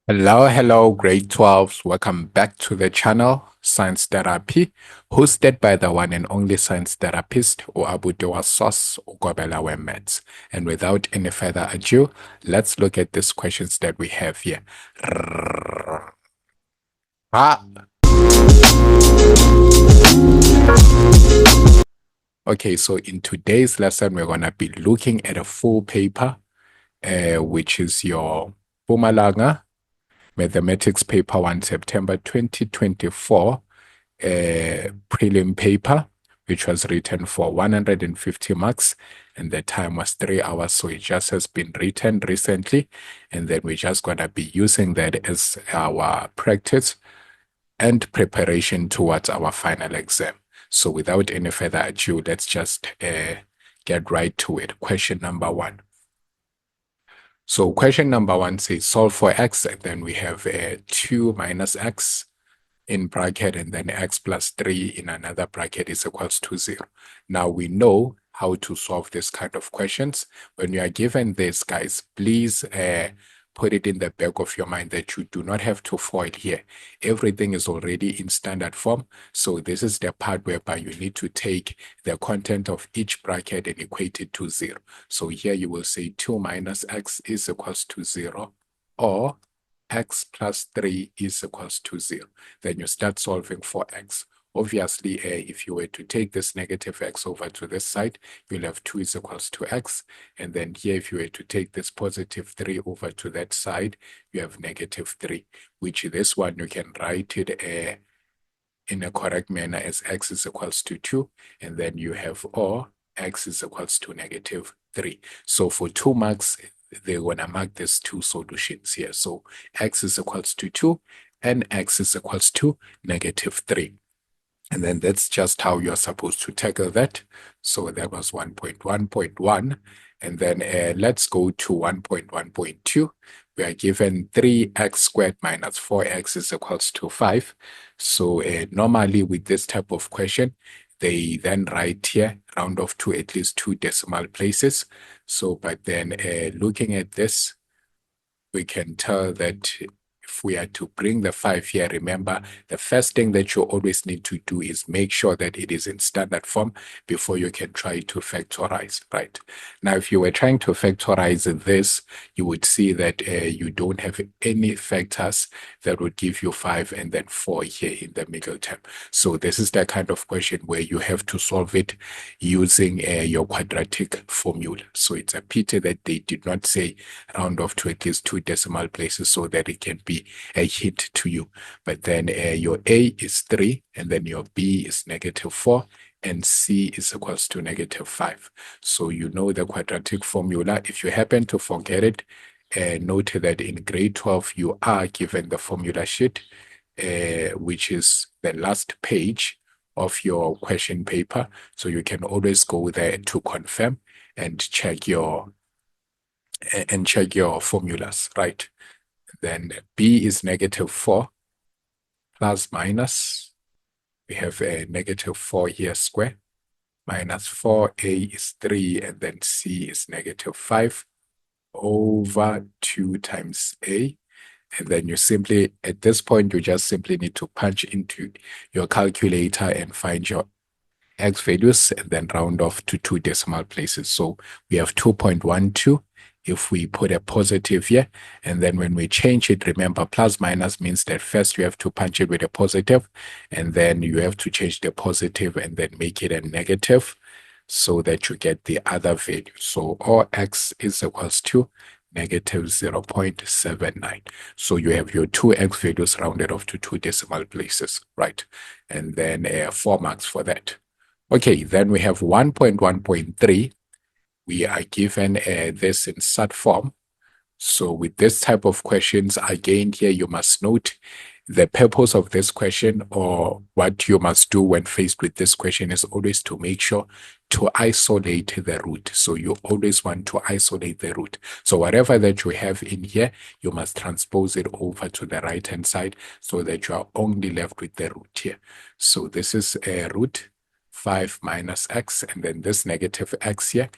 Hello, grade 12s. Welcome back to the channel, Science Therapy, hosted by the one and only science therapist, Oabudewa Sos Ugobela Maths. And without any further ado, let's look at these questions that we have here. Ah. Okay, so in today's lesson, we're going to be looking at a full paper, which is your Mpumalanga Mathematics Paper 1, September 2024, prelim paper, which was written for 150 marks, and the time was 3 hours. So it just has been written recently, and then we're just going to be using that as our practice and preparation towards our final exam. So without any further ado, let's just get right to it. Question number 1. So question number 1 says solve for x, and then we have 2 minus x in bracket, and then x plus 3 in another bracket is equals to 0. Now we know how to solve this kind of questions. When you are given this, guys, please put it in the back of your mind that you do not have to foil here. Everything is already in standard form. So this is the part whereby you need to take the content of each bracket and equate it to 0. So here you will say 2 minus x is equals to 0, or x plus 3 is equals to 0. Then you start solving for x. Obviously, if you were to take this negative x over to this side, you'll have 2 is equals to x. And then here, if you were to take this positive 3 over to that side, you have negative 3, which this one you can write it in a correct manner as x is equals to 2. And then you have or x is equals to negative 3. So for 2 marks, they're going to mark these two solutions here. So x is equals to 2 and x is equals to negative 3. And then that's just how you're supposed to tackle that. So that was 1.1.1. And then let's go to 1.1.2. We are given 3x squared minus 4x is equals to 5. So normally with this type of question, they then write here, round off to at least 2 decimal places. So, but then looking at this, we can tell that if we are to bring the 5 here, remember, the first thing that you always need to do is make sure that it is in standard form before you can try to factorize, right? Now, if you were trying to factorize this, you would see that you don't have any factors that would give you 5 and then 4 here in the middle term. So this is the kind of question where you have to solve it using your quadratic formula. So it's a pity that they did not say round off to at least 2 decimal places so that it can be a hint to you. But then your A is 3, and then your B is negative 4, and C is equals to negative 5. So you know the quadratic formula. If you happen to forget it, note that in grade 12, you are given the formula sheet, which is the last page of your question paper. So you can always go there to confirm and check your formulas, right? Then B is negative 4 plus minus. We have a negative 4 here square minus 4a is 3, and then C is negative 5 over 2 times a. And then you simply, at this point, you just simply need to punch into your calculator and find your x values and then round off to 2 decimal places. So we have 2.12 if we put a positive here, and then when we change it, remember plus minus means that first you have to punch it with a positive, and then you have to change the positive and then make it a negative so that you get the other value. So all x is equals to negative 0.79. So you have your 2x values rounded off to 2 decimal places, right? And then 4 marks for that. Okay, then we have 1.1.3. We are given this in SAT form. So with this type of questions, again, here you must note the purpose of this question, or what you must do when faced with this question, is always to make sure to isolate the root. So you always want to isolate the root. So whatever that you have in here, you must transpose it over to the right-hand side so that you are only left with the root here. So this is a root 5 minus x, and then this negative x here,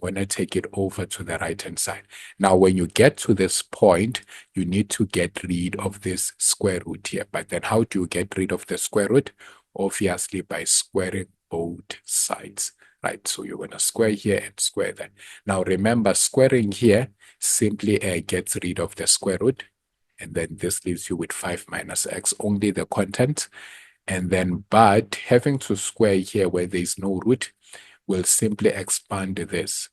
I'm want to take it over to the right-hand side. Now, when you get to this point, you need to get rid of this square root here. But then how do you get rid of the square root? Obviously, by squaring both sides, right? So you're going to square here and square that. Now, remember, squaring here simply gets rid of the square root. And then this leaves you with 5 minus x, only the content. And then, but having to square here where there is no root, we'll simply expand this.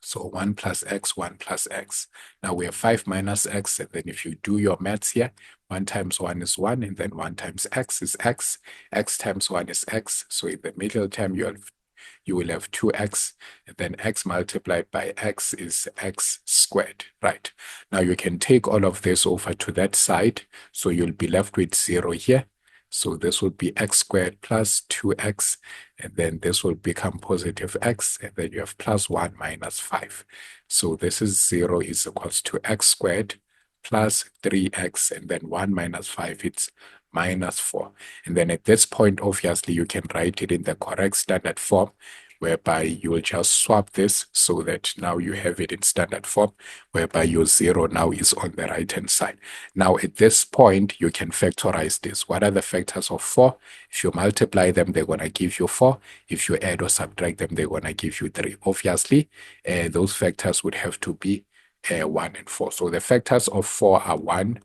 So 1 plus x, 1 plus x. Now we have 5 minus x, and then if you do your maths here, 1 times 1 is 1, and then 1 times x is x. X times 1 is x. So in the middle term, you will have 2x, and then x multiplied by x is x squared, right? Now you can take all of this over to that side, so you'll be left with 0 here. So this will be x squared plus 2x, and then this will become positive x, and then you have plus 1 minus 5. So this is 0 is equals to x squared plus 3x, and then 1 minus 5, it's minus 4. And then at this point, obviously, you can write it in the correct standard form, whereby you will just swap this so that now you have it in standard form, whereby your 0 now is on the right-hand side. Now, at this point, you can factorize this. What are the factors of 4? If you multiply them, they're going to give you 4. If you add or subtract them, they're going to give you 3. Obviously, those factors would have to be 1 and 4. So the factors of 4 are 1,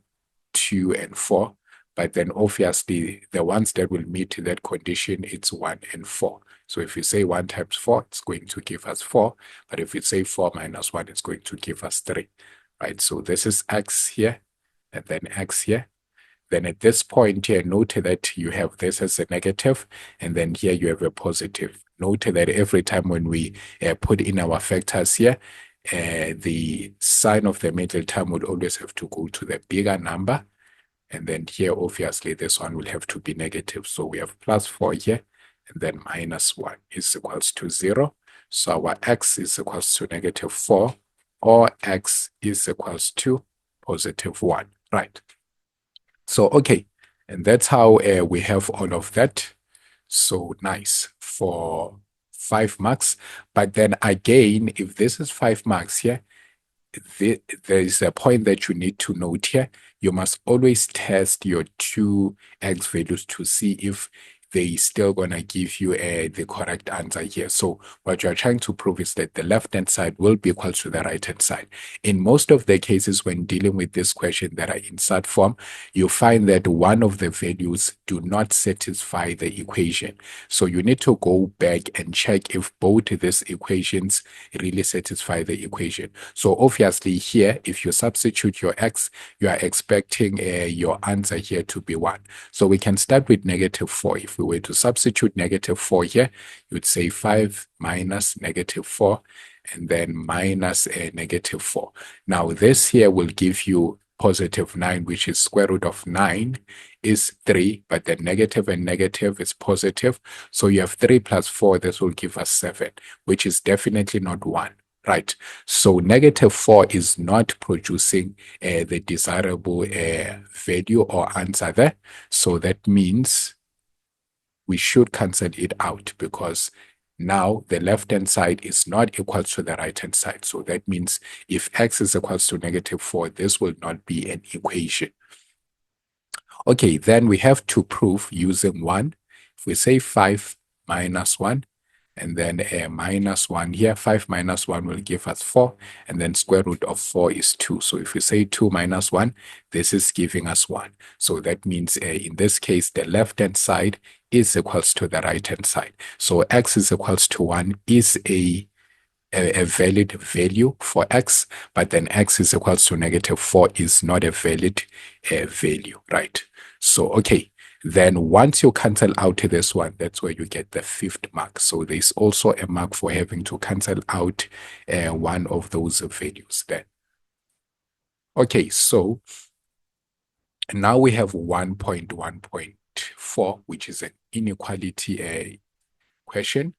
2, and 4. But then obviously the ones that will meet that condition, it's 1 and 4. So if you say 1 times 4, it's going to give us 4. But if you say 4 minus 1, it's going to give us 3. Right? So this is x here, and then x here. Then at this point here, note that you have this as a negative, and then here you have a positive. Note that every time when we put in our factors here, the sign of the middle term would always have to go to the bigger number. And then here, obviously, this one will have to be negative. So we have plus 4 here, and then minus 1 is equals to 0. So our x is equals to negative 4, or x is equals to positive 1, right? So, okay, and that's how we have all of that. So nice for 5 marks. But then again, if this is 5 marks here, there is a point that you need to note here. You must always test your two x values to see if they still gonna give you the correct answer here. So what you're trying to prove is that the left-hand side will be equal to the right-hand side. In most of the cases when dealing with this question that are in SAT form, you find that one of the values do not satisfy the equation. So you need to go back and check if both these equations really satisfy the equation. So obviously here, if you substitute your x, you are expecting your answer here to be 1. So we can start with negative 4. If we were to substitute negative 4 here, you'd say 5 minus negative 4, and then minus negative 4. Now this here will give you positive 9, which is square root of 9 is 3, but the negative and negative is positive. So you have 3 plus 4, this will give us 7, which is definitely not 1. Right, so negative 4 is not producing the desirable value or answer there. So that means we should cancel it out, because now the left-hand side is not equal to the right-hand side. So that means if x is equals to negative 4, this will not be an equation. Okay, then we have to prove using 1. If we say 5 minus 1, and then a minus 1 here, 5 minus 1 will give us 4, and then square root of 4 is 2. So if we say 2 minus 1, this is giving us 1. So that means in this case, the left-hand side is equals to the right-hand side. So x is equals to 1 is a valid value for x, but then x is equals to negative 4 is not a valid value, right? So, okay. Then once you cancel out this one, that's where you get the 5th mark. So there's also a mark for having to cancel out one of those values there. Okay, so now we have 1.1.4, which is an inequality question.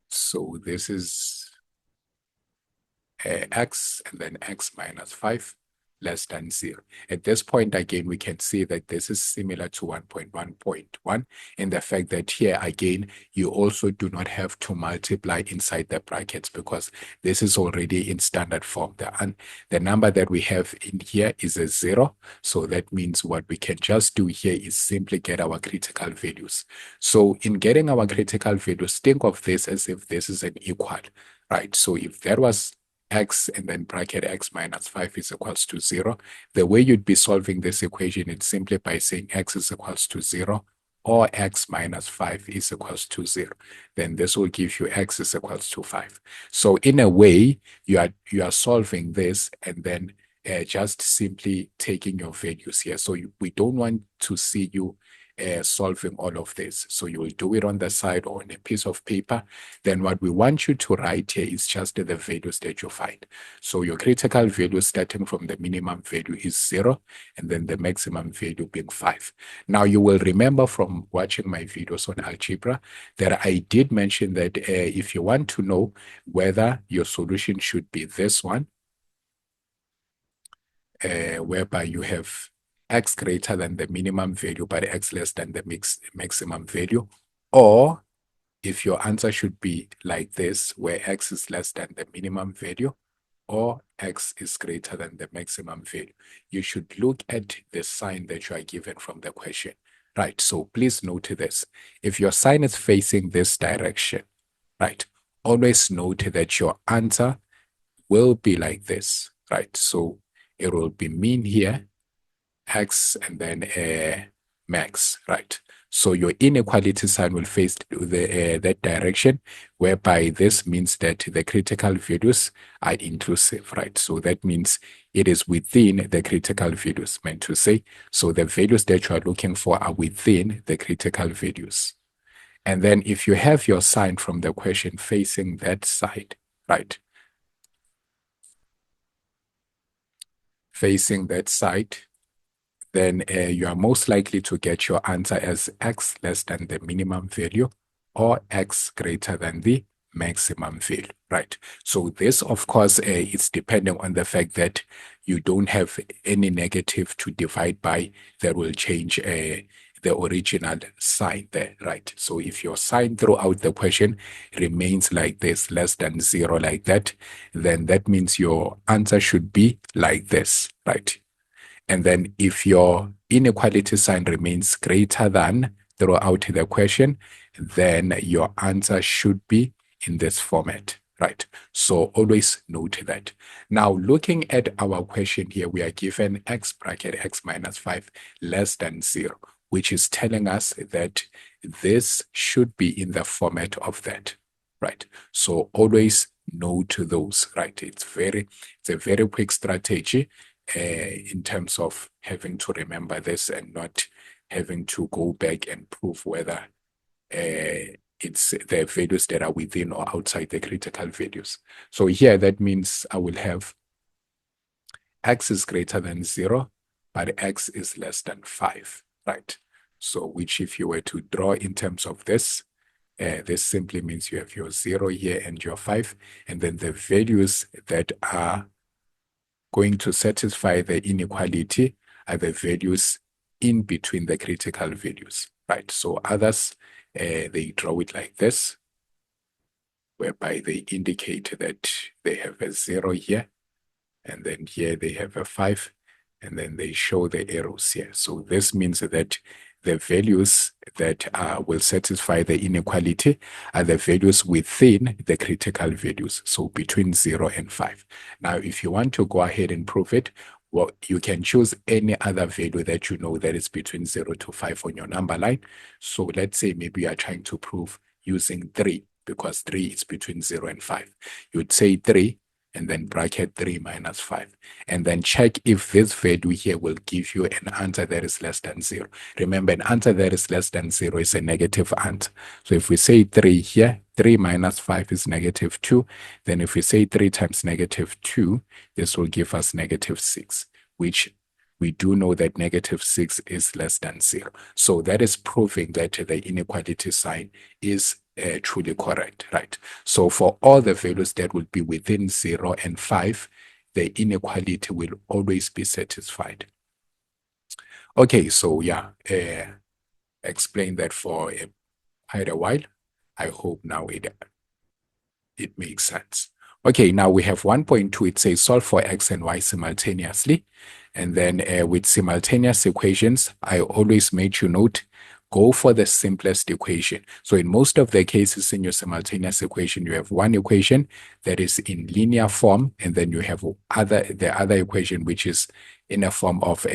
So this is x, and then x minus 5. less than 0. At this point, again, we can see that this is similar to 1.1.1 in the fact that here, again, you also do not have to multiply inside the brackets because this is already in standard form. The number that we have in here is a 0. So that means what we can just do here is simply get our critical values. So in getting our critical values, think of this as if this is an equal, right? So if that was x and then bracket x minus 5 is equals to 0, the way you'd be solving this equation is simply by saying x is equals to 0 or x minus 5 is equals to 0. Then this will give you x is equals to 5. So in a way, you are solving this and then just simply taking your values here. So we don't want to see you solving all of this. So you will do it on the side or on a piece of paper. Then what we want you to write here is just the values that you find. So your critical value starting from the minimum value is 0, and then the maximum value being 5. Now you will remember from watching my videos on algebra that I did mention that if you want to know whether your solution should be this one, whereby you have x greater than the minimum value but x less than the maximum value, or if your answer should be like this, where x is less than the minimum value or x is greater than the maximum value, you should look at the sign that you are given from the question. Right, so please note this. If your sign is facing this direction, right, always note that your answer will be like this, right? So it will be mean here, x, and then max, right? So your inequality sign will face that direction, whereby this means that the critical values are inclusive, right? So that means it is within the critical values, meant to say. So the values that you are looking for are within the critical values. And then if you have your sign from the question facing that side, right? Facing that side, then you are most likely to get your answer as x less than the minimum value or x greater than the maximum value, right? So this, of course, is depending on the fact that you don't have any negative to divide by that will change the original sign there, right? So if your sign throughout the question remains like this, less than 0 like that, then that means your answer should be like this, right? And then if your inequality sign remains greater than throughout the question, then your answer should be in this format, right? So always note that. Now, looking at our question here, we are given x bracket x minus 5 less than 0, which is telling us that this should be in the format of that, right? So always note those, right? It's a very quick strategy in terms of having to remember this and not having to go back and prove whether it's the values that are within or outside the critical values. So here that means I will have x is greater than 0, but x is less than 5, right? So which if you were to draw in terms of this simply means you have your 0 here and your 5, and then the values that are going to satisfy the inequality are the values in between the critical values, right? So others, they draw it like this, whereby they indicate that they have a 0 here, and then here they have a 5, and then they show the arrows here. So this means that the values that will satisfy the inequality are the values within the critical values, so between 0 and 5. Now, if you want to go ahead and prove it, well, you can choose any other value that you know that is between 0 to 5 on your number line. So let's say maybe you are trying to prove using 3, because 3 is between 0 and 5. You'd say 3, and then bracket 3 minus 5. And then check if this value here will give you an answer that is less than 0. Remember, an answer that is less than 0 is a negative answer. So if we say 3 here, 3 minus 5 is negative 2. Then if we say 3 times negative 2, this will give us negative 6, which we do know that negative 6 is less than 0. So that is proving that the inequality sign is truly correct, right? So for all the values that would be within 0 and 5, the inequality will always be satisfied. Okay, so yeah, explain that for quite a while. I hope now it makes sense. Okay, now we have 1.2. It says solve for x and y simultaneously. And then with simultaneous equations, I always make you note, go for the simplest equation. So in most of the cases in your simultaneous equation, you have one equation that is in linear form, and then you have the other equation which is in a form of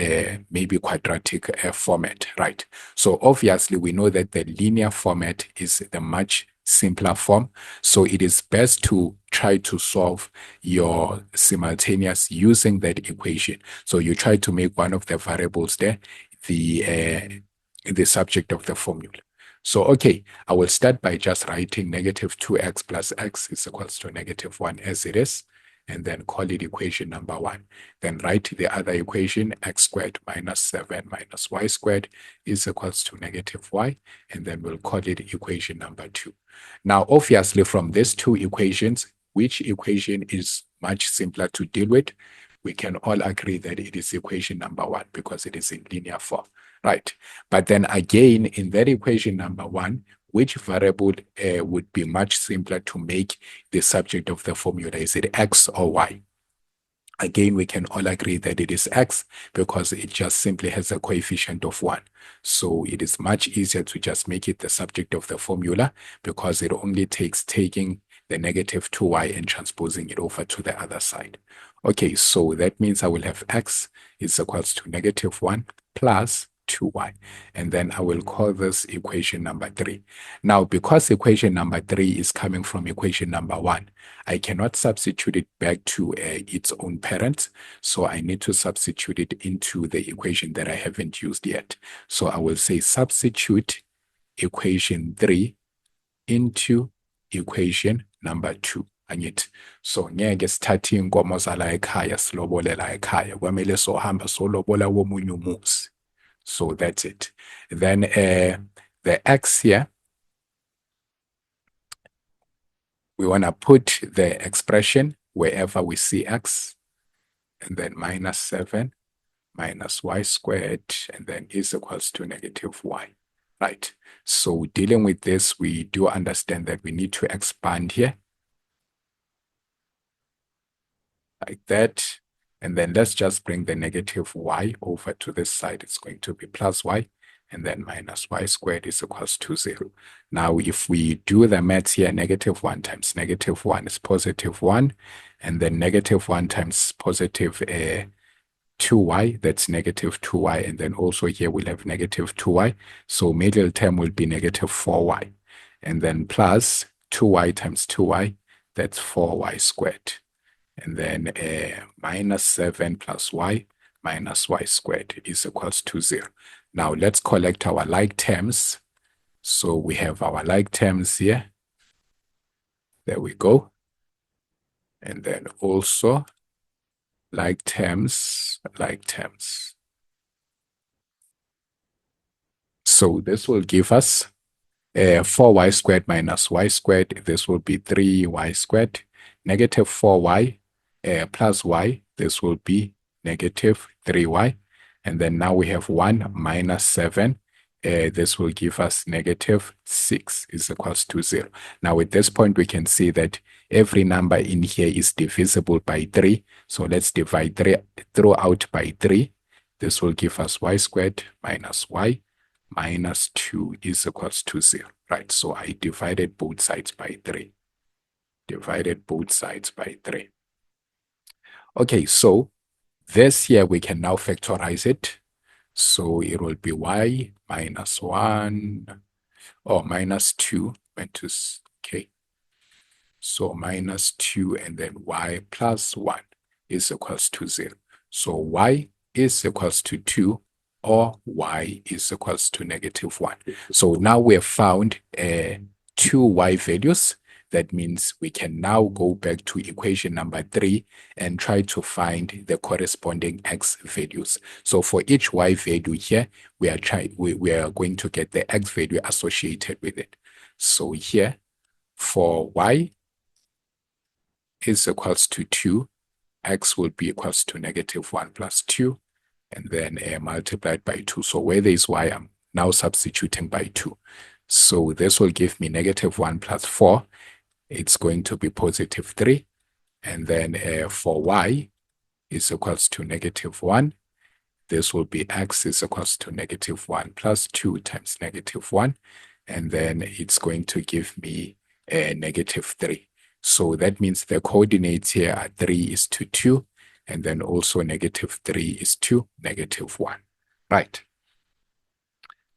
maybe quadratic format, right? So obviously we know that the linear format is the much simpler form. So it is best to try to solve your simultaneous using that equation. So you try to make one of the variables there the subject of the formula. So, okay, I will start by just writing negative 2x plus x is equals to negative 1 as it is, and then call it equation number 1. Then write the other equation, x squared minus 7 minus y squared is equals to negative y, and then we'll call it equation number 2. Now, obviously, from these two equations, which equation is much simpler to deal with? We can all agree that it is equation number 1 because it is in linear form, right? But then again, in that equation number 1, which variable would be much simpler to make the subject of the formula? Is it x or y? Again, we can all agree that it is x because it just simply has a coefficient of 1. So it is much easier to just make it the subject of the formula because it only takes taking the negative 2y and transposing it over to the other side. Okay, so that means I will have x is equals to negative 1 plus 2y. And then I will call this equation number 3. Now, because equation number 3 is coming from equation number 1, I cannot substitute it back to its own parent. So I need to substitute it into the equation that I haven't used yet. So I will say substitute equation 3 into equation number 2. Angithi? So ngeke sithathe inkomo zala ekhaya silobolela ekhaya. Kwamele sohamba solobola womunye umuzi. So that's it. Then the x here, we want to put the expression wherever we see x, and then minus 7 minus y squared, and then is equals to negative y, right? So dealing with this, we do understand that we need to expand here, like that. And then let's just bring the negative y over to this side. It's going to be plus y, and then minus y squared is equals to 0. Now, if we do the maths here, negative 1 times negative 1 is positive 1, and then negative 1 times positive 2y, that's negative 2y, and then also here we'll have negative 2y. So middle term will be negative 4y, and then plus 2y times 2y, that's 4y squared. And then minus 7 plus y minus y squared is equals to 0. Now let's collect our like terms. So we have our like terms here. There we go. And then also like terms, like terms. So this will give us 4y squared minus y squared. This will be 3y squared. Negative 4y plus y, this will be negative 3y. And then now we have 1 minus 7. This will give us negative 6 is equals to 0. Now at this point, we can see that every number in here is divisible by 3. So let's divide 3 throughout by 3. This will give us y squared minus y minus 2 is equals to 0, right? So I divided both sides by 3. Divided both sides by 3. Okay, so this here, we can now factorize it. So it will be y minus 1, or minus 2, okay. So minus 2, and then y plus 1 is equals to 0. So y is equals to 2, or y is equals to negative 1. So now we have found two y values. That means we can now go back to equation number 3 and try to find the corresponding x values. So for each y value here, we are going to get the x value associated with it. So here, for y is equals to 2, x will be equals to negative 1 plus 2, and then multiplied by 2. So where there is y, I'm now substituting by 2. So this will give me negative 1 plus 4. It's going to be positive 3. And then for y is equals to negative 1. This will be x is equals to negative 1 plus 2 times negative 1. And then it's going to give me negative 3. So that means the coordinates here are 3 is to 2, and then also negative 3 is to negative 1. Right.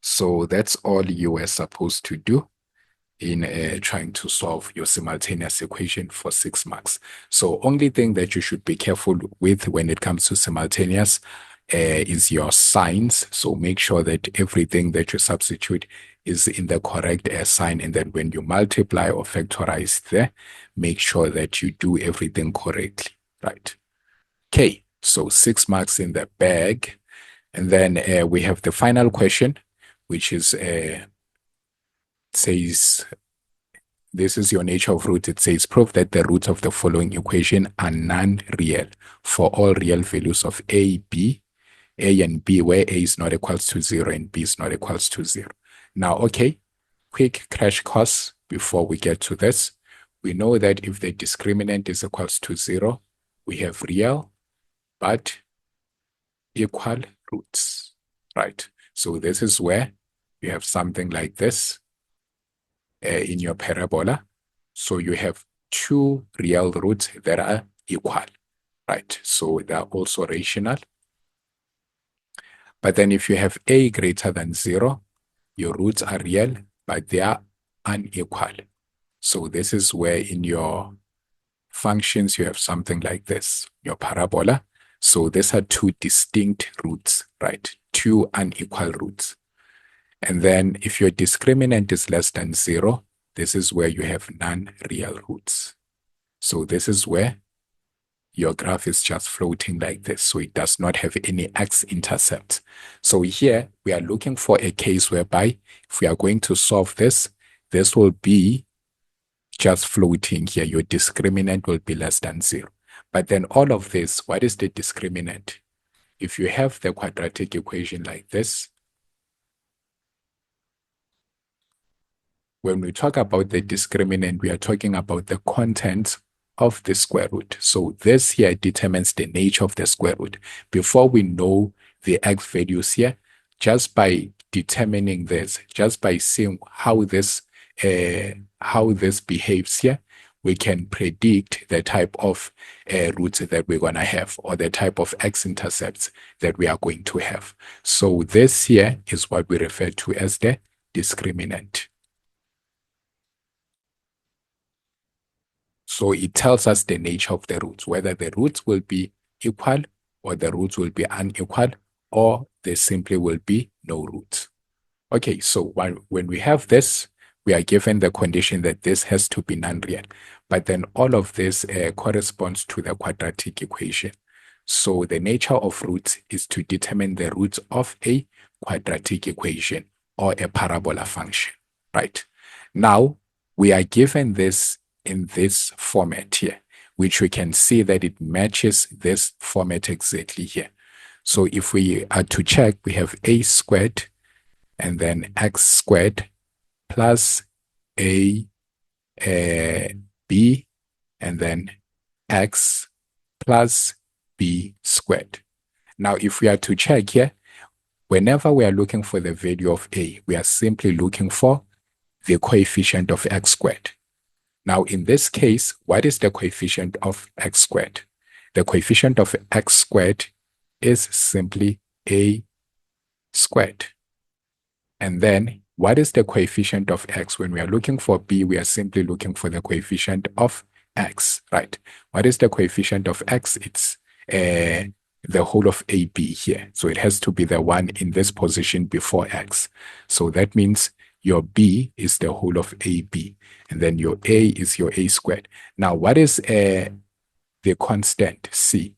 So that's all you were supposed to do in trying to solve your simultaneous equation for 6 marks. So only thing that you should be careful with when it comes to simultaneous is your signs. So make sure that everything that you substitute is in the correct sign, and then when you multiply or factorize there, make sure that you do everything correctly, right? Okay, so 6 marks in the bag. And then we have the final question, which is says, this is your nature of roots. It says, prove that the roots of the following equation are non-real for all real values of a and b, where a is not equals to 0 and b is not equals to 0. Now, okay, quick crash course before we get to this. We know that if the discriminant is equals to 0, we have real but equal roots, right? So this is where you have something like this in your parabola. So you have 2 real roots that are equal, right? So they are also rational. But then if you have a greater than 0, your roots are real, but they are unequal. So this is where in your functions you have something like this, your parabola. So these are 2 distinct roots, right? 2 unequal roots. And then if your discriminant is less than 0, this is where you have non-real roots. So this is where your graph is just floating like this. So it does not have any x-intercept. So here we are looking for a case whereby if we are going to solve this, this will be just floating here. Your discriminant will be less than 0. But then all of this, what is the discriminant? If you have the quadratic equation like this, when we talk about the discriminant, we are talking about the content of the square root. So this here determines the nature of the square root. Before we know the x values here, just by determining this, just by seeing how this behaves here, we can predict the type of roots that we're going to have, or the type of x-intercepts that we are going to have. So this here is what we refer to as the discriminant. So it tells us the nature of the roots, whether the roots will be equal or the roots will be unequal, or there simply will be no roots. Okay, so when we have this, we are given the condition that this has to be non-real. But then all of this corresponds to the quadratic equation. So the nature of roots is to determine the roots of a quadratic equation or a parabola function, right? Now, we are given this in this format here, which we can see that it matches this format exactly here. So if we are to check, we have a squared and then x squared plus a b and then x plus b squared. Now, if we are to check here, whenever we are looking for the value of a, we are simply looking for the coefficient of x squared. Now, in this case, what is the coefficient of x squared? The coefficient of x squared is simply a squared. And then, what is the coefficient of x? When we are looking for b, we are simply looking for the coefficient of x, right? What is the coefficient of x? It's the whole of ab here. So it has to be the one in this position before x. So that means your b is the whole of ab, and then your a is your a squared. Now, what is the constant c?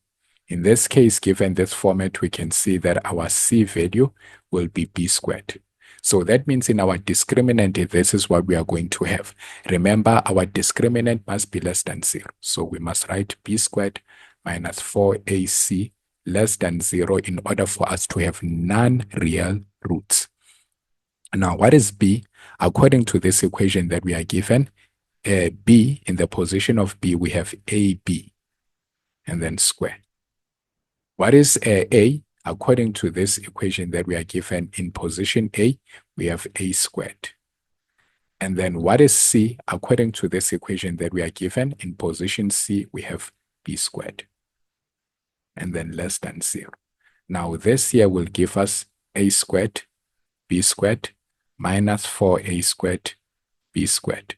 In this case, given this format, we can see that our c value will be b squared. So that means in our discriminant, this is what we are going to have. Remember, our discriminant must be less than 0. So we must write b squared minus 4ac less than 0 in order for us to have non-real roots. Now, what is b? According to this equation that we are given, b, in the position of b, we have ab and then square. What is a? According to this equation that we are given, in position a, we have a squared. And then what is c? According to this equation that we are given, in position c, we have b squared. And then less than 0. Now this here will give us a squared, b squared, minus 4a squared, b squared,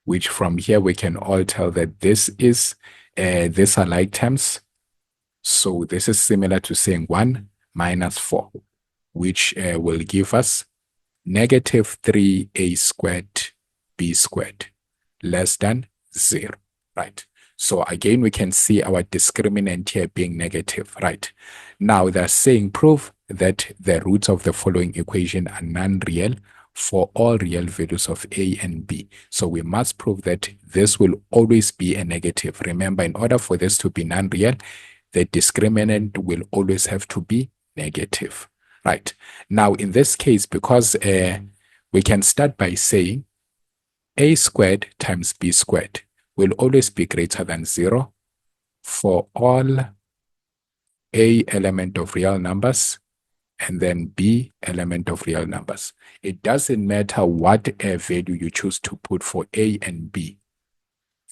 which from here we can all tell that this is, these are like terms. So this is similar to saying 1 minus 4, which will give us negative 3a squared b squared less than 0, right? So again, we can see our discriminant here being negative, right? Now they're saying prove that the roots of the following equation are non-real for all real values of a and b. So we must prove that this will always be a negative. Remember, in order for this to be non-real, the discriminant will always have to be negative, right? Now, in this case, because we can start by saying a squared times b squared will always be greater than 0 for all a element of real numbers and then b element of real numbers. It doesn't matter what value you choose to put for a and b,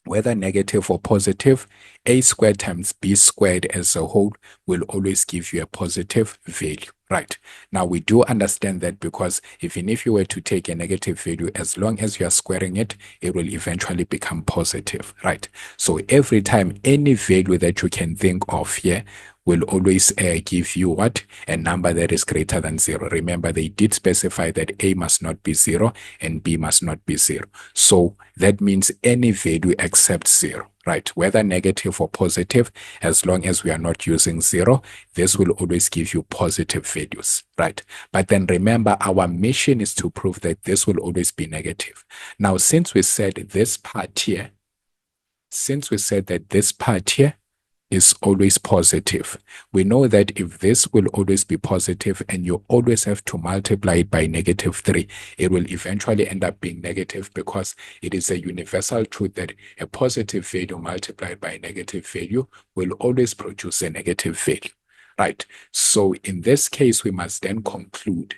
whether negative or positive, a squared times b squared as a whole will always give you a positive value, right? Now, we do understand that because even if you were to take a negative value, as long as you are squaring it, it will eventually become positive, right? So every time any value that you can think of here will always give you what? A number that is greater than 0. Remember, they did specify that a must not be 0 and b must not be 0. So that means any value except 0, right? Whether negative or positive, as long as we are not using 0, this will always give you positive values, right? But then remember, our mission is to prove that this will always be negative. Now, since we said this part here is always positive, we know that if this will always be positive and you always have to multiply it by negative 3, it will eventually end up being negative because it is a universal truth that a positive value multiplied by a negative value will always produce a negative value, right? So in this case, we must then conclude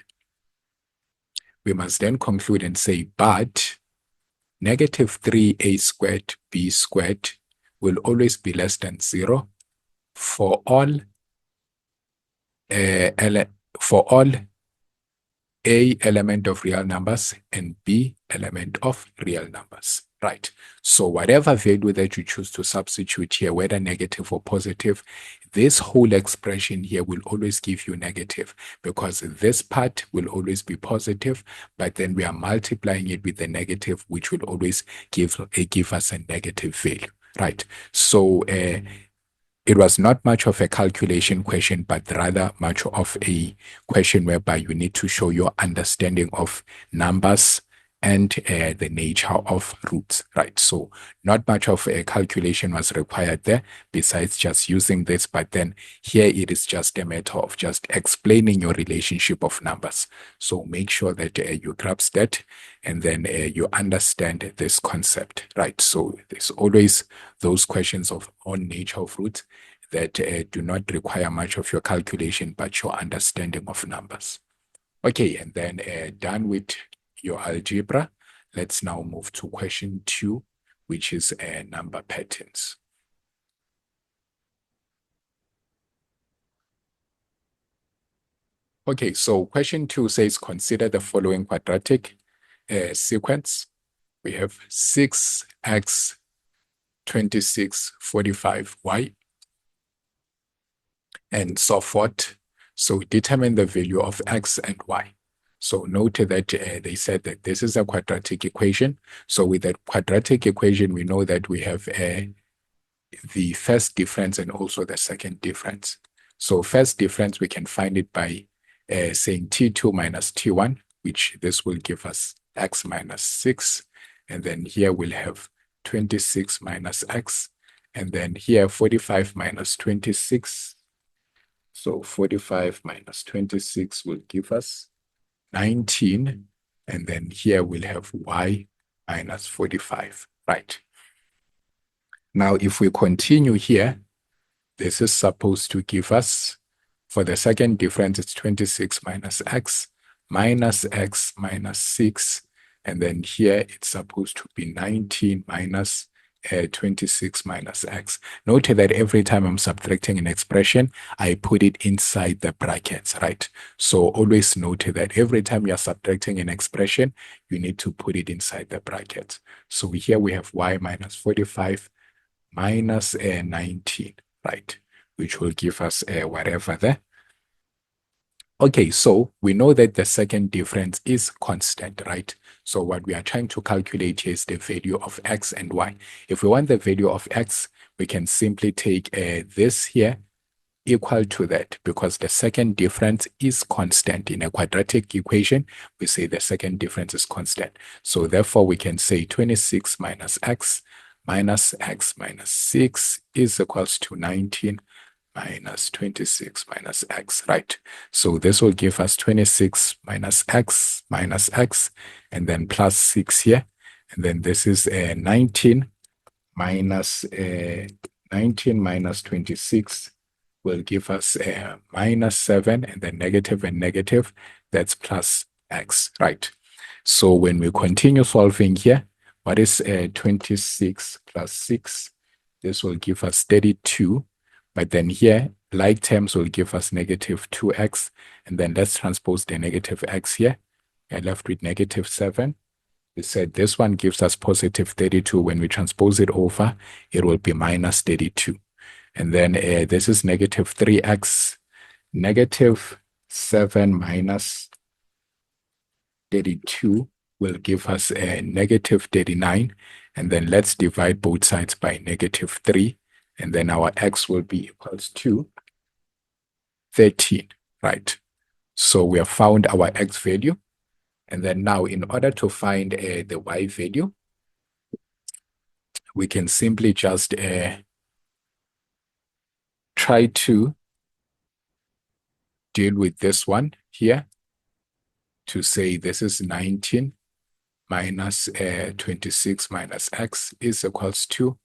and say, but negative 3a squared b squared will always be less than 0 for all a element of real numbers and b element of real numbers, right? So whatever value that you choose to substitute here, whether negative or positive, this whole expression here will always give you negative because this part will always be positive, but then we are multiplying it with the negative, which will always give us a negative value, right? So it was not much of a calculation question, but rather much of a question whereby you need to show your understanding of numbers and the nature of roots, right? So not much of a calculation was required there besides just using this, but then here it is just a matter of just explaining your relationship of numbers. So make sure that you grasp that and then you understand this concept, right? So there's always those questions of on nature of roots that do not require much of your calculation, but your understanding of numbers. Okay, and then done with your algebra, let's now move to question 2, which is number patterns. Okay, so question 2 says consider the following quadratic sequence. We have 6x, 26, 45y, and so forth. So determine the value of x and y. So note that they said that this is a quadratic equation. So with that quadratic equation, we know that we have the first difference and also the second difference. So first difference, we can find it by saying t2 minus t1, which this will give us x minus 6. And then here we'll have 26 minus x. And then here 45 minus 26. So 45 minus 26 will give us 19. And then here we'll have y minus 45, right? Now, if we continue here, this is supposed to give us, for the second difference, it's 26 minus x minus 6. And then here it's supposed to be 19 minus 26 minus x. Note that every time I'm subtracting an expression, I put it inside the brackets, right? So always note that every time you're subtracting an expression, you need to put it inside the brackets. So here we have y minus 45 minus 19, right? Which will give us whatever there. Okay, so we know that the second difference is constant, right? So what we are trying to calculate here is the value of x and y. If we want the value of x, we can simply take this here equal to that, because the second difference is constant. In a quadratic equation, we say the second difference is constant. So therefore, we can say 26 minus x minus 6 is equals to 19 minus 26 minus x, right? So this will give us 26 minus x, and then plus 6 here. And then this is 19 minus 26 will give us minus 7, and then negative and negative, that's plus x, right? So when we continue solving here, what is 26 plus 6? This will give us 32. But then here, like terms will give us negative 2x. And then let's transpose the negative x here. We're left with negative 7. We said this one gives us positive 32. When we transpose it over, it will be minus 32. And then this is negative 3x. Negative 7 minus 32 will give us negative 39. And then let's divide both sides by negative 3. And then our x will be equals to 13, right? So we have found our x value. And then now, in order to find the y value, we can simply just try to deal with this one here to say this is 19 minus 26 minus x is equals to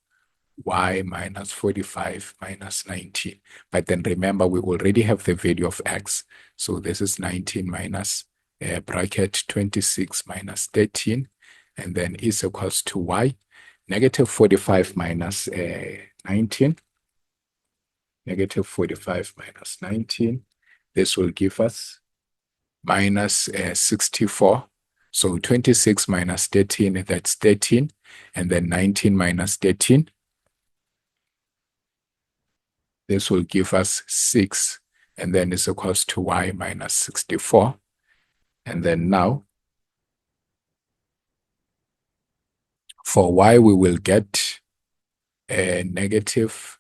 y minus 45 minus 19. But then remember, we already have the value of x. So this is 19 minus bracket 26 minus 13, and then is equals to y. Negative 45 minus 19. Negative 45 minus 19. This will give us minus 64. So 26 minus 13, that's 13. And then 19 minus 13. This will give us 6, and then is equals to y minus 64. And then now, for y, we will get a negative.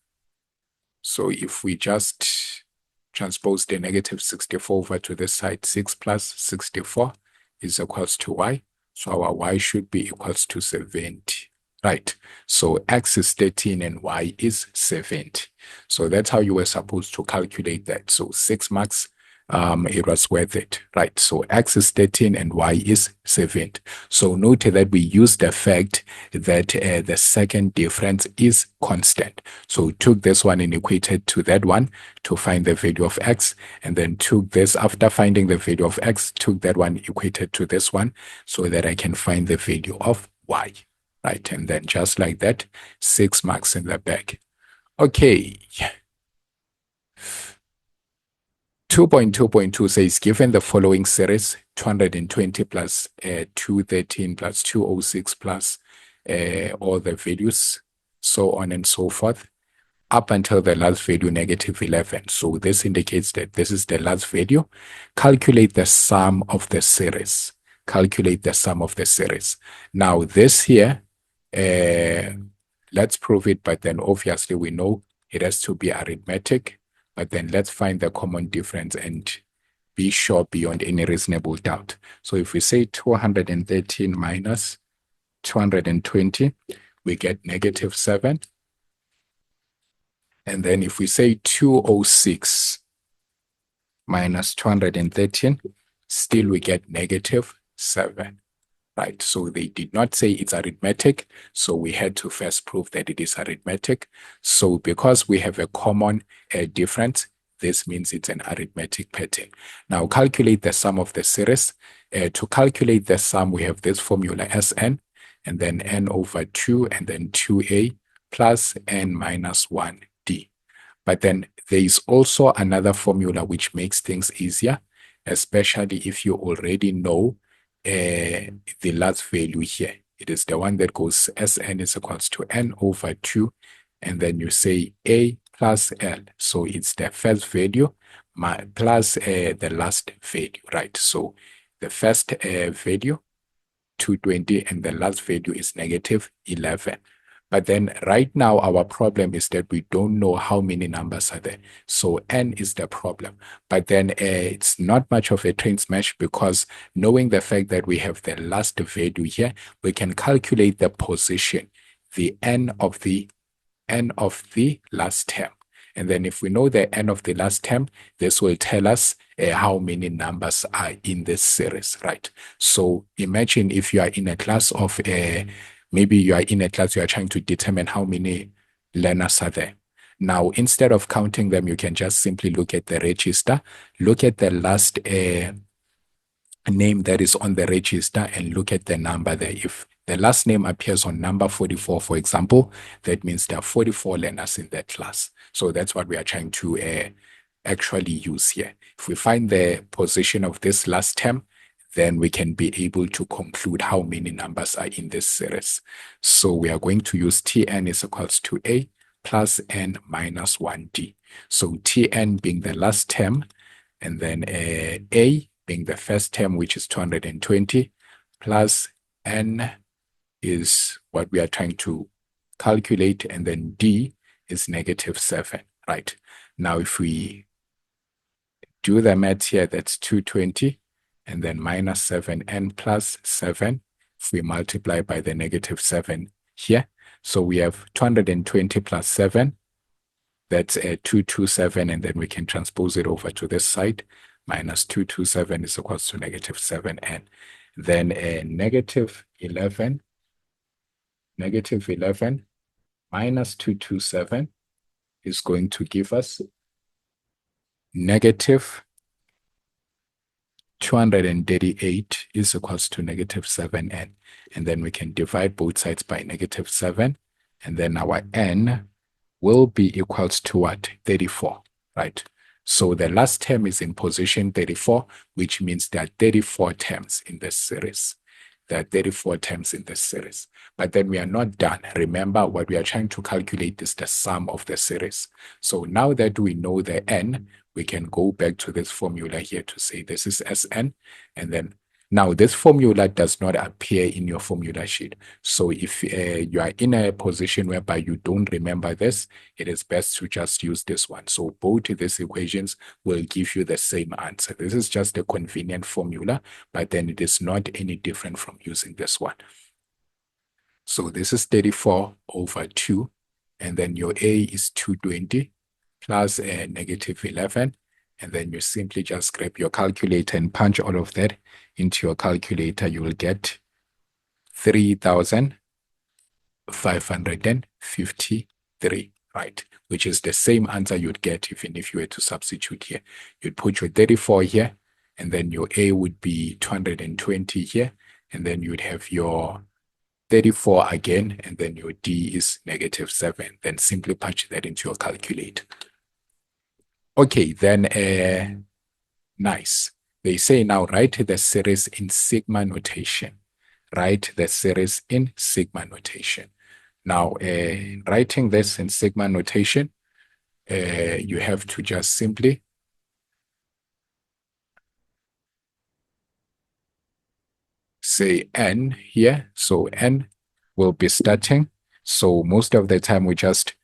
So if we just transpose the negative 64 over to this side, 6 plus 64 is equals to y. So our y should be equals to 70. Right, so x is 13 and y is 70. So that's how you were supposed to calculate that. So 6 marks, it was worth it. Right, so x is 13 and y is 70. So note that we use the fact that the second difference is constant. So took this one and equated to that one to find the value of x, and then took this, after finding the value of x, took that one equated to this one so that I can find the value of y. Right, and then just like that, 6 marks in the back. Okay. 2.2.2 says, given the following series, 220 plus 213 plus 206 plus all the values, so on and so forth, up until the last value, negative 11. So this indicates that this is the last value. Calculate the sum of the series. Calculate the sum of the series. Now this here, let's prove it, but then obviously we know it has to be arithmetic, but then let's find the common difference and be sure beyond any reasonable doubt. So if we say 213 minus 220, we get negative 7. And then if we say 206 minus 213, still we get negative 7. Right, so they did not say it's arithmetic, so we had to first prove that it is arithmetic. So because we have a common difference, this means it's an arithmetic pattern. Now calculate the sum of the series. To calculate the sum, we have this formula Sn, and then n over 2, and then 2a plus n minus 1d. But then there is also another formula which makes things easier, especially if you already know the last value here. It is the one that goes Sn is equals to n over 2, and then you say a plus l. So it's the first value plus the last value, right? So the first value, 220, and the last value is negative 11. But then right now, our problem is that we don't know how many numbers are there. So n is the problem. But then it's not much of a train smash, because knowing the fact that we have the last value here, we can calculate the position, the n of the last term. And then if we know the n of the last term, this will tell us how many numbers are in this series, right? So imagine if you are in a class of maybe you are in a class, you are trying to determine how many learners are there. Now, instead of counting them, you can just simply look at the register, look at the last name that is on the register, and look at the number there. If the last name appears on number 44, for example, that means there are 44 learners in that class. So that's what we are trying to actually use here. If we find the position of this last term, then we can be able to conclude how many numbers are in this series. So we are going to use Tn is equals to a plus n minus 1d. So Tn being the last term, and then a being the first term, which is 220, plus n is what we are trying to calculate, and then d is negative 7, right? Now if we do the math here, that's 220, and then minus 7n plus 7, if we multiply by the negative 7 here. So we have 220 plus 7, that's 227, and then we can transpose it over to this side. Minus 227 is equals to negative 7n. Then negative 11 minus 227 is going to give us negative 238 is equals to negative 7n. And then we can divide both sides by negative 7. And then our n will be equals to what? 34, right? So the last term is in position 34, which means there are 34 terms in this series. There are 34 terms in this series. But then we are not done. Remember, what we are trying to calculate is the sum of the series. So now that we know the n, we can go back to this formula here to say this is Sn. And then now this formula does not appear in your formula sheet. So if you are in a position whereby you don't remember this, it is best to just use this one. So both these equations will give you the same answer. This is just a convenient formula, but then it is not any different from using this one. So this is 34 over 2, and then your A is 220 plus negative 11, and then you simply just grab your calculator and punch all of that into your calculator. You will get 3,553, right? Which is the same answer you'd get even if you were to substitute here. You'd put your 34 here, and then your A would be 220 here, and then you'd have your 34 again, and then your D is negative 7. Then simply punch that into your calculator. Okay, then nice. They say now write the series in sigma notation. Write the series in sigma notation. Now, writing this in sigma notation, you have to just simply say n here. So n will be starting. So most of the time we just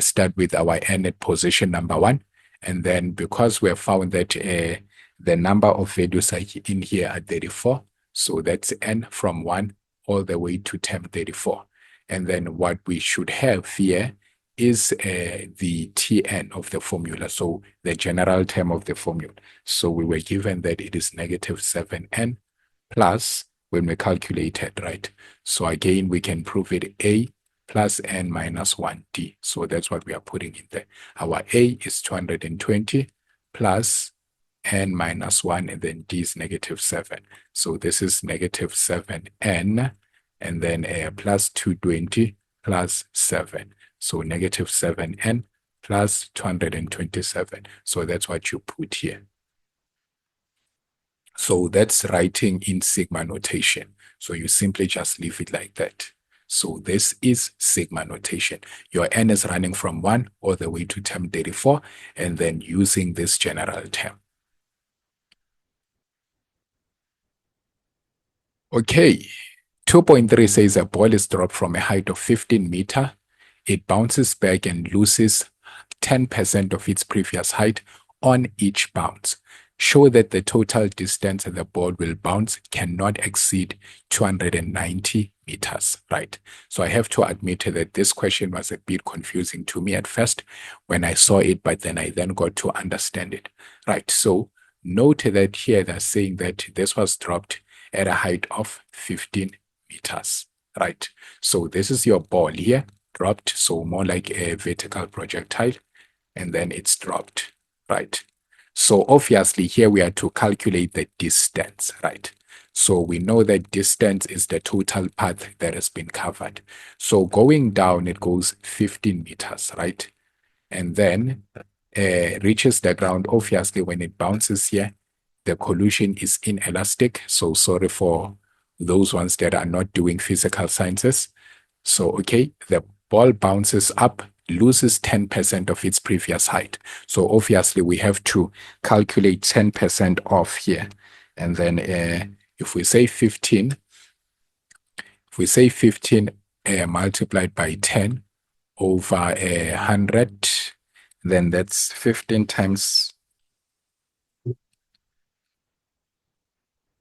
start with our n at position number 1. And then because we have found that the number of values are in here are 34, so that's n from 1 all the way to term 34. And then what we should have here is the Tn of the formula, so the general term of the formula. So we were given that it is negative 7n plus, when we calculated, right? So again, we can prove it a plus n minus 1d. So that's what we are putting in there. Our a is 220 plus n minus 1, and then d is negative 7. So this is negative 7n, and then plus 220 plus 7. So negative 7n plus 227. So that's what you put here. So that's writing in sigma notation. So you simply just leave it like that. So this is sigma notation. Your n is running from 1 all the way to term 34, and then using this general term. Okay, 2.3 says a ball is dropped from a height of 15 meters. It bounces back and loses 10% of its previous height on each bounce. Show that the total distance the ball will bounce cannot exceed 290 meters, right? So I have to admit that this question was a bit confusing to me at first when I saw it, but then I got to understand it, right? So note that here they're saying that this was dropped at a height of 15 meters, right? So this is your ball here, dropped, so more like a vertical projectile, and then it's dropped, right? So obviously here we are to calculate the distance, right? So we know that distance is the total path that has been covered. So going down, it goes 15 meters, right? And then reaches the ground. Obviously, when it bounces here, the collision is inelastic. So sorry for those ones that are not doing physical sciences. So, okay, the ball bounces up, loses 10% of its previous height. So obviously we have to calculate 10% off here. And then if we say 15 multiplied by 10 over 100, then that's 15 times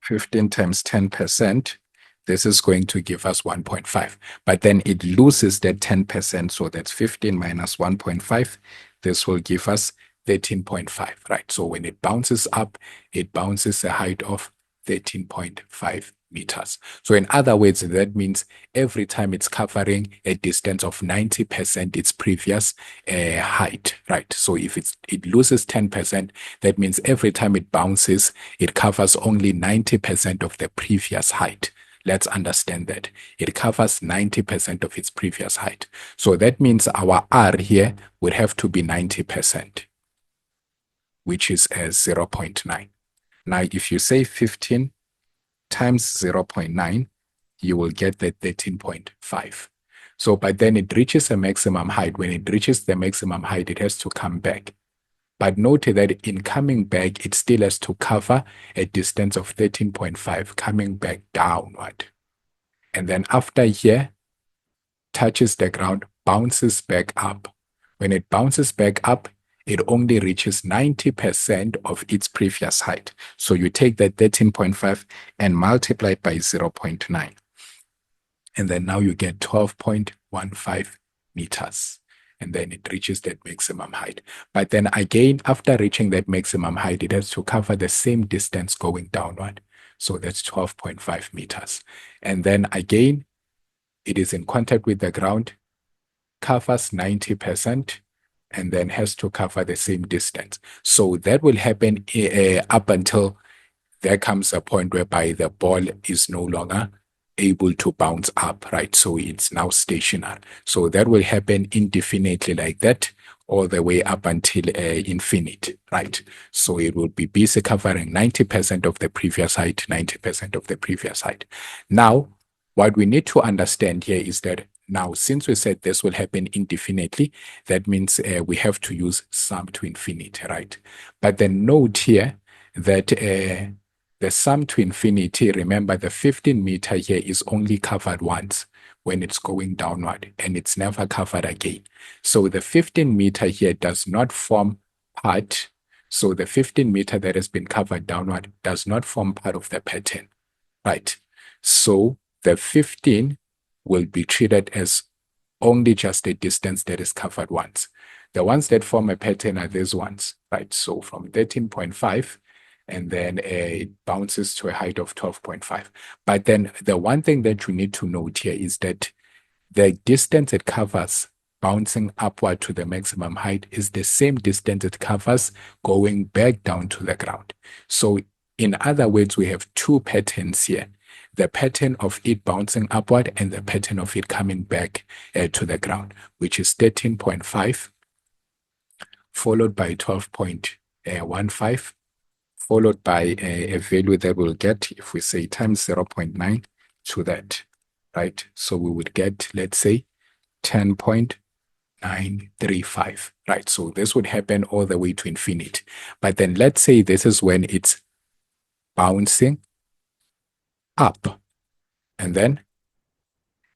10%. This is going to give us 1.5. But then it loses that 10%, so that's 15 minus 1.5. This will give us 13.5, right? So when it bounces up, it bounces a height of 13.5 meters. So in other words, that means every time it's covering a distance of 90% its previous height, right? So if it loses 10%, that means every time it bounces, it covers only 90% of the previous height. Let's understand that. It covers 90% of its previous height. So that means our R here would have to be 90%, which is 0.9. Now, if you say 15 times 0.9, you will get the 13.5. So, but then it reaches a maximum height. When it reaches the maximum height, it has to come back. But note that in coming back, it still has to cover a distance of 13.5, coming back downward. And then after here, touches the ground, bounces back up. When it bounces back up, it only reaches 90% of its previous height. So you take that 13.5 and multiply it by 0.9. And then now you get 12.15 meters. And then it reaches that maximum height. But then again, after reaching that maximum height, it has to cover the same distance going downward. So that's 12.5 meters. And then again, it is in contact with the ground, covers 90%, and then has to cover the same distance. So that will happen up until there comes a point whereby the ball is no longer able to bounce up, right? So it's now stationary. So that will happen indefinitely like that, all the way up until infinite, right? So it will be busy covering 90% of the previous height, 90% of the previous height. Now, what we need to understand here is that now, since we said this will happen indefinitely, that means we have to use sum to infinity, right? But then note here that the sum to infinity, remember the 15 meter here is only covered once when it's going downward, and it's never covered again. So the 15 meter here does not form part. So the 15 meter that has been covered downward does not form part of the pattern, right? So the 15 will be treated as only just the distance that is covered once. The ones that form a pattern are these ones, right? So from 13.5, and then it bounces to a height of 12.5. But then the one thing that you need to note here is that the distance it covers bouncing upward to the maximum height is the same distance it covers going back down to the ground. So in other words, we have two patterns here. The pattern of it bouncing upward and the pattern of it coming back to the ground, which is 13.5, followed by 12.15, followed by a value that we'll get if we say times 0.9 to that, right? So we would get, let's say, 10.935, right? So this would happen all the way to infinity. But then let's say this is when it's bouncing up. And then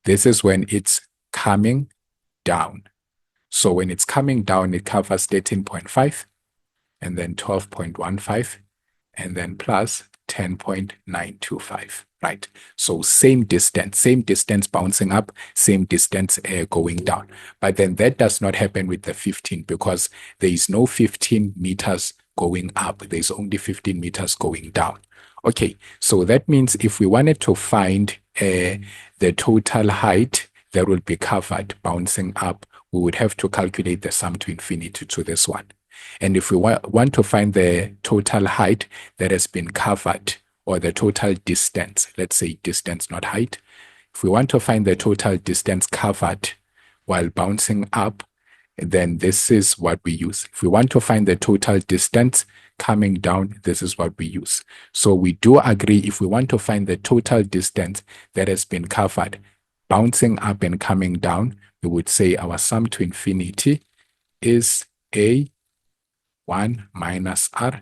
this is when it's coming down. So when it's coming down, it covers 13.5 and then 12.15 and then plus 10.925, right? So same distance bouncing up, same distance going down. But then that does not happen with the 15 because there is no 15 meters going up. There's only 15 meters going down. Okay, so that means if we wanted to find the total height that will be covered bouncing up, we would have to calculate the sum to infinity to this one. And if we want to find the total height that has been covered, or the total distance, let's say distance, not height. If we want to find the total distance covered while bouncing up, then this is what we use. If we want to find the total distance coming down, this is what we use. So we do agree if we want to find the total distance that has been covered bouncing up and coming down, we would say our sum to infinity is A1 minus R,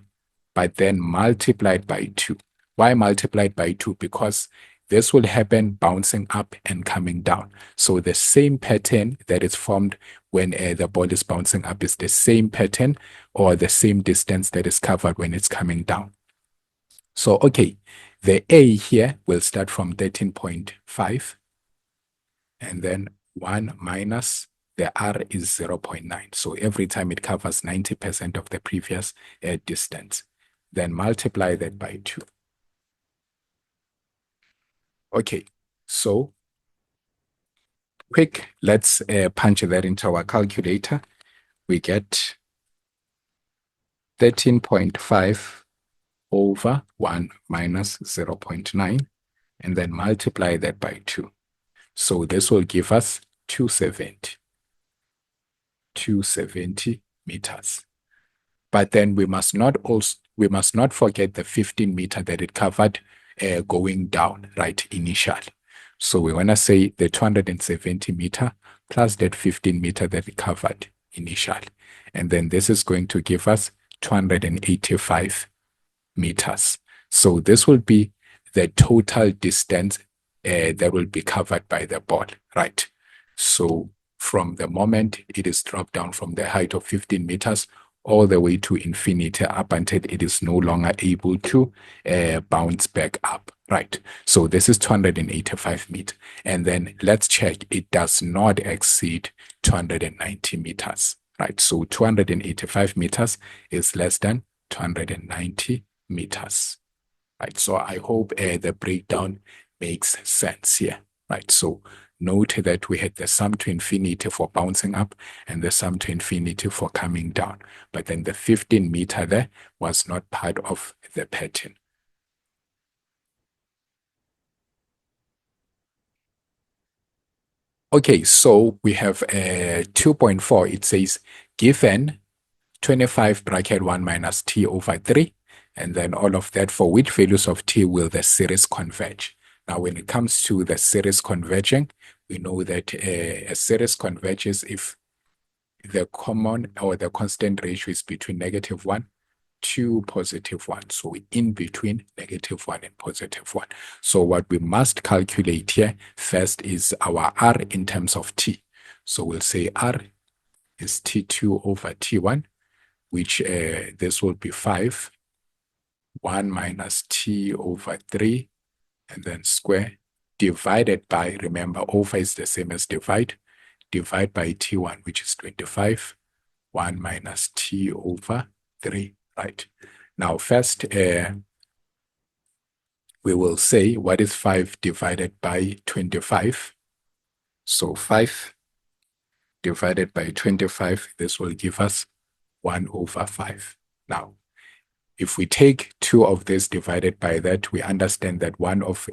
but then multiplied by 2. Why multiplied by 2? Because this will happen bouncing up and coming down. So the same pattern that is formed when the ball is bouncing up is the same pattern or the same distance that is covered when it's coming down. So, okay, the A here will start from 13.5 and then 1 minus the R is 0.9. So every time it covers 90% of the previous distance. Then multiply that by 2. Okay, so quick, let's punch that into our calculator. We get 13.5 over 1 minus 0.9, and then multiply that by 2. So this will give us 270 meters. But then we must not forget the 15 meter that it covered going down, right, initially. So we want to say the 270 meter plus that 15 meter that it covered initially. And then this is going to give us 285 meters. So this will be the total distance that will be covered by the ball, right? So from the moment it is dropped down from the height of 15 meters all the way to infinity up until it is no longer able to bounce back up, right? So this is 285 meters. And then let's check, it does not exceed 290 meters, right? So 285 meters is less than 290 meters, right? So I hope the breakdown makes sense here, right? So note that we had the sum to infinity for bouncing up and the sum to infinity for coming down. But then the 15 meter there was not part of the pattern. Okay, so we have 2.4. It says, given 25 bracket 1 minus t over 3, and then all of that, for which values of t will the series converge? Now, when it comes to the series converging, we know that a series converges if the common or the constant ratio is between -1 to +1. So in between -1 and +1. So what we must calculate here first is our R in terms of t. So we'll say R is t2 over t1, which this will be 5, 1 minus t over 3, and then square, divided by, remember, over is the same as divide, divide by T1, which is 25, 1 minus T over 3, right? Now, first, we will say, what is 5 divided by 25? So 5 divided by 25, this will give us 1 over 5. Now, if we take 2 of this divided by that, we understand that 1 of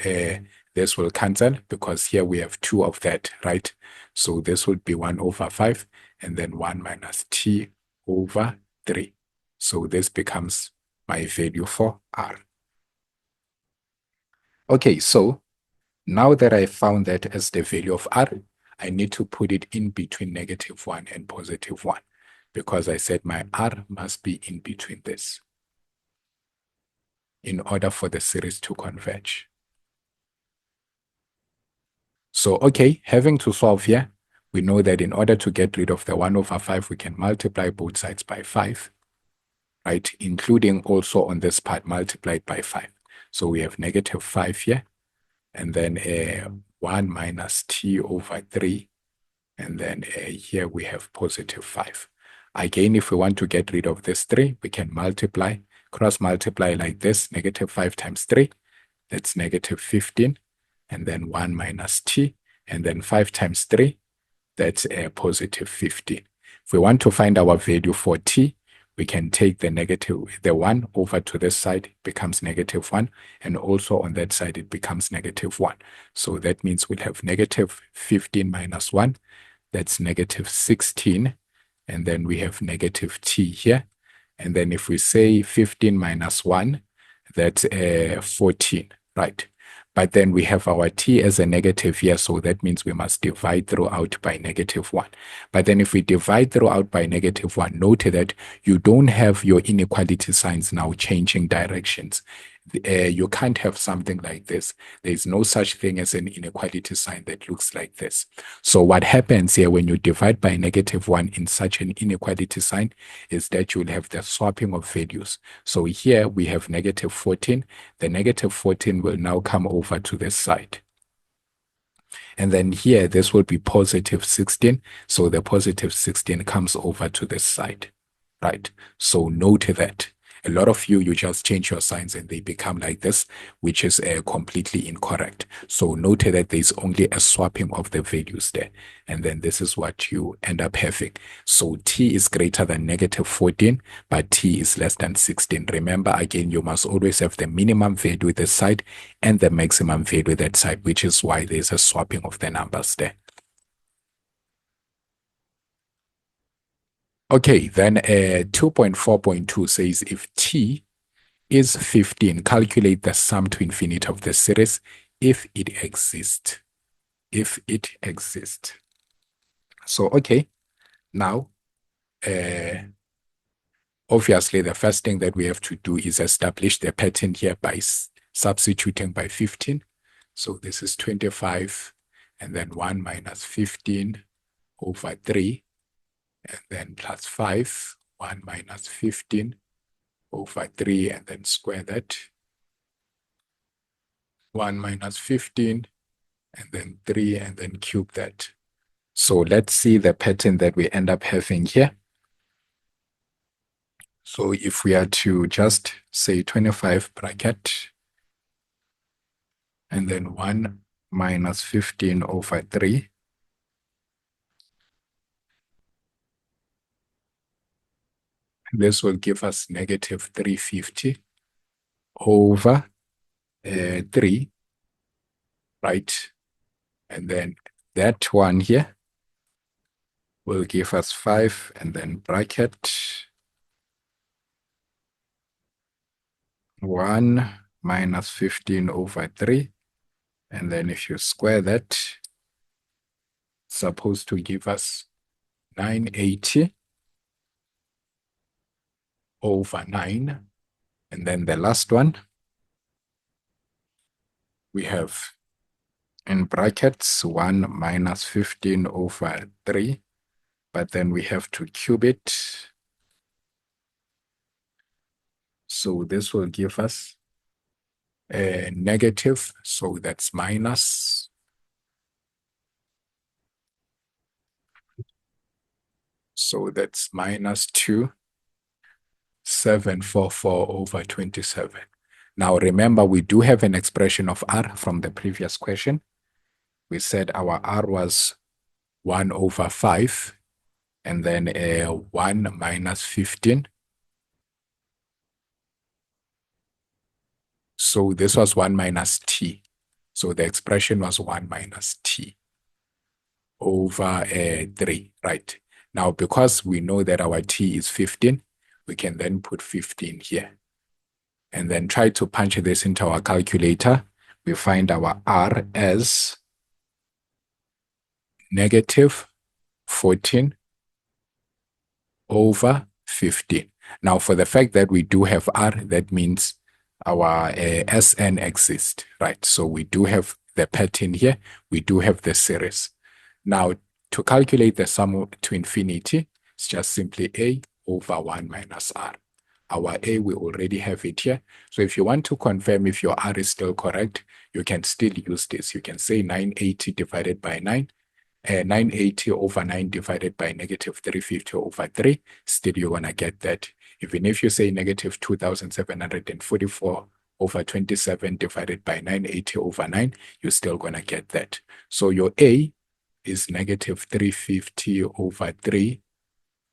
this will cancel because here we have 2 of that, right? So this would be 1 over 5 and then 1 minus T over 3. So this becomes my value for R. Okay, so now that I found that as the value of R, I need to put it in between -1 and +1 because I said my R must be in between this in order for the series to converge. So, okay, having to solve here, we know that in order to get rid of the 1 over 5, we can multiply both sides by 5, right? Including also on this part multiplied by 5. So we have -5 here, and then 1 minus T over 3, and then here we have +5. Again, if we want to get rid of this 3, we can multiply, cross multiply like this, -5 times 3, that's -15, and then 1 minus T, and then 5 times 3, that's +15. If we want to find our value for T, we can take the 1 over to this side, becomes -1, and also on that side, it becomes -1. So that means we'll have -15 minus 1, that's -16, and then we have -T here. And then if we say 15 minus 1, that's 14, right? But then we have our T as a negative here, so that means we must divide throughout by -1. But then if we divide throughout by -1, note that you don't have your inequality signs now changing directions. You can't have something like this. There's no such thing as an inequality sign that looks like this. So what happens here when you divide by -1 in such an inequality sign is that you'll have the swapping of values. So here we have -14. The -14 will now come over to this side. And then here, this will be +16. So the +16 comes over to this side, right? So note that. A lot of you just change your signs and they become like this, which is completely incorrect. So note that there's only a swapping of the values there. And then this is what you end up having. So T is greater than -14, but T is less than 16. Remember, again, you must always have the minimum value this side and the maximum value that side, which is why there's a swapping of the numbers there. Okay, then 2.4.2 says if T is 15, calculate the sum to infinity of the series if it exists. If it exists. So, okay, now, obviously, the first thing that we have to do is establish the pattern here by substituting by 15. So this is 25, and then 1 minus 15 over 3, and then plus 5, 1 minus 15 over 3, and then square that. 1 minus 15, and then 3, and then cube that. So let's see the pattern that we end up having here. So if we are to just say 25 bracket, and then 1 minus 15 over 3, this will give us -350 over 3, right? And then that one here will give us 5, and then bracket 1 minus 15 over 3. And then if you square that, it's supposed to give us 980 over 9. And then the last one, we have in brackets 1 minus 15 over 3. But then we have to cube it. So this will give us a negative. So that's minus So that's minus 2,744 over 27. Now remember, we do have an expression of R from the previous question. We said our R was 1 over 5, and then 1 minus 15. So this was 1 minus t. So the expression was 1 minus t over 3, right? Now, because we know that our t is 15, we can then put 15 here. And then try to punch this into our calculator. We find our R as negative 14 over 15. Now, for the fact that we do have R, that means our Sn exists, right? So we do have the pattern here. We do have the series. Now, to calculate the sum to infinity, it's just simply A over 1 minus R. Our A, we already have it here. So if you want to confirm if your R is still correct, you can still use this. You can say 980 divided by 9. 980 over 9 divided by negative 350 over 3, still you're going to get that. Even if you say negative 2,744 over 27 divided by 980 over 9, you're still going to get that. So your A is negative 350 over 3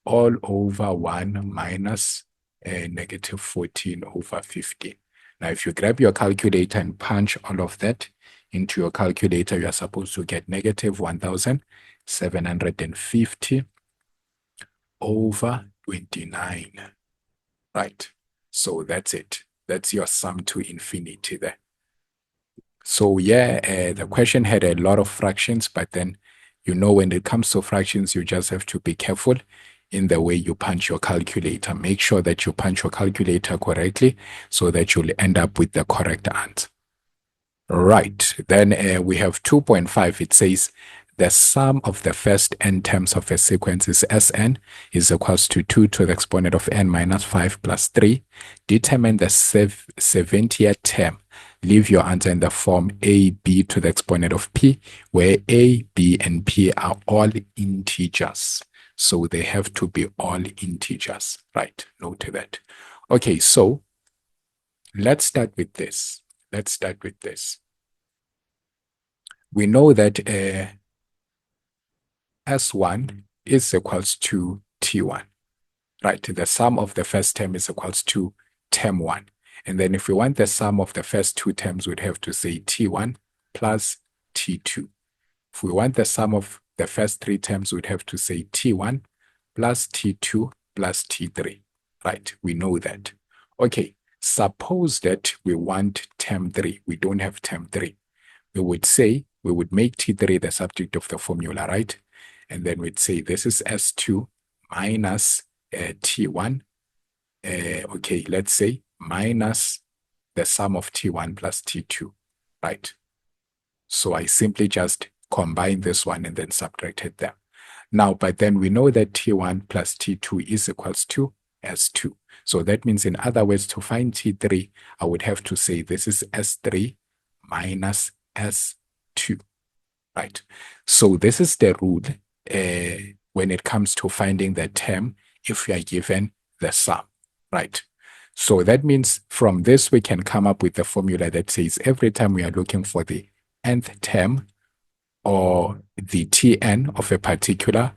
all over 1 minus negative 14 over 15. Now, if you grab your calculator and punch all of that into your calculator, you are supposed to get negative 1,750 over 29. Right. So that's it. That's your sum to infinity there. So yeah, the question had a lot of fractions, but then, when it comes to fractions, you just have to be careful in the way you punch your calculator. Make sure that you punch your calculator correctly so that you'll end up with the correct answer. Right, then we have 2.5. It says the sum of the first n terms of a sequence is Sn is equals to 2 to the exponent of n minus 5 plus 3. Determine the 70th term. Leave your answer in the form ab to the exponent of p, where a, b, and p are all integers. So they have to be all integers. Right, note that. Okay, so let's start with this. We know that S1 is equals to T1, right? The sum of the first term is equals to term 1. And then if we want the sum of the first two terms, we'd have to say T1 plus T2. If we want the sum of the first three terms, we'd have to say T1 plus T2 plus T3, right? We know that. Okay, suppose that we want term 3. We don't have term 3. We would make T3 the subject of the formula, right? And then we'd say this is S2 minus T1. Okay, let's say minus the sum of T1 plus T2, right? So I simply just combine this one and then subtracted them. Now, but then we know that T1 plus T2 is equals to S2. So that means, in other words, to find T3, I would have to say this is S3 minus S2, right? So this is the rule when it comes to finding the term if we are given the sum, right? So that means from this, we can come up with the formula that says every time we are looking for the nth term or the Tn of a particular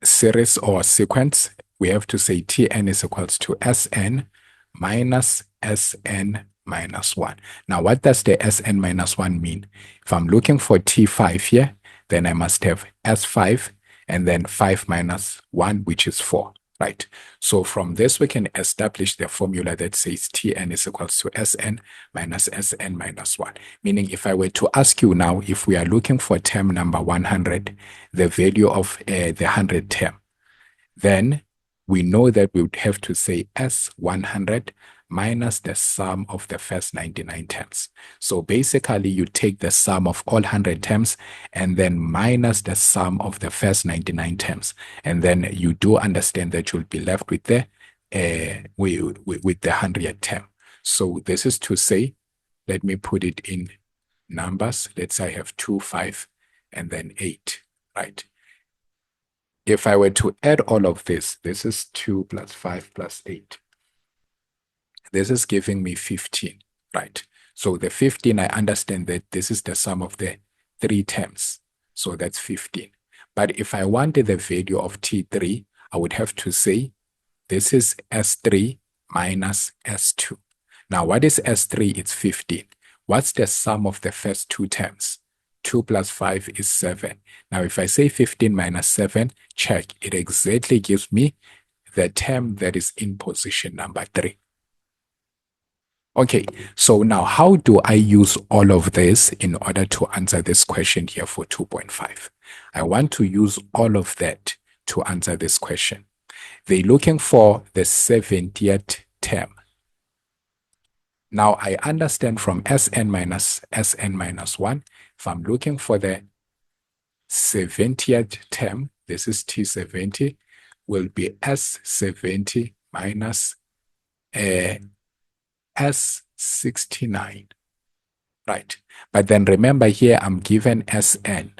series or sequence, we have to say Tn is equals to Sn minus Sn minus 1. Now, what does the Sn minus 1 mean? If I'm looking for T5 here, then I must have S5 and then 5 minus 1, which is 4, right? So from this, we can establish the formula that says Tn is equals to Sn minus Sn minus 1. Meaning, if I were to ask you now, if we are looking for term number 100, the value of the 100 term, then we know that we would have to say S100 minus the sum of the first 99 terms. So basically, you take the sum of all 100 terms and then minus the sum of the first 99 terms. And then you do understand that you'll be left with the 100th term. So this is to say, let me put it in numbers. Let's say I have 2, 5, and then 8, right? If I were to add all of this is 2 plus 5 plus 8. This is giving me 15, right? So the 15, I understand that this is the sum of the 3 terms. So that's 15. But if I wanted the value of T3, I would have to say this is S3 minus S2. Now, what is S3? It's 15. What's the sum of the first 2 terms? 2 plus 5 is 7. Now, if I say 15 minus 7, check. It exactly gives me the term that is in position number 3. Okay, so now how do I use all of this in order to answer this question here for 2.5? I want to use all of that to answer this question. They're looking for the 70th term. Now I understand from Sn minus 1, if I'm looking for the 70th term, this is T70, will be S70 minus S69, right? But then remember here, I'm given Sn,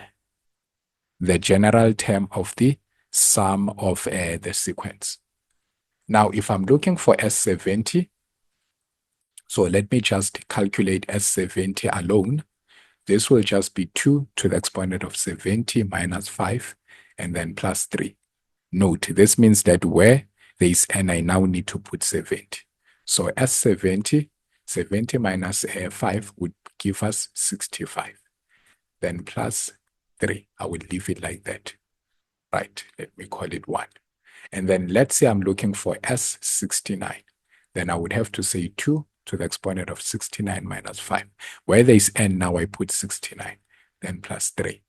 the general term of the sum of the sequence. Now, if I'm looking for S70, so let me just calculate S70 alone. This will just be 2 to the exponent of 70 minus 5, and then plus 3. Note, this means that where there is n, I now need to put 70. So S70, 70 minus 5 would give us 65. Then plus 3. I will leave it like that. Right, let me call it 1. And then let's say I'm looking for S69. Then I would have to say 2 to the exponent of 69 minus 5. Where there is n, now I put 69. Then plus 3.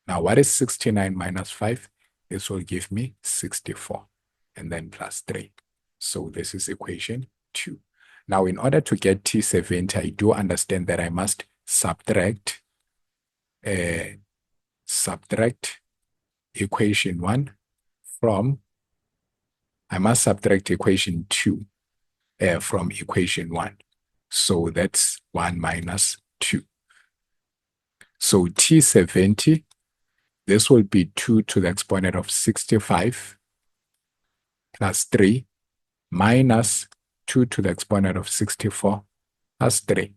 Now what is 69 minus 5? This will give me 64. And then plus 3. So this is equation 2. Now in order to get T70, I do understand that I must subtract equation 1 from, I must subtract equation 2 from equation 1. So that's 1 minus 2. So T70, this will be 2 to the exponent of 65 plus 3 minus 2 to the exponent of 64 plus 3.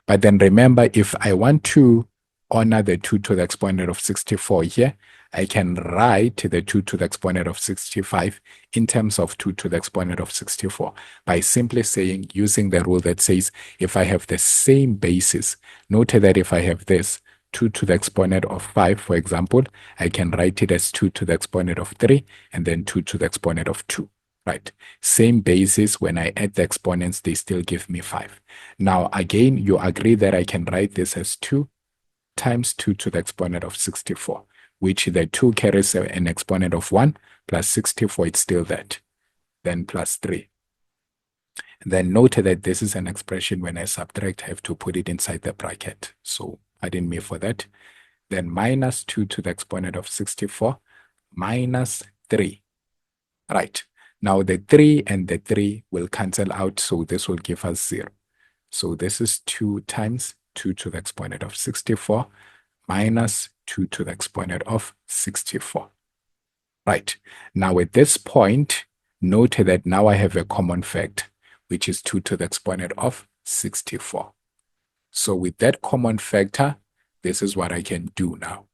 But then remember, if I want to honor the 2 to the exponent of 64 here, I can write the 2 to the exponent of 65 in terms of 2 to the exponent of 64 by simply saying, using the rule that says, if I have the same basis, note that if I have this 2 to the exponent of 5, for example, I can write it as 2 to the exponent of 3 and then 2 to the exponent of 2. Right? Same basis, when I add the exponents, they still give me 5. Now, again, you agree that I can write this as 2 times 2 to the exponent of 64, which the 2 carries an exponent of 1, plus 64, it's still that. Then plus 3. Then note that this is an expression when I subtract, I have to put it inside the bracket. So pardon me for that. Then minus 2 to the exponent of 64 minus 3. Right. Now the 3 and the 3 will cancel out, so this will give us 0. So this is 2 times 2 to the exponent of 64 minus 2 to the exponent of 64. Right. Now at this point, note that now I have a common factor, which is 2 to the exponent of 64. So with that common factor, this is what I can do now.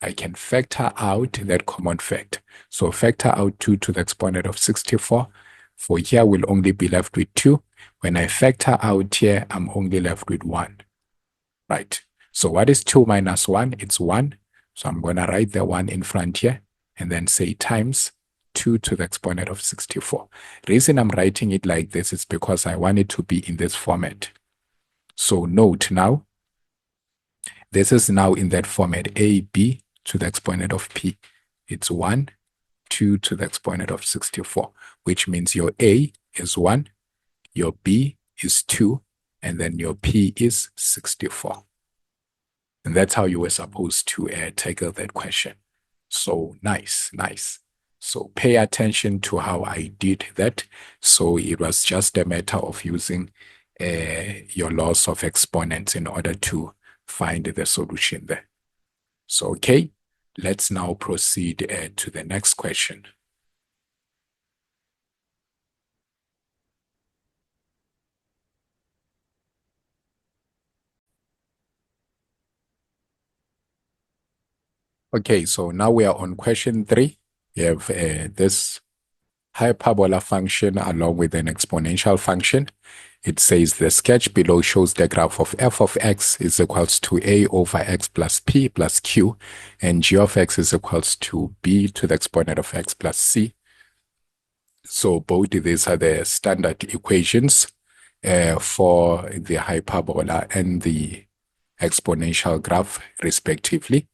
I can factor out that common factor. So factor out 2 to the exponent of 64. For here, we'll only be left with 2. When I factor out here, I'm only left with 1. Right. So what is 2 minus 1? It's 1. So I'm going to write the 1 in front here and then say times 2 to the exponent of 64. Reason I'm writing it like this is because I want it to be in this format. So note now, this is now in that format, AB to the exponent of P. It's 1, 2 to the exponent of 64, which means your A is 1, your B is 2, and then your P is 64. And that's how you were supposed to tackle that question. So nice, nice. So pay attention to how I did that. So it was just a matter of using your laws of exponents in order to find the solution there. So, okay, let's now proceed to the next question. Okay, so now we are on question 3. We have this hyperbola function along with an exponential function. It says the sketch below shows the graph of f of x is equals to a over x plus p plus q, and g of x is equals to b to the exponent of x plus c. So both these are the standard equations for the hyperbola and the exponential graph, respectively.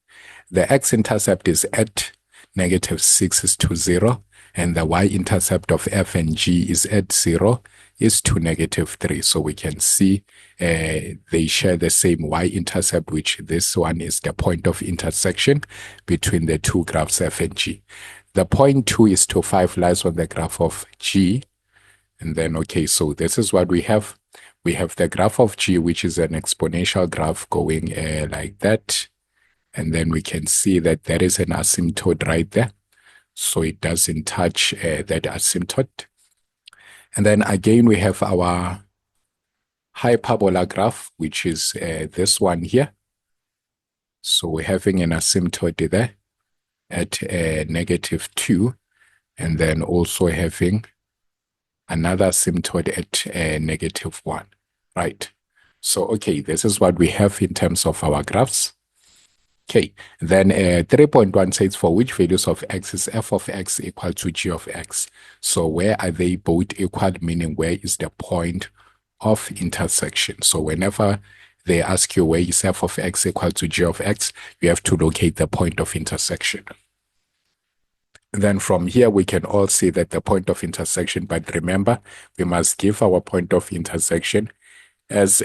The x-intercept is at -6 is to 0, and the y-intercept of f and g is at 0 is to -3. So we can see they share the same y-intercept, which this one is the point of intersection between the two graphs f and g. The point 2 is to 5 lies on the graph of g. And then, okay, so this is what we have. We have the graph of g, which is an exponential graph going like that. And then we can see that there is an asymptote right there. So it doesn't touch that asymptote. And then again, we have our hyperbola graph, which is this one here. So we're having an asymptote there at -2, and then also having another asymptote at -1, right? So, okay, this is what we have in terms of our graphs. Okay, then 3.1 says for which values of x is f of x equal to g of x? So where are they both equal, meaning where is the point of intersection? So whenever they ask you where is f of x equal to g of x, you have to locate the point of intersection. Then from here, we can all see that the point of intersection, but remember, we must give our point of intersection as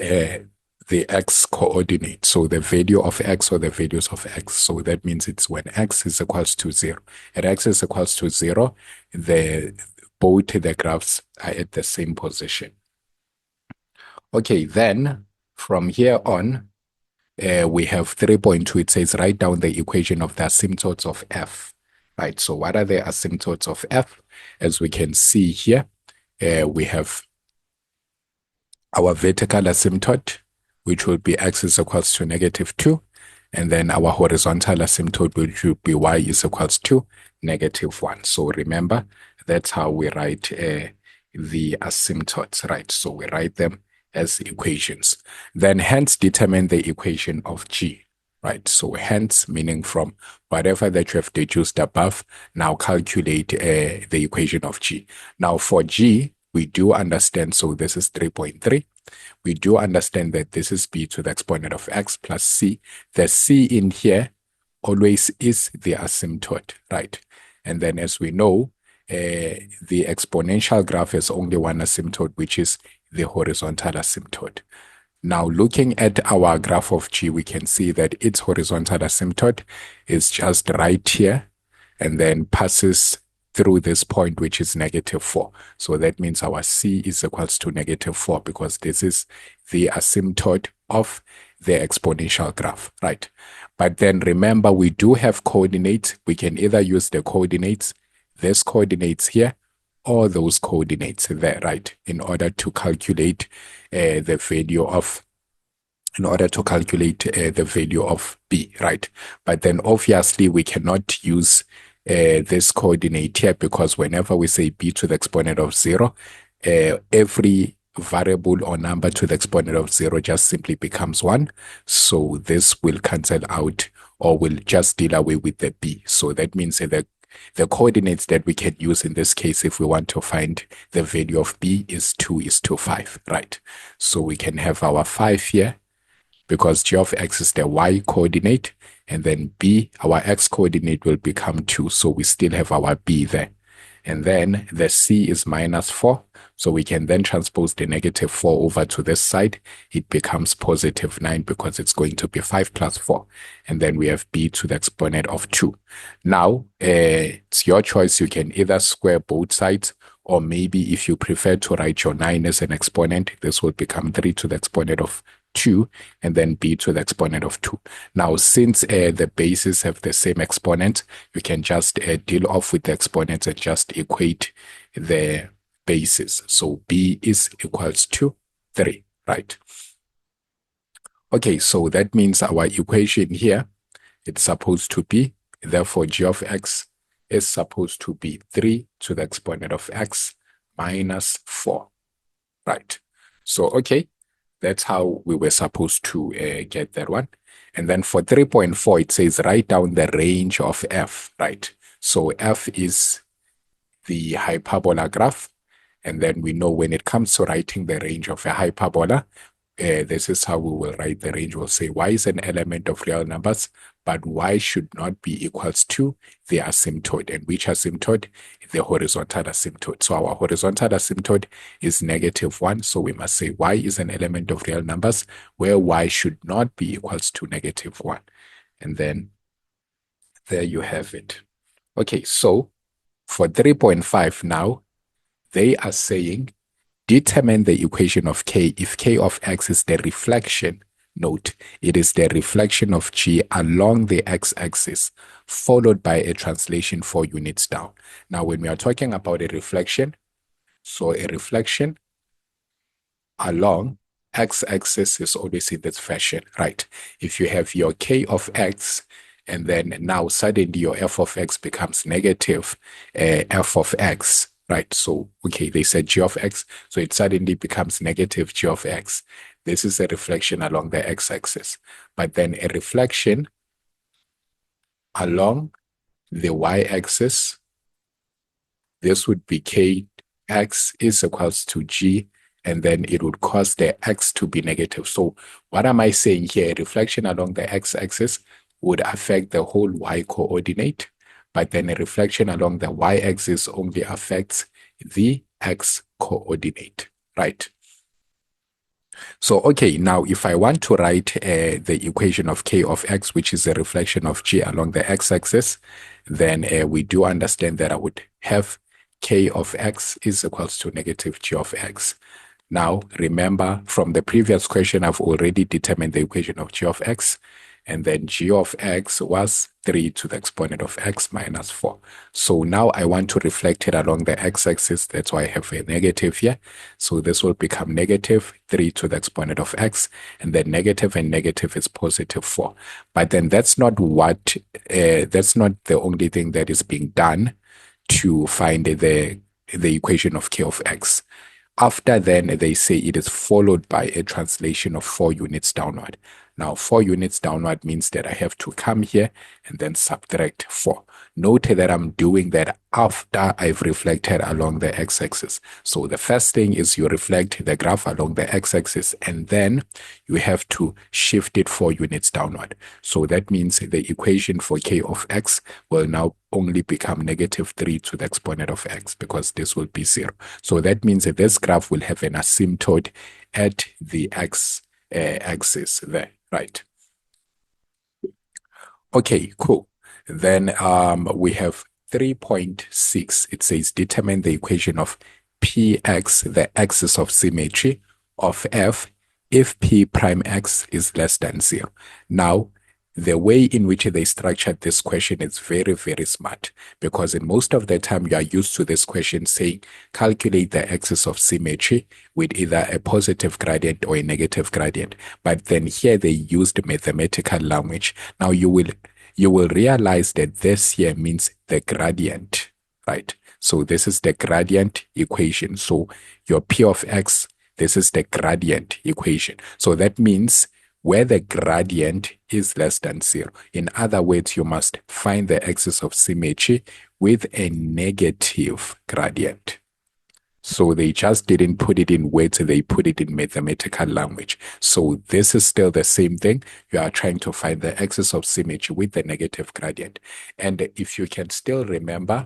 the x coordinate, so the value of x or the values of x. So that means it's when x is equals to 0. At x is equals to 0, both the graphs are at the same position. Okay, then from here on, we have 3.2. It says write down the equation of the asymptotes of f. Right, so what are the asymptotes of f? As we can see here, we have our vertical asymptote, which will be x is equals to -2, and then our horizontal asymptote, which will be y is equals to -1. So remember, that's how we write the asymptotes, right? So we write them as equations. Then hence determine the equation of g, right? So hence meaning from whatever that you have deduced above, now calculate the equation of g. Now for g, we do understand, so this is 3.3. We do understand that this is b to the exponent of x plus c. The c in here always is the asymptote, right? And then as we know, the exponential graph has only one asymptote, which is the horizontal asymptote. Now looking at our graph of g, we can see that its horizontal asymptote is just right here and then passes through this point, which is -4. So that means our c is equals to -4 because this is the asymptote of the exponential graph, right? But then remember, we do have coordinates. We can either use the coordinates, this coordinates here, or those coordinates there, right? In order to calculate the value of b, right? But then obviously we cannot use this coordinate here because whenever we say b to the exponent of 0, every variable or number to the exponent of 0 just simply becomes 1. So this will cancel out or will just deal away with the b. So that means that the coordinates that we can use in this case, if we want to find the value of b, is 2 is to 5, right? So we can have our 5 here because g of x is the y coordinate, and then b, our x coordinate, will become 2. So we still have our b there. And then the c is -4. So we can then transpose the -4 over to this side. It becomes +9 because it's going to be 5 plus 4. And then we have b to the exponent of 2. Now, it's your choice. You can either square both sides, or maybe if you prefer to write your 9 as an exponent, this will become 3 to the exponent of 2, and then b to the exponent of 2. Now, since the bases have the same exponent, you can just deal off with the exponents and just equate the bases. So b is equals to 3, right? Okay, so that means our equation here, it's supposed to be, therefore g of x is supposed to be 3 to the exponent of x minus 4, right? So, okay, that's how we were supposed to get that one. And then for 3.4, it says write down the range of f, right? So f is the hyperbola graph. And then we know when it comes to writing the range of a hyperbola, this is how we will write the range. We'll say y is an element of real numbers, but y should not be equals to the asymptote. And which asymptote? The horizontal asymptote. So our horizontal asymptote is -1. So we must say y is an element of real numbers where y should not be equals to -1. And then there you have it. Okay, so for 3.5 now, they are saying determine the equation of k if k of x is the reflection. Note, it is the reflection of g along the x-axis, followed by a translation 4 units down. Now, when we are talking about a reflection, so a reflection along x-axis is always in this fashion, right? If you have your k of x, and then now suddenly your f of x becomes negative f of x, right? So, okay, they said g of x, so it suddenly becomes negative g of x. This is a reflection along the x-axis. But then a reflection along the y-axis, this would be kx is equals to g, and then it would cause the x to be negative. So what am I saying here? A reflection along the x-axis would affect the whole y coordinate, but then a reflection along the y-axis only affects the x coordinate, right? So, okay, now if I want to write the equation of k of x, which is a reflection of g along the x-axis, then we do understand that I would have k of x is equals to negative g of x. Now, remember, from the previous question, I've already determined the equation of g of x, and then g of x was 3 to the exponent of x minus 4. So now I want to reflect it along the x-axis. That's why I have a negative here. So this will become negative 3 to the exponent of x, and then negative and negative is positive 4. But then that's not that's not the only thing that is being done to find the equation of k of x. After then, they say it is followed by a translation of 4 units downward. Now, 4 units downward means that I have to come here and then subtract 4. Note that I'm doing that after I've reflected along the x-axis. So the first thing is you reflect the graph along the x-axis, and then you have to shift it 4 units downward. So that means the equation for k of x will now only become negative 3 to the exponent of x, because this will be 0. So that means that this graph will have an asymptote at the x-axis there, right? Okay, cool. Then we have 3.6. It says determine the equation of px, the axis of symmetry of f, if p prime x is less than 0. Now, the way in which they structured this question is very, very smart, because in most of the time you are used to this question saying calculate the axis of symmetry with either a positive gradient or a negative gradient. But then here they used mathematical language. Now you will realize that this here means the gradient, right? So this is the gradient equation. So your p of x, this is the gradient equation. So that means where the gradient is less than 0. In other words, you must find the axis of symmetry with a negative gradient. So they just didn't put it in words, they put it in mathematical language. So this is still the same thing. You are trying to find the axis of symmetry with the negative gradient. And if you can still remember,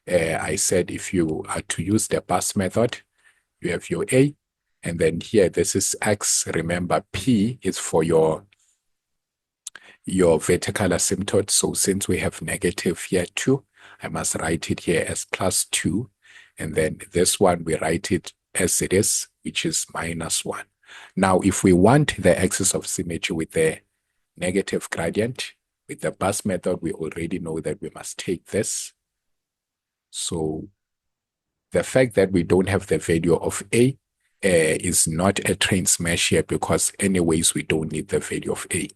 I said if you are to use the bus method, you have your A, and then here, this is x. Remember, p is for your vertical asymptote. So since we have negative here 2, I must write it here as +2. And then this one, we write it as it is, which is -1. Now, if we want the axis of symmetry with the negative gradient, with the bus method, we already know that we must take this. So the fact that we don't have the value of A is not a train smash here, because anyways, we don't need the value of A.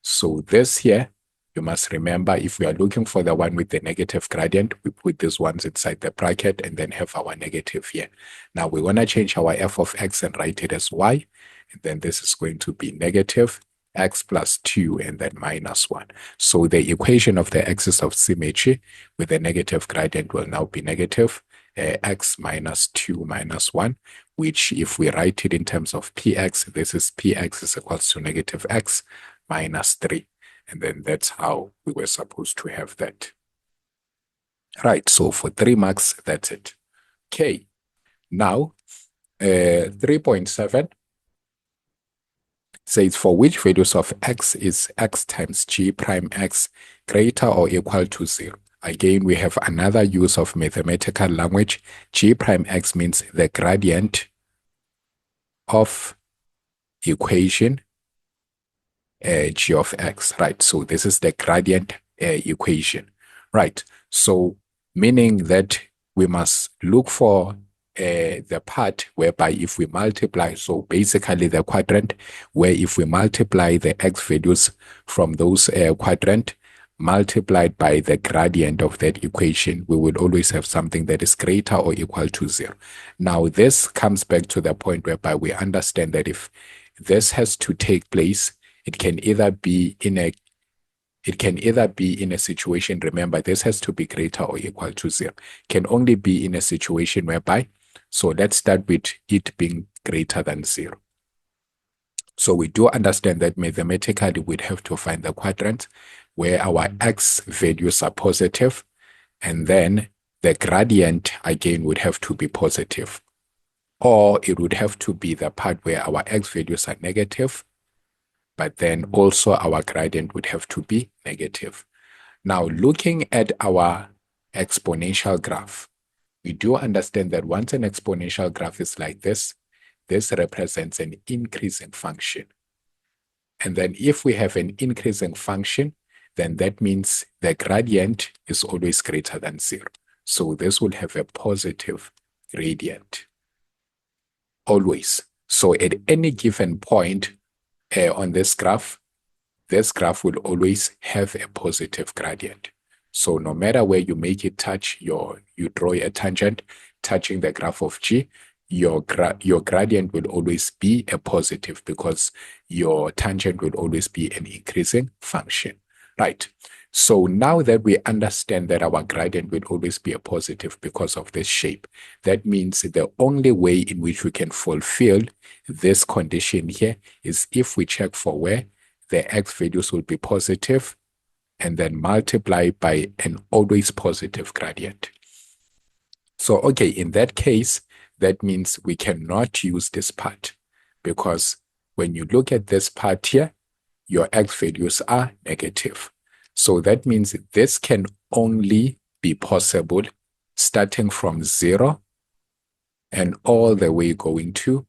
So this here, you must remember, if we are looking for the one with the negative gradient, we put these ones inside the bracket and then have our negative here. Now we want to change our f of x and write it as y. And then this is going to be negative x plus 2 and then minus 1. So the equation of the axis of symmetry with the negative gradient will now be negative x minus 2 minus 1, which if we write it in terms of px, this is px is equals to negative x minus 3. And then that's how we were supposed to have that. Right, so for 3 marks, that's it. Okay, now 3.7 says for which values of x is x times g prime x greater or equal to 0. Again, we have another use of mathematical language. G prime x means the gradient of equation g of x, right? So this is the gradient equation, right? So meaning that we must look for the part whereby if we multiply, so basically the quadrant where if we multiply the x values from those quadrant multiplied by the gradient of that equation, we will always have something that is greater or equal to 0. Now this comes back to the point whereby we understand that if this has to take place, it can either be in a situation, remember this has to be greater or equal to 0. Can only be in a situation whereby, so let's start with it being greater than 0. So we do understand that mathematically we'd have to find the quadrant where our x values are positive, and then the gradient again would have to be positive. Or it would have to be the part where our x values are negative, but then also our gradient would have to be negative. Now, looking at our exponential graph, we do understand that once an exponential graph is like this represents an increasing function. And then if we have an increasing function, then that means the gradient is always greater than 0. So this will have a positive gradient, always. So at any given point, on this graph will always have a positive gradient. So no matter where you make it touch, you draw a tangent touching the graph of G, your gradient will always be a positive because your tangent will always be an increasing function, right? So now that we understand that our gradient will always be a positive because of this shape, that means the only way in which we can fulfill this condition here is if we check for where the x values will be positive and then multiply by an always positive gradient. So, okay, in that case, that means we cannot use this part because when you look at this part here, your x values are negative. So that means this can only be possible starting from 0 and all the way going to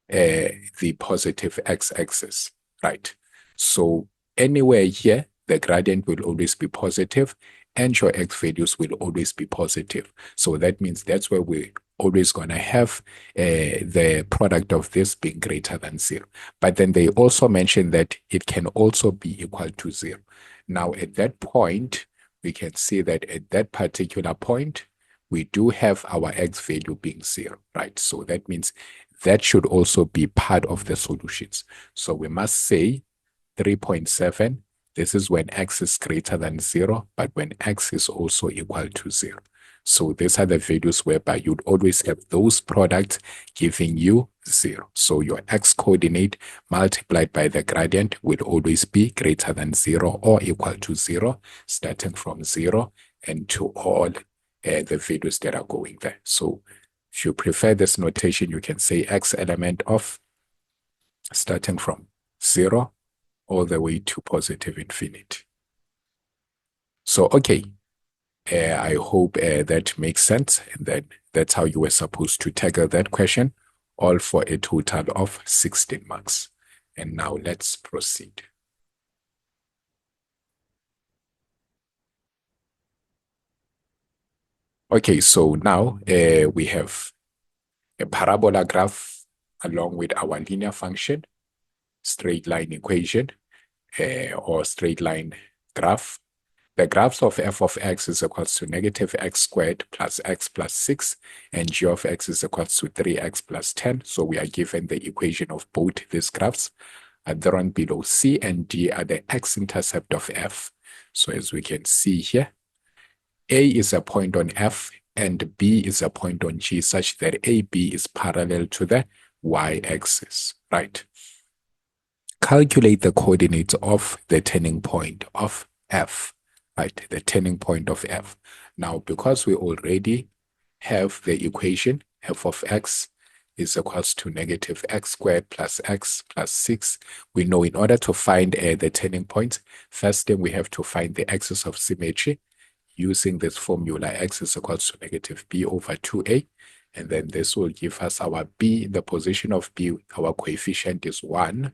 the positive x-axis, right? So anywhere here, the gradient will always be positive and your x values will always be positive. So that means that's where we're always going to have the product of this being greater than 0. But then they also mentioned that it can also be equal to 0. Now at that point, we can see that at that particular point, we do have our x value being 0, right? So that means that should also be part of the solutions. So we must say 3.7, this is when x is greater than 0, but when x is also equal to 0. So these are the values whereby you'd always have those products giving you 0. So your x-coordinate multiplied by the gradient will always be greater than 0 or equal to 0, starting from 0 and to all the values that are going there. So if you prefer this notation, you can say x element of starting from 0 all the way to positive infinity. So, okay, I hope that makes sense, and that's how you were supposed to tackle that question all for a total of 16 marks. And now let's proceed. Okay, so now we have a parabola graph along with our linear function, straight line equation, or straight line graph. The graphs of f of x is equals to negative x squared plus x plus 6, and g of x is equals to 3x plus 10. So we are given the equation of both these graphs. Are drawn below. C and D are the x-intercept of f. So as we can see here, A is a point on f and B is a point on G, such that AB is parallel to the y-axis, right? Calculate the coordinates of the turning point of f, right? The turning point of f. Now, because we already have the equation, f of x is equals to negative x squared plus x plus 6. We know in order to find the turning point, first thing we have to find the axis of symmetry. Using this formula, x is equals to negative b over 2a. And then this will give us our b. In the position of b, our coefficient is 1.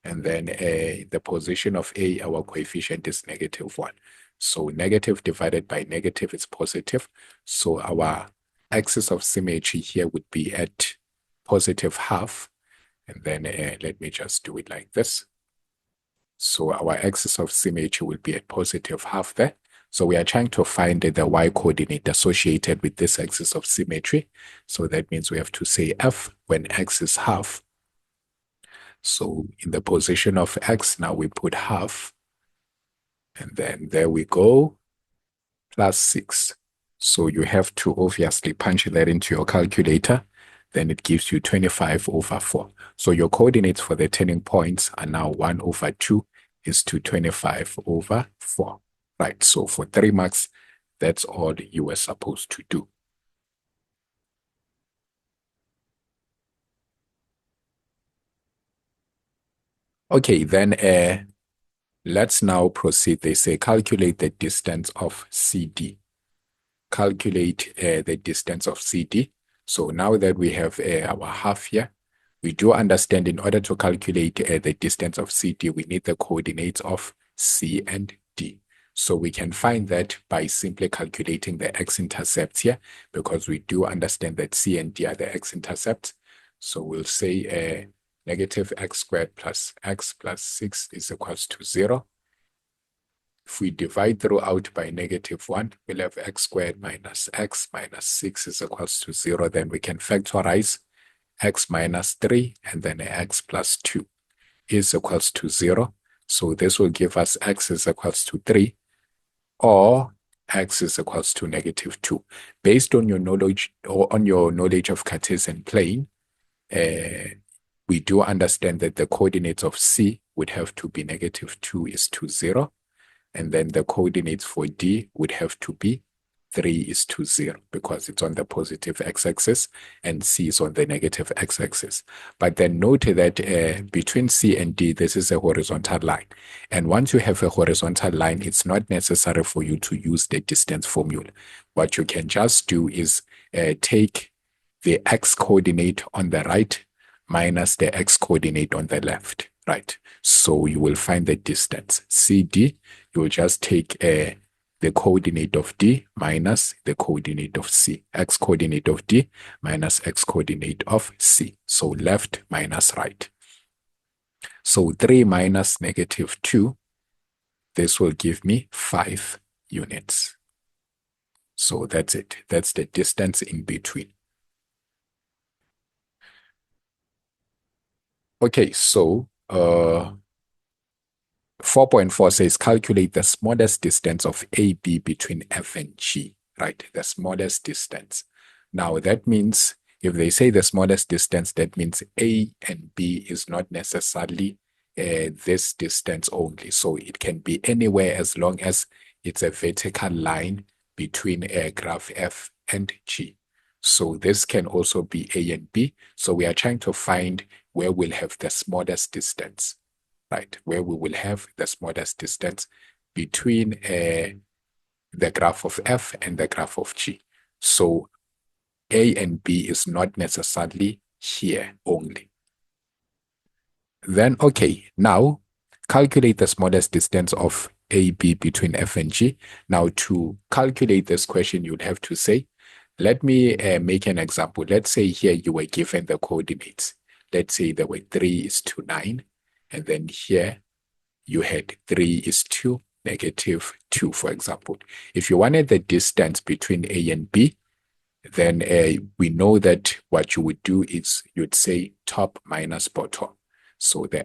And then the position of a, our coefficient is negative 1. So negative divided by negative is positive. So our axis of symmetry here would be at positive half. And then let me just do it like this. So our axis of symmetry will be at positive half there. So we are trying to find the y-coordinate associated with this axis of symmetry. So that means we have to say f when x is half. So in the position of x, now we put half. And then there we go, plus 6. So you have to obviously punch that into your calculator. Then it gives you 25 over 4. So your coordinates for the turning points are now 1 over 2 is to 25 over 4. Right, so for 3 marks, that's all you were supposed to do. Okay, then let's now proceed. They say calculate the distance of CD. Calculate the distance of CD. So now that we have our half here, we do understand in order to calculate the distance of CD, we need the coordinates of C and D. So we can find that by simply calculating the x-intercepts here, because we do understand that C and D are the x-intercepts. So we'll say negative x squared plus x plus 6 is equals to 0. If we divide throughout by negative 1, we'll have x squared minus 6 is equals to 0. Then we can factorize x minus 3, and then x plus 2 is equals to 0. So this will give us x is equals to 3, or x is equals to negative 2. Based on your knowledge, or on your knowledge of Cartesian plane, we do understand that the coordinates of C would have to be negative 2 is to 0. And then the coordinates for D would have to be 3 is to 0, because it's on the positive x-axis and C is on the negative x-axis. But then note that between C and D, this is a horizontal line. And once you have a horizontal line, it's not necessary for you to use the distance formula. What you can just do is take the x-coordinate on the right minus the x-coordinate on the left, right? So you will find the distance. CD, you will just take the coordinate of D minus the coordinate of C. X-coordinate of D minus x-coordinate of C. So left minus right. So 3 minus negative 2, this will give me 5 units. So that's it. That's the distance in between. Okay, so 4.4 says calculate the smallest distance of AB between F and G, right? The smallest distance. Now that means if they say the smallest distance, that means A and B is not necessarily this distance only. So it can be anywhere as long as it's a vertical line between graph F and G. So this can also be A and B. So we are trying to find where we'll have the smallest distance, right? Where we will have the smallest distance between the graph of F and the graph of G. So A and B is not necessarily here only. Then, okay, now calculate the smallest distance of AB between F and G. Now, to calculate this question, you'd have to say, let me make an example. Let's say here you were given the coordinates. Let's say there were 3:9, and then here you had 3:-2, for example. If you wanted the distance between A and B, then we know that what you would do is you'd say top minus bottom. So the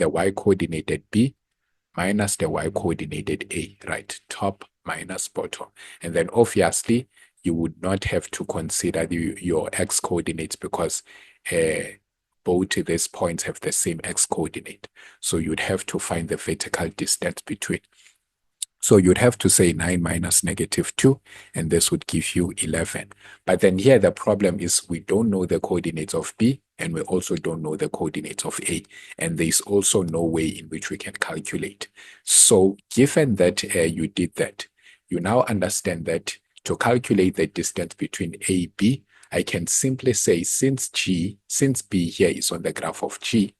y coordinated B minus the y coordinated A, right? Top minus bottom. And then obviously you would not have to consider your x coordinates because both of these points have the same x coordinate. So you'd have to find the vertical distance between. So you'd have to say 9 minus -2, and this would give you 11. But then here the problem is we don't know the coordinates of B, and we also don't know the coordinates of A. And there's also no way in which we can calculate. So given that you did that, you now understand that to calculate the distance between A, B, I can simply say since B here is on the graph of G,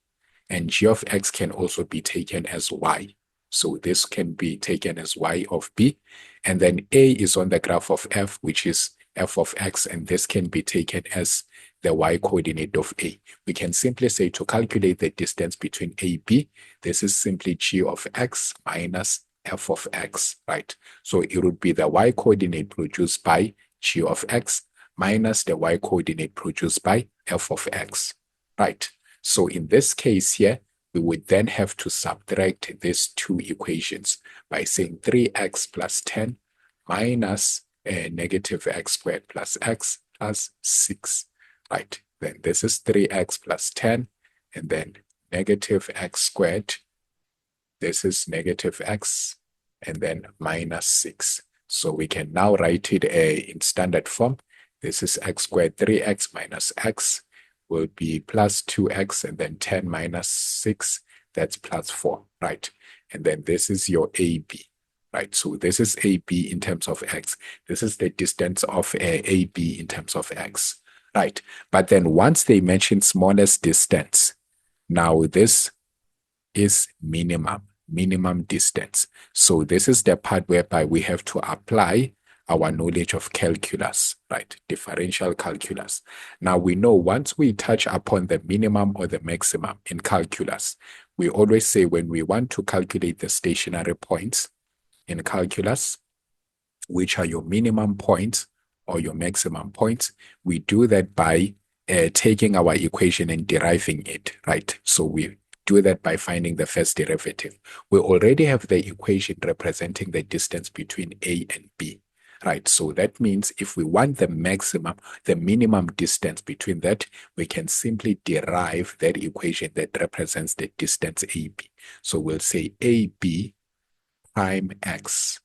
and G of X can also be taken as Y. So this can be taken as y of b, and then a is on the graph of f, which is f of x, and this can be taken as the y coordinate of a. We can simply say to calculate the distance between a, b, this is simply g of x minus f of x, right? So it would be the y coordinate produced by g of x minus the y coordinate produced by f of x, right? So in this case here, we would then have to subtract these two equations by saying 3x plus 10 minus negative x squared plus x plus 6, right? Then this is 3x plus 10, and then negative x squared. This is negative x, and then minus 6. So we can now write it in standard form. This is x squared, 3x minus x will be plus 2x, and then 10 minus 6, that's plus 4, right? And then this is your AB, right? So this is AB in terms of x. This is the distance of AB in terms of x, right? But then once they mention smallest distance, now this is minimum distance. So this is the part whereby we have to apply our knowledge of calculus, right? Differential calculus. Now we know once we touch upon the minimum or the maximum in calculus, we always say when we want to calculate the stationary points in calculus, which are your minimum points or your maximum points, we do that by taking our equation and deriving it, right? So we do that by finding the first derivative. We already have the equation representing the distance between A and B. Right, so that means if we want the minimum distance between that, we can simply derive that equation that represents the distance AB. So we'll say AB prime x,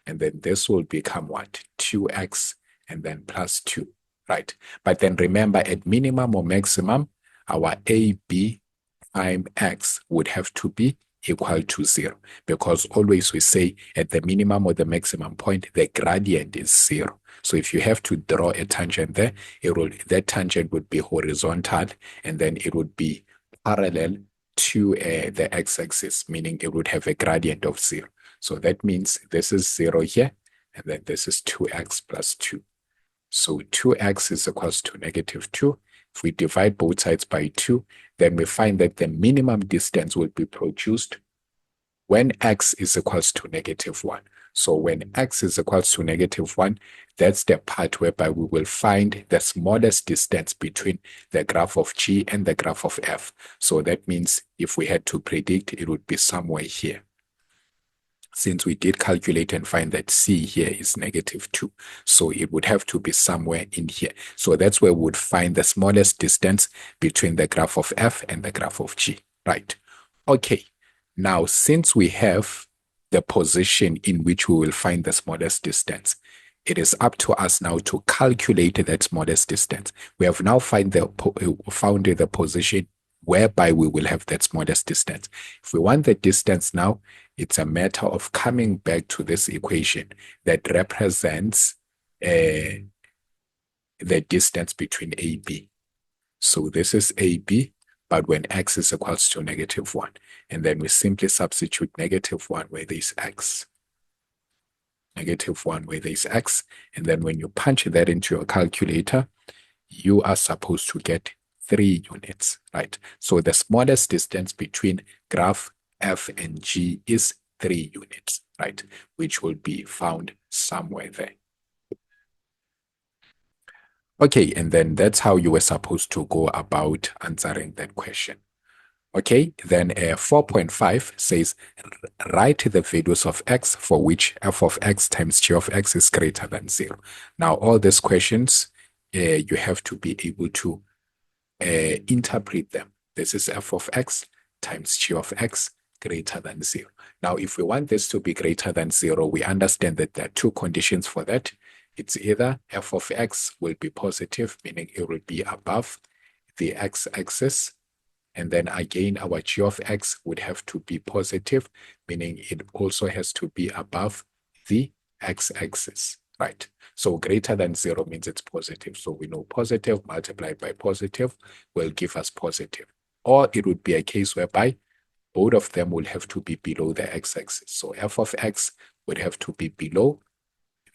and then this will become what? 2x, and then plus 2, right? But then remember, at minimum or maximum, our AB prime x would have to be equal to 0, because always we say at the minimum or the maximum point, the gradient is 0. So if you have to draw a tangent there, that tangent would be horizontal, and then it would be parallel to the x-axis, meaning it would have a gradient of 0. So that means this is 0 here, and then this is 2x plus 2. So 2x is equals to -2. If we divide both sides by 2, then we find that the minimum distance will be produced when x is equals to -1. So when x is equals to -1, that's the part whereby we will find the smallest distance between the graph of G and the graph of F. So that means if we had to predict, it would be somewhere here. Since we did calculate and find that C here is -2. So it would have to be somewhere in here. So that's where we would find the smallest distance between the graph of F and the graph of G, right? Okay, now since we have the position in which we will find the smallest distance, it is up to us now to calculate that smallest distance. We have now found the position whereby we will have that smallest distance. If we want the distance now, it's a matter of coming back to this equation that represents the distance between AB. So this is AB, but when x is equals to -1. And then we simply substitute -1 where there's x. -1 where there's x. And then when you punch that into your calculator, you are supposed to get 3 units, right? So the smallest distance between graph F and G is 3 units, right? Which will be found somewhere there. Okay, and then that's how you were supposed to go about answering that question. Okay, then 4.5 says, write the values of x for which f of x times g of x is greater than 0. Now, all these questions, you have to be able to interpret them. This is f of x times g of x greater than 0. Now, if we want this to be greater than 0, we understand that there are two conditions for that. It's either f of x will be positive, meaning it will be above the x-axis, and then again, our g of x would have to be positive, meaning it also has to be above the x-axis, right? So greater than 0 means it's positive. So we know positive multiplied by positive will give us positive. Or it would be a case whereby both of them will have to be below the x-axis. So f of x would have to be below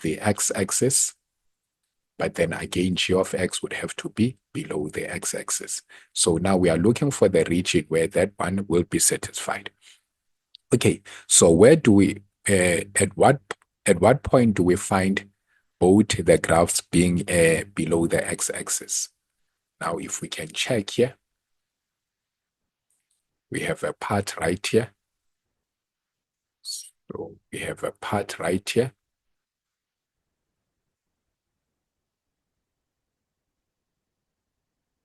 the x-axis, but then again, g of x would have to be below the x-axis. So now we are looking for the region where that one will be satisfied. Okay, so where do we, at what point do we find both the graphs being below the x-axis? Now, if we can check here, we have a part right here. So we have a part right here.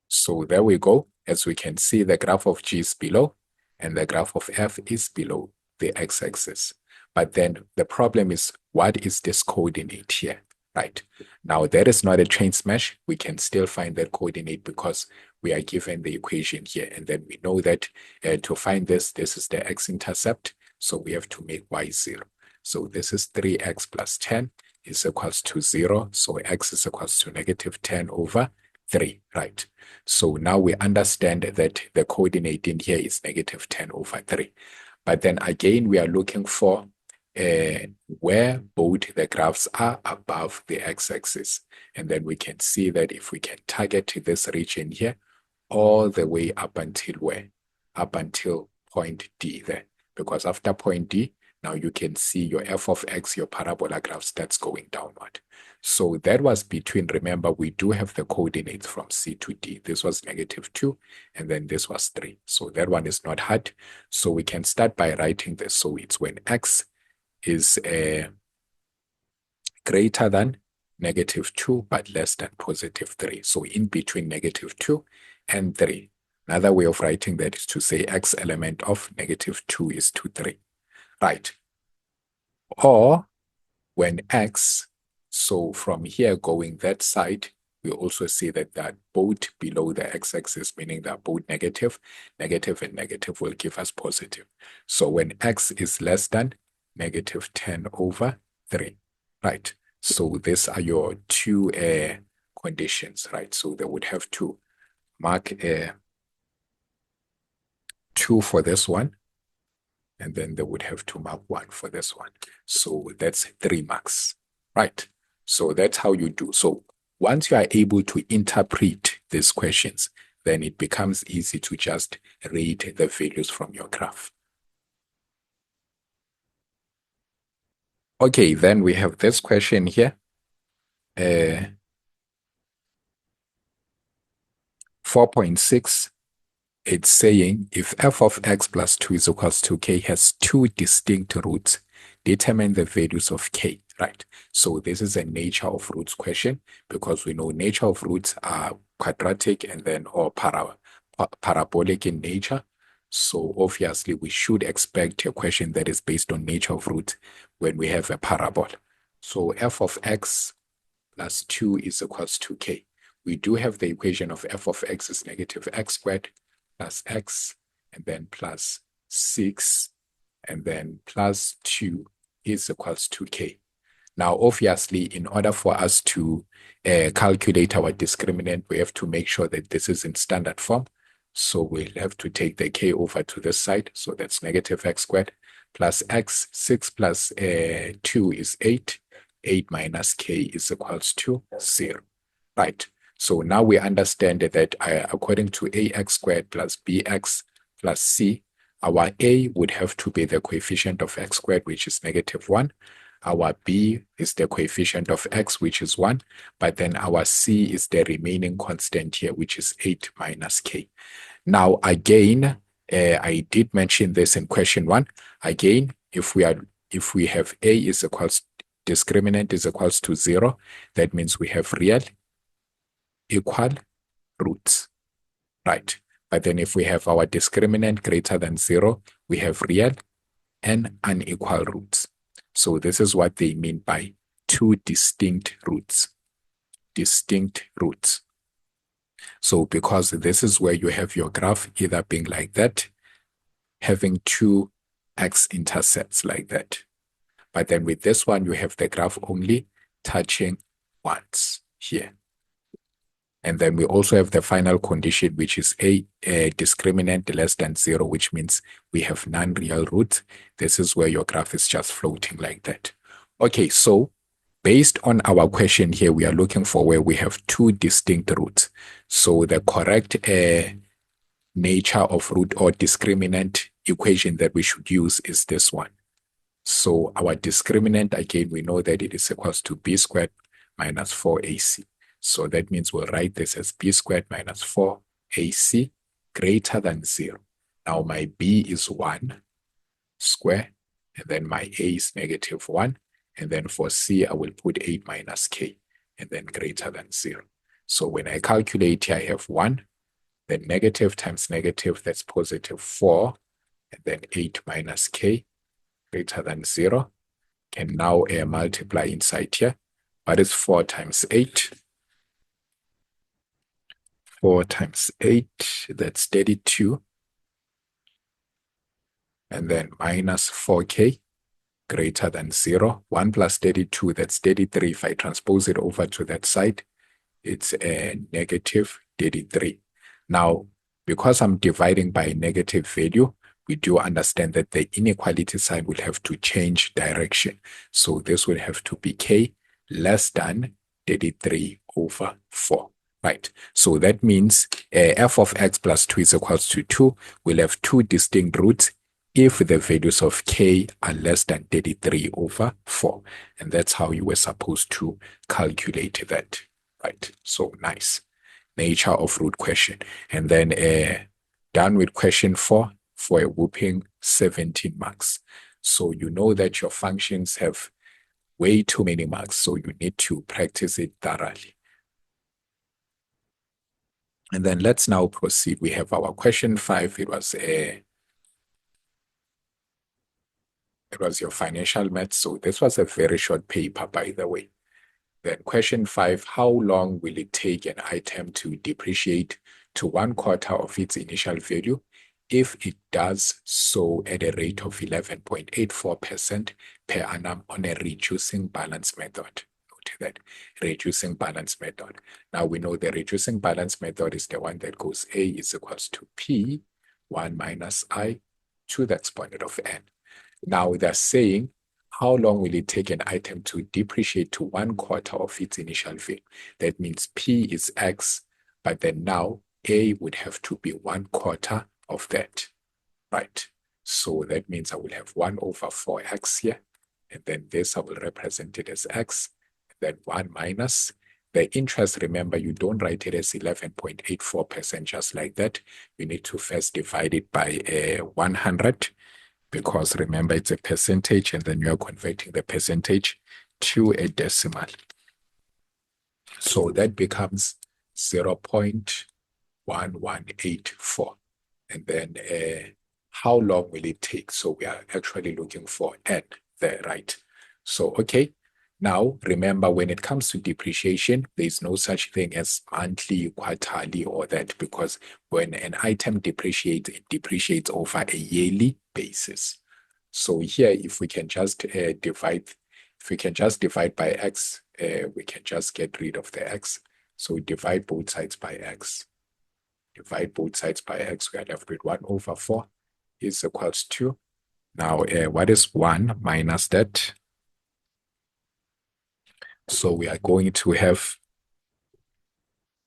So there we go. As we can see, the graph of G is below and the graph of F is below the x-axis. But then the problem is, what is this coordinate here, right? Now, that is not a train smash. We can still find that coordinate because we are given the equation here. And then we know that to find this is the x-intercept. So we have to make y 0. So this is 3x plus 10 is equals to 0. So x is equals to -10 over 3, right? So now we understand that the coordinate in here is -10 over 3. But then again, we are looking for where both the graphs are above the x-axis. And then we can see that if we can target this region here, all the way up until where? Up until point D there. Because after point D, now you can see your f of x, your parabola graph starts going downward. So that was between, remember, we do have the coordinates from C to D. This was -2, and then this was 3. So that one is not hard. So we can start by writing this. So it's when x is greater than -2, but less than +3. So in between -2 and 3. Another way of writing that is to say x element of -2 is to 3. Right. Or when x, so from here going that side, we also see that they're both below the x-axis, meaning they're both negative. Negative and negative will give us positive. So when x is less than -10 over 3, right? So these are your two conditions, right? So they would have to mark 2 for this one, and then they would have to mark 1 for this one. So that's 3 marks, right? So that's how you do. So once you are able to interpret these questions, then it becomes easy to just read the values from your graph. Okay, then we have this question here. 4.6, it's saying if f of x plus 2 is equals to k has two distinct roots, determine the values of k, right? So this is a nature of roots question because we know nature of roots are quadratic and then or parabolic in nature. So obviously we should expect a question that is based on nature of roots when we have a parabola. So f of x plus 2 is equals to k. We do have the equation of f of x is -x squared plus x, and then plus 6, and then plus 2 is equals to k. Now, obviously, in order for us to calculate our discriminant, we have to make sure that this is in standard form. So we'll have to take the k over to this side. So that's negative x squared plus x. 6 plus 2 is 8. 8 minus k is equals to 0. Right. So now we understand that according to ax squared plus bx plus c, our a would have to be the coefficient of x squared, which is negative 1. Our b is the coefficient of x, which is 1. But then our c is the remaining constant here, which is 8 minus k. Now, again, I did mention this in question 1. Again, if we have a is equals discriminant is equals to 0, that means we have real equal roots, right? But then if we have our discriminant greater than 0, we have real and unequal roots. So this is what they mean by two distinct roots. Distinct roots. So because this is where you have your graph either being like that, having two x-intercepts like that. But then with this one, you have the graph only touching once here. And then we also have the final condition, which is a discriminant less than 0, which means we have non-real roots. This is where your graph is just floating like that. Okay, so based on our question here, we are looking for where we have two distinct roots. So the correct nature of root or discriminant equation that we should use is this one. So our discriminant, again, we know that it is equals to b squared minus 4ac. So that means we'll write this as b squared minus 4ac greater than 0. Now my b is 1 square, and then my a is negative 1. And then for c, I will put 8 minus k, and then greater than 0. So when I calculate here, I have 1. Then negative times negative, that's positive 4. And then 8 minus k greater than 0. Can now multiply inside here. What is 4 times 8? 4 times 8, that's 32. And then minus 4k greater than 0. 1 plus 32, that's 33. If I transpose it over to that side, it's a negative 33. Now, because I'm dividing by a negative value, we do understand that the inequality sign will have to change direction. So this will have to be k less than 33 over 4. Right. So that means f of x plus 2 is equals to 2. We'll have two distinct roots if the values of k are less than 33 over 4. And that's how you were supposed to calculate that. Right. So nice. Nature of root question. And then done with question 4 for a whooping 17 marks. So you know that your functions have way too many marks, so you need to practice it thoroughly. And then let's now proceed. We have our question 5. It was your financial math. So this was a very short paper, by the way. Then question 5, how long will it take an item to depreciate to 1/4 of its initial value if it does so at a rate of 11.84% per annum on a reducing balance method? That reducing balance method. Now we know the reducing balance method is the one that goes a is equals to p 1 minus I to the exponent of n. Now they're saying how long will it take an item to depreciate to 1/4 of its initial value? That means p is x, but then now a would have to be 1/4 of that, right? So that means I will have 1 over 4x here, and then this I will represent it as x. Then 1 minus the interest. Remember, you don't write it as 11.84% just like that. You need to first divide it by 100, because remember it's a percentage, and then you are converting the percentage to a decimal. So that becomes 0.1184. And then how long will it take? So we are actually looking for n there, right? So, okay. Now, remember, when it comes to depreciation, there is no such thing as monthly, quarterly, or that, because when an item depreciates, it depreciates over a yearly basis. So here, if we can just divide if we can just divide by x, we can just get rid of the x. So divide both sides by x. Divide both sides by x, we are left with 1 over 4 is equals to, now what is 1 minus that? So we are going to have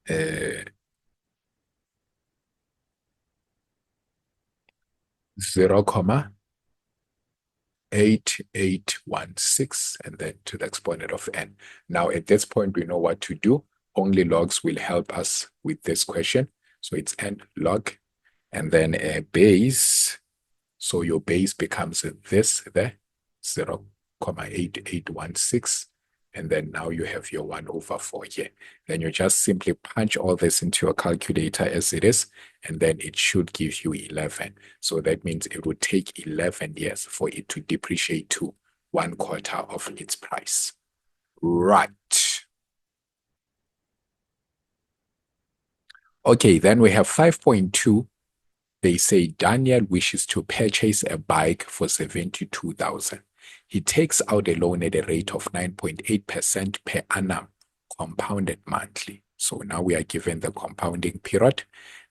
0,8816 and then to the exponent of n. Now at this point, we know what to do. Only logs will help us with this question. So it's n log and then a base. So your base becomes this there, 0,8816. And then now you have your 1 over 4 here. Then you just simply punch all this into your calculator as it is, and then it should give you 11. So that means it would take 11 years for it to depreciate to 1/4 of its price. Right. Okay, then we have 5.2. They say Daniel wishes to purchase a bike for 72,000. He takes out a loan at a rate of 9.8% per annum, compounded monthly. So now we are given the compounding period.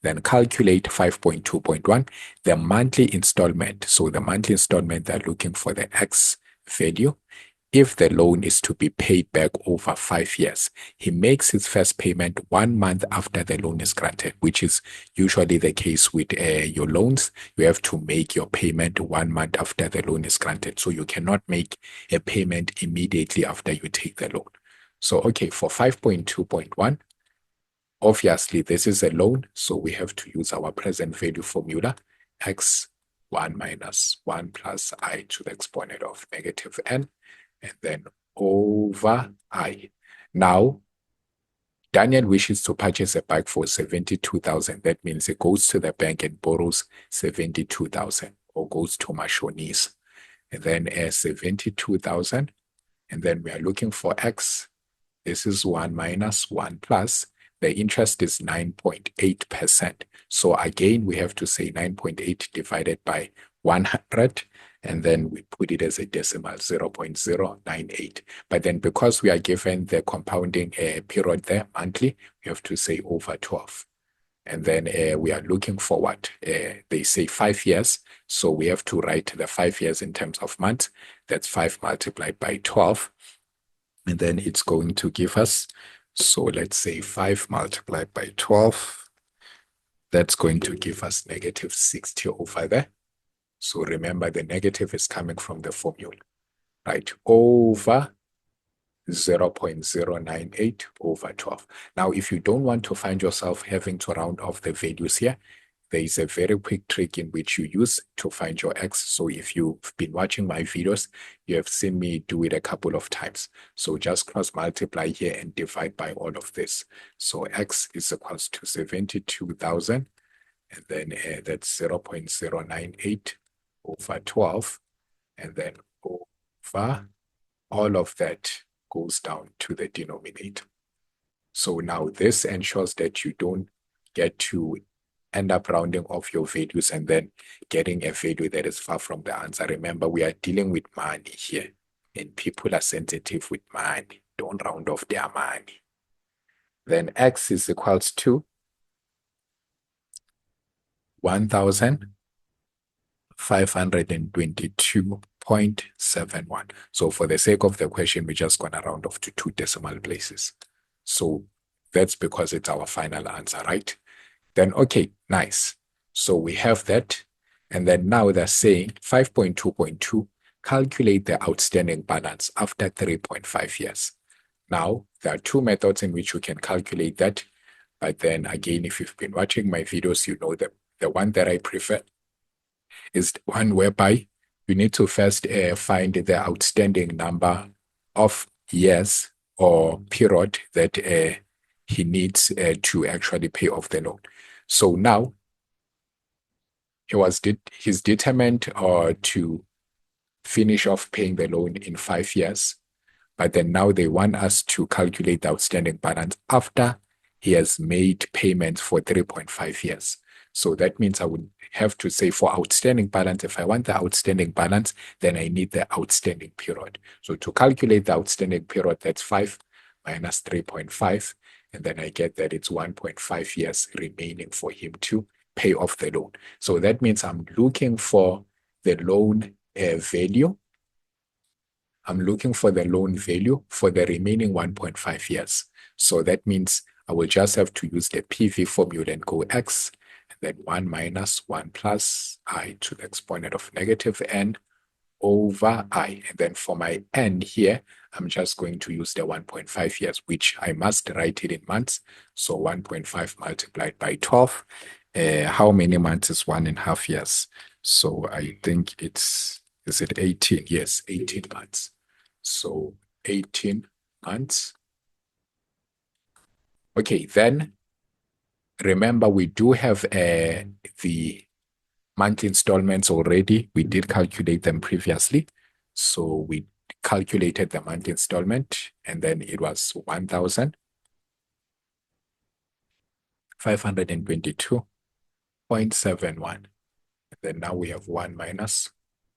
Then calculate 5.2.1, the monthly installment. So the monthly installment, they're looking for the X value. If the loan is to be paid back over 5 years, he makes his first payment 1 month after the loan is granted, which is usually the case with your loans. You have to make your payment 1 month after the loan is granted. So you cannot make a payment immediately after you take the loan. So, okay, for 5.2.1, obviously this is a loan, so we have to use our present value formula, x1 minus 1 plus I to the exponent of negative n, and then over I. Now, Daniel wishes to purchase a bike for 72,000. That means he goes to the bank and borrows 72,000 or goes to Mashoni's. And then 72,000. And then we are looking for X. This is 1 minus 1 plus. The interest is 9.8%. So again, we have to say 9.8 divided by 100. And then we put it as a decimal, 0.098. But then because we are given the compounding period there, monthly, we have to say over 12. And then we are looking forward. They say 5 years. So we have to write the 5 years in terms of months. That's 5 multiplied by 12. And then it's going to give us, so let's say 5 multiplied by 12. That's going to give us negative 60 over there. So remember, the negative is coming from the formula, right? Over 0.098 over 12. Now, if you don't want to find yourself having to round off the values here, there is a very quick trick in which you use to find your X. So if you've been watching my videos, you have seen me do it a couple of times. So just cross multiply here and divide by all of this. So X is equals to 72,000. And then that's 0.098 over 12, and then over all of that goes down to the denominator. So now this ensures that you don't get to end up rounding off your values and then getting a value that is far from the answer. Remember, we are dealing with money here, and people are sensitive with money. Don't round off their money. Then X is equals to 1,522.71. So for the sake of the question, we're just going to round off to 2 decimal places. So that's because it's our final answer, right? Then, okay, nice. So we have that. And then now they're saying 5.2.2, calculate the outstanding balance after 3.5 years. Now, there are 2 methods in which you can calculate that. But then again, if you've been watching my videos, you know that the one that I prefer is the one whereby you need to first find the outstanding number of years or period that he needs to actually pay off the loan. So now he's determined to finish off paying the loan in 5 years, but then now they want us to calculate the outstanding balance after he has made payments for 3.5 years. So that means I would have to say for outstanding balance, if I want the outstanding balance, then I need the outstanding period. So to calculate the outstanding period, that's 5 minus 3.5. And then I get that it's 1.5 years remaining for him to pay off the loan. So that means I'm looking for the loan value. I'm looking for the loan value for the remaining 1.5 years. So that means I will just have to use the PV formula and go x, and then 1 minus 1 plus I to the exponent of negative n over I. And then for my n here, I'm just going to use the 1.5 years, which I must write it in months. So 1.5 multiplied by 12. How many months is 1.5 years? So I think is it 18? Yes, 18 months. So 18 months. Okay, then remember we do have the monthly installments already. We did calculate them previously. So we calculated the monthly installment, and then it was 1,522.71. Then now we have 1 minus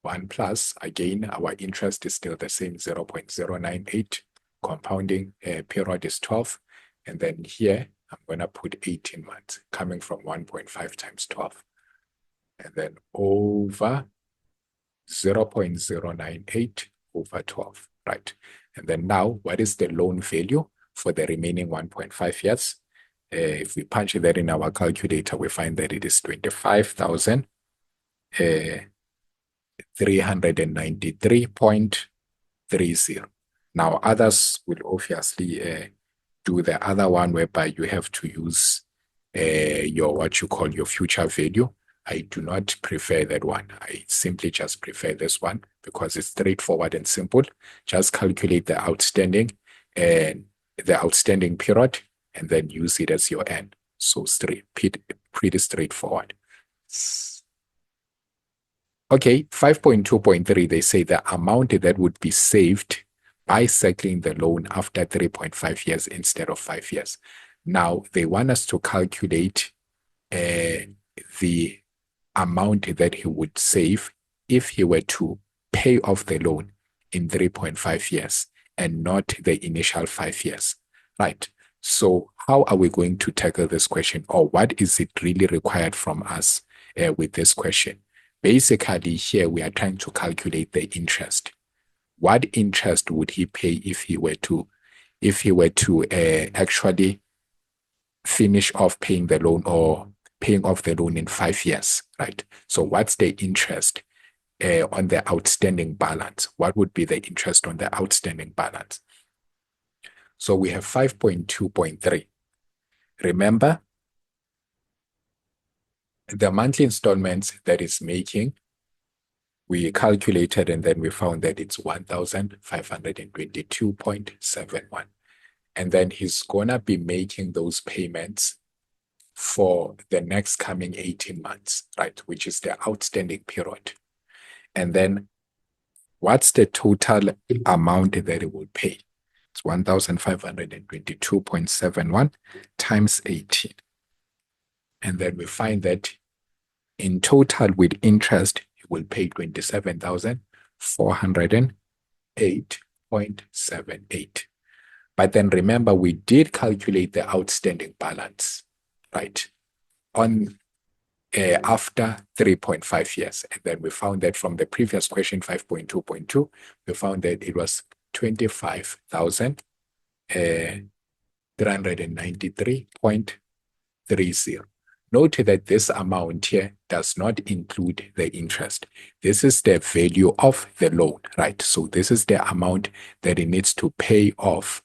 1 plus. Again, our interest is still the same, 0.098. Compounding period is 12. And then here, I'm going to put 18 months, coming from 1.5 times 12. And then over 0.098 over 12, right? And then now, what is the loan value for the remaining 1.5 years? If we punch that in our calculator, we find that it is 25,393.30. Now, others will obviously do the other one whereby you have to use your what you call your future value. I do not prefer that one. I simply just prefer this one because it's straightforward and simple. Just calculate the outstanding and the outstanding period and then use it as your n. So pretty straightforward. Okay, 5.2.3, they say the amount that would be saved by cycling the loan after 3.5 years instead of 5 years. Now, they want us to calculate the amount that he would save if he were to pay off the loan in 3.5 years and not the initial 5 years, right? So how are we going to tackle this question, or what is it really required from us with this question? Basically, here we are trying to calculate the interest. What interest would he pay if he were to actually finish off paying the loan or paying off the loan in 5 years, right? So what's the interest on the outstanding balance? What would be the interest on the outstanding balance? So we have 5.2.3. Remember, the monthly installments that is making, we calculated and then we found that it's 1,522.71. And then he's gonna be making those payments for the next coming 18 months, right? Which is the outstanding period. And then what's the total amount that it will pay? It's 1,522.71 times 18. And then we find that in total with interest, it will pay 27,408.78. But then remember, we did calculate the outstanding balance, right? On after 3.5 years. And then we found that from the previous question, 5.2.2, we found that it was 25,393.30. Note that this amount here does not include the interest. This is the value of the loan, right? So this is the amount that it needs to pay off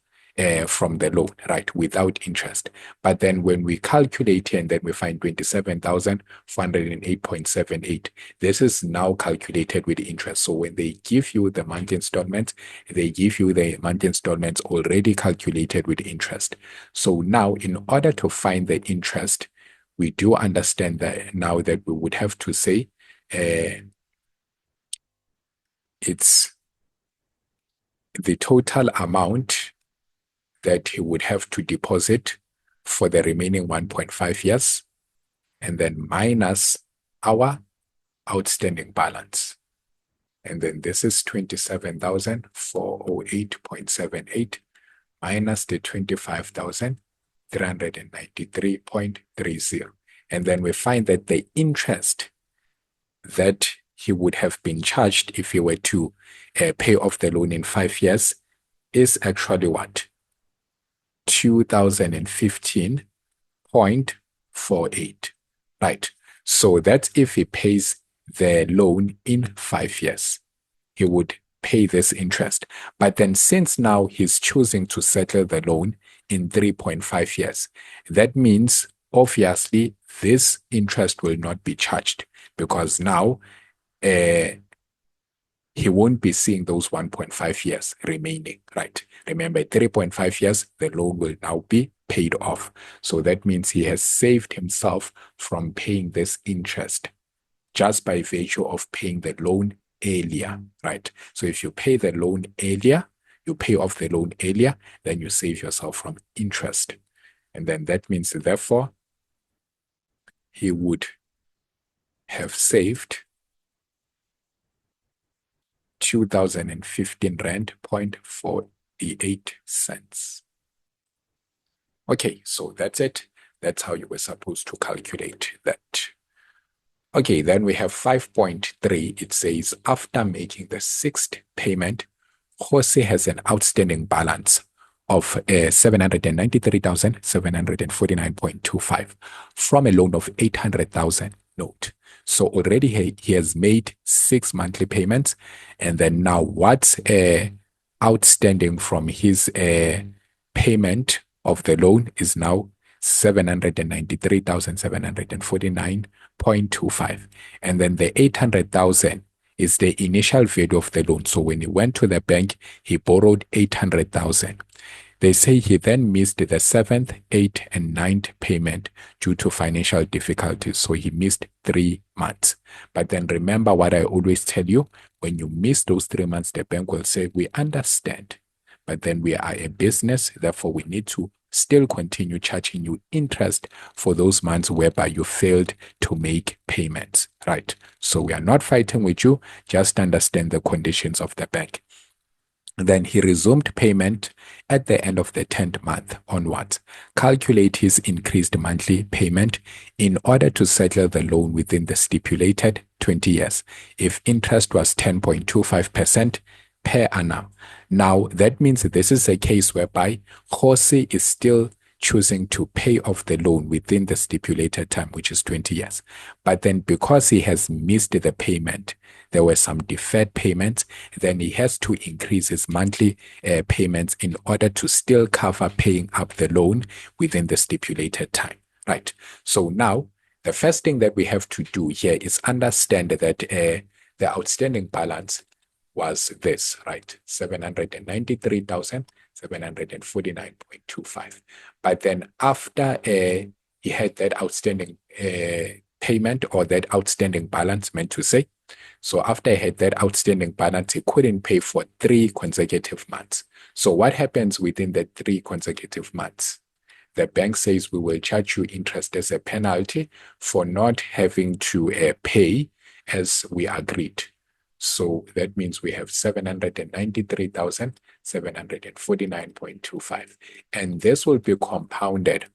from the loan, right, without interest. But then when we calculate here and then we find 27,408.78, this is now calculated with interest. So when they give you the monthly installments, they give you the monthly installments already calculated with interest. So now in order to find the interest, we do understand that now that we would have to say it's the total amount that he would have to deposit for the remaining 1.5 years. and then minus our outstanding balance. And then this is 27,408.78 minus the 25,393.30. And then we find that the interest that he would have been charged if he were to pay off the loan in 5 years is actually what? 2015.48, right? So that's if he pays the loan in 5 years, he would pay this interest. But then since now he's choosing to settle the loan in 3.5 years, that means obviously this interest will not be charged because now he won't be seeing those 1.5 years remaining, right? Remember, 3.5 years, the loan will now be paid off. So that means he has saved himself from paying this interest just by virtue of paying the loan earlier, right? So if you pay the loan earlier, you pay off the loan earlier, then you save yourself from interest. And then that means, therefore, he would have saved 2015 rand 0.48 cents. Okay, so that's it. That's how you were supposed to calculate that. Okay, then we have 5.3. It says, after making the 6th payment, Jose has an outstanding balance of 793,749.25 from a loan of 800,000 note. So already he has made 6 monthly payments, and then now what's outstanding from his payment of the loan is now 793,749.25, and then the 800,000 is the initial value of the loan. So when he went to the bank, he borrowed 800,000. They say he then missed the 7th, 8th, and 9th payment due to financial difficulties. So he missed 3 months. But then remember what I always tell you, when you miss those 3 months, the bank will say, we understand, but then we are a business, therefore we need to still continue charging you interest for those months whereby you failed to make payments, right? So we are not fighting with you, just understand the conditions of the bank. Then he resumed payment at the end of the 10th month onwards. Calculate his increased monthly payment in order to settle the loan within the stipulated 20 years. If interest was 10.25% per annum. Now, that means this is a case whereby Jose is still choosing to pay off the loan within the stipulated time, which is 20 years. But then because he has missed the payment, there were some deferred payments, then he has to increase his monthly payments in order to still cover paying up the loan within the stipulated time, right? So now, the first thing that we have to do here is understand that the outstanding balance was this, right? 793,749.25. But then after he had that outstanding payment, or that outstanding balance, meant to say, so after he had that outstanding balance, he couldn't pay for 3 consecutive months. So what happens within the 3 consecutive months? The bank says we will charge you interest as a penalty for not having to pay as we agreed. So that means we have 793,749.25. And this will be compounded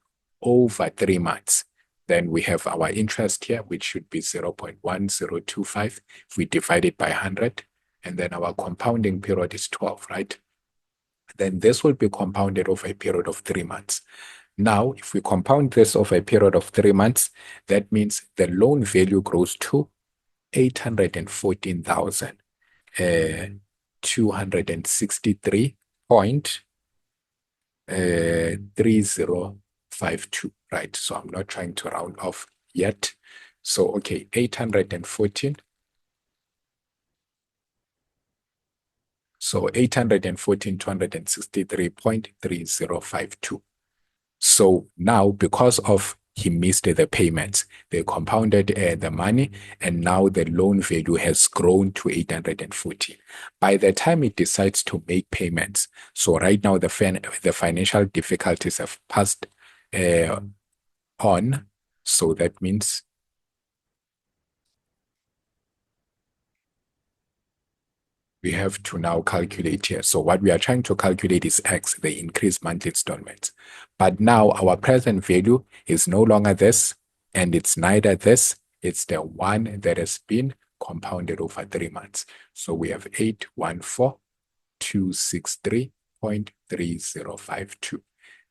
over 3 months. Then we have our interest here, which should be 0.1025 if we divide it by 100. And then our compounding period is 12, right? Then this will be compounded over a period of 3 months. Now, if we compound this over a period of 3 months, that means the loan value grows to 814,263.3052, right? So I'm not trying to round off yet. So, okay, 814. So 263.3052. So now, because of he missed the payments, they compounded the money, and now the loan value has grown to 814. By the time it decides to make payments, so right now the financial difficulties have passed on, So that means we have to now calculate here. So what we are trying to calculate is X, the increased monthly installments. But now our present value is no longer this, and it's neither this, it's the one that has been compounded over 3 months. So we have 814,263.3052.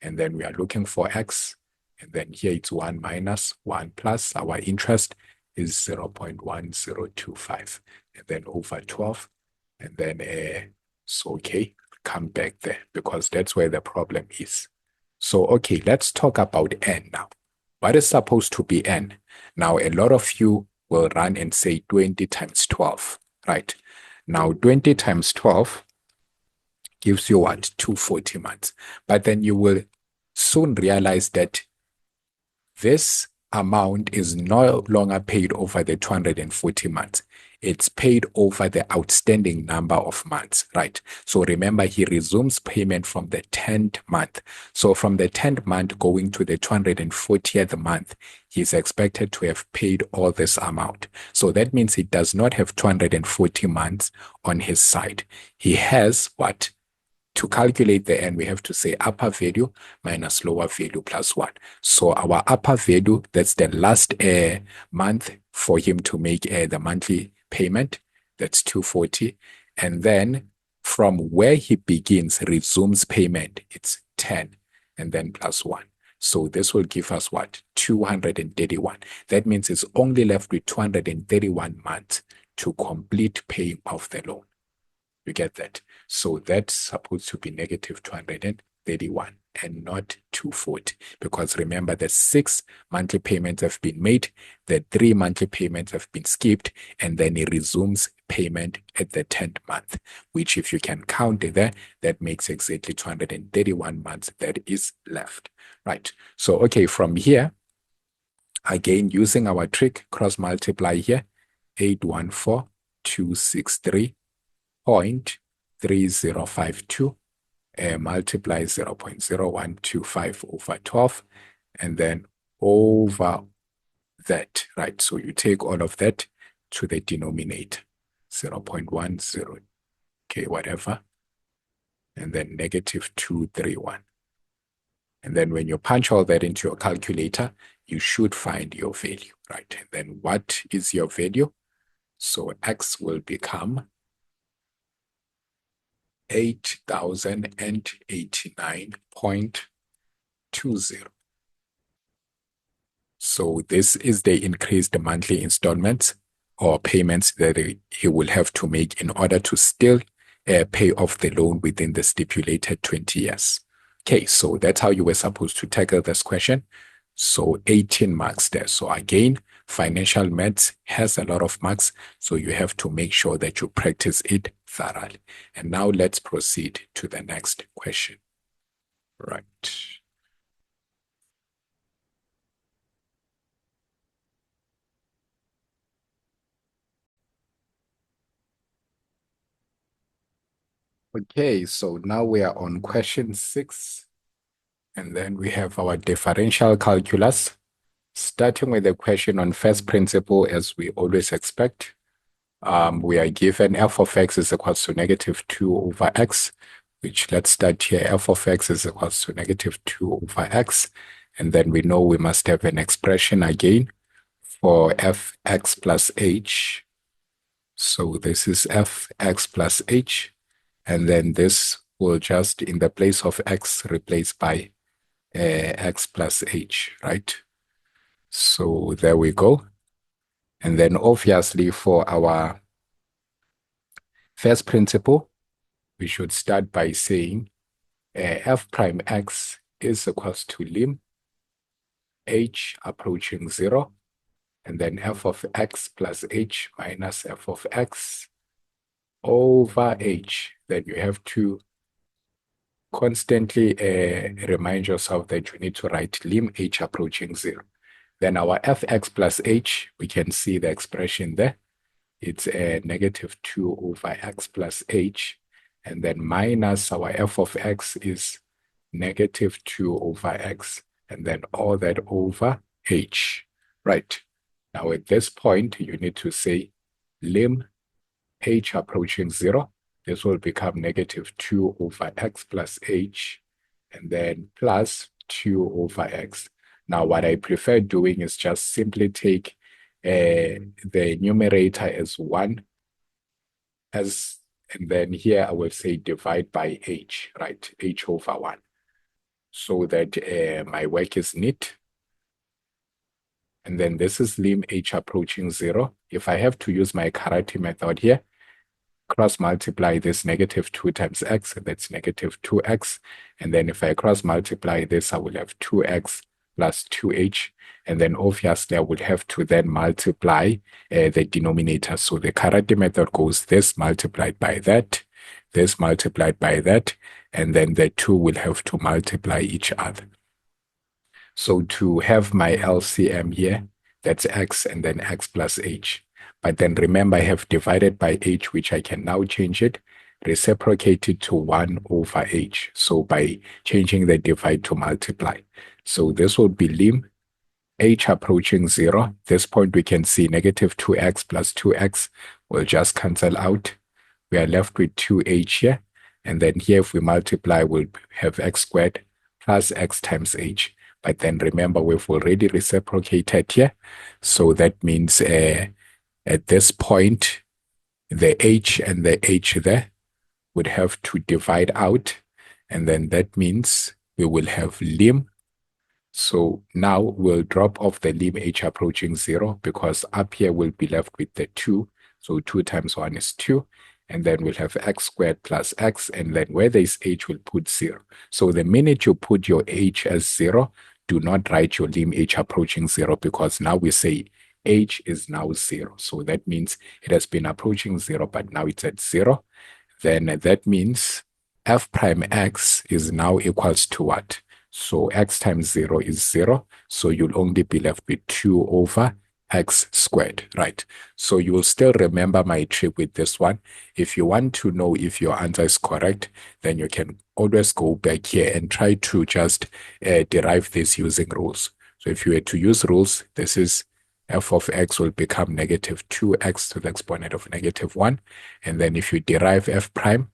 And then we are looking for X, and then here it's 1 minus 1 plus our interest is 0.1025, and then over 12. And then, so okay, come back there because that's where the problem is. So, okay, let's talk about n now. What is supposed to be n? Now, a lot of you will run and say 20 times 12, right? Now, 20 times 12 gives you what? 240 months. But then you will soon realize that this amount is no longer paid over the 240 months. It's paid over the outstanding number of months, right? So remember, he resumes payment from the 10th month. So from the 10th month going to the 240th month, he's expected to have paid all this amount. So that means he does not have 240 months on his side. He has what? To calculate the n, we have to say upper value minus lower value plus 1. So our upper value, that's the last month for him to make the monthly payment, that's 240. And then from where he begins, resumes payment, it's 10, and then plus 1. So this will give us what? 231. That means it's only left with 231 months to complete paying off the loan. You get that? So that's supposed to be negative 231 and not 240. Because remember, the 6 monthly payments have been made, the 3 monthly payments have been skipped, and then he resumes payment at the 10th month, which if you can count it there, that makes exactly 231 months that is left. Right. So, okay, from here, again, using our trick, cross multiply here, 814,263.3052 multiply 0.0125 over 12, and then over that, right? So you take all of that to the denominator, 0.10, okay, whatever, and then negative 231. And then when you punch all that into your calculator, you should find your value, right? And then what is your value? So X will become 8,089.20. So this is the increased monthly installments or payments that he will have to make in order to still pay off the loan within the stipulated 20 years. Okay, so that's how you were supposed to tackle this question. So 18 marks there. So again, financial maths has a lot of marks, so you have to make sure that you practice it thoroughly. And now let's proceed to the next question. Right. Okay, so now we are on question 6, and then we have our differential calculus, starting with the question on first principle, as we always expect. We are given f of x is equals to negative 2 over x, which let's start here. F of x is equals to negative 2 over x, and then we know we must have an expression again for fx plus h. So this is fx plus h. And then this will just, in the place of x, replace by x plus h, right? So there we go. And then obviously for our first principle, we should start by saying f prime x is equals to lim h approaching 0, and then f of x plus h minus f of x over h. Then you have to constantly remind yourself that you need to write lim h approaching 0. Then our fx plus h, we can see the expression there. It's a negative 2 over x plus h. And then minus our f of x is negative 2 over x. And then all that over h. Right. Now at this point, you need to say lim h approaching 0. This will become negative 2 over x plus h, and then plus 2 over x. Now, what I prefer doing is just simply take the numerator as 1, and then here I will say divide by h, right? H over 1. So that my work is neat. And then this is lim h approaching 0. If I have to use my karate method here, cross multiply this negative 2 times x, that's negative 2x. And then if I cross multiply this, I will have 2x plus 2h. And then obviously I would have to then multiply the denominator. So the karate method goes this multiplied by that, this multiplied by that, and then the 2 will have to multiply each other. So to have my LCM here, that's x and then x plus h. But then remember, I have divided by h, which I can now change it, reciprocate it to 1 over h. So by changing the divide to multiply. So this will be lim h approaching 0. This point we can see negative 2x plus 2x will just cancel out. We are left with 2h here. And then here if we multiply, we'll have x squared plus x times h. But then remember, we've already reciprocated here. So that means at this point, the h and the h there would have to divide out. And then that means we will have lim. So now we'll drop off the lim h approaching 0 because up here we'll be left with the 2. So 2 times 1 is 2. And then we'll have x squared plus x. And then where there is h, we'll put 0. So the minute you put your h as 0, do not write your lim h approaching 0 because now we say h is now 0. So that means it has been approaching 0, but now it's at 0. Then that means f prime x is now equals to what? So x times 0 is 0. So you'll only be left with 2 over x squared, right? So you will still remember my trick with this one. If you want to know if your answer is correct, then you can always go back here and try to just derive this using rules. So if you were to use rules, this is f of x will become negative 2x to the exponent of negative 1. And then if you derive f prime,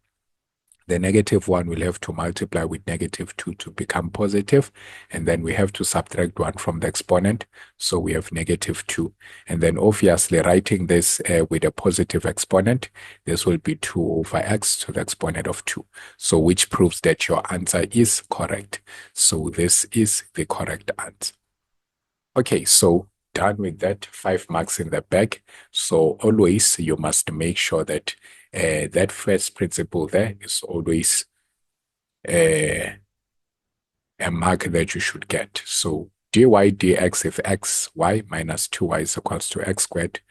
the negative 1 will have to multiply with negative 2 to become positive, and then we have to subtract 1 from the exponent, so we have negative 2. And then obviously writing this with a positive exponent, this will be 2 over x to the exponent of 2. So which proves that your answer is correct. So this is the correct answer. Okay, so done with that, 5 marks in the bag. So always you must make sure that that first principle there is always a mark that you should get. So dy dx if xy minus 2y is equals to x squared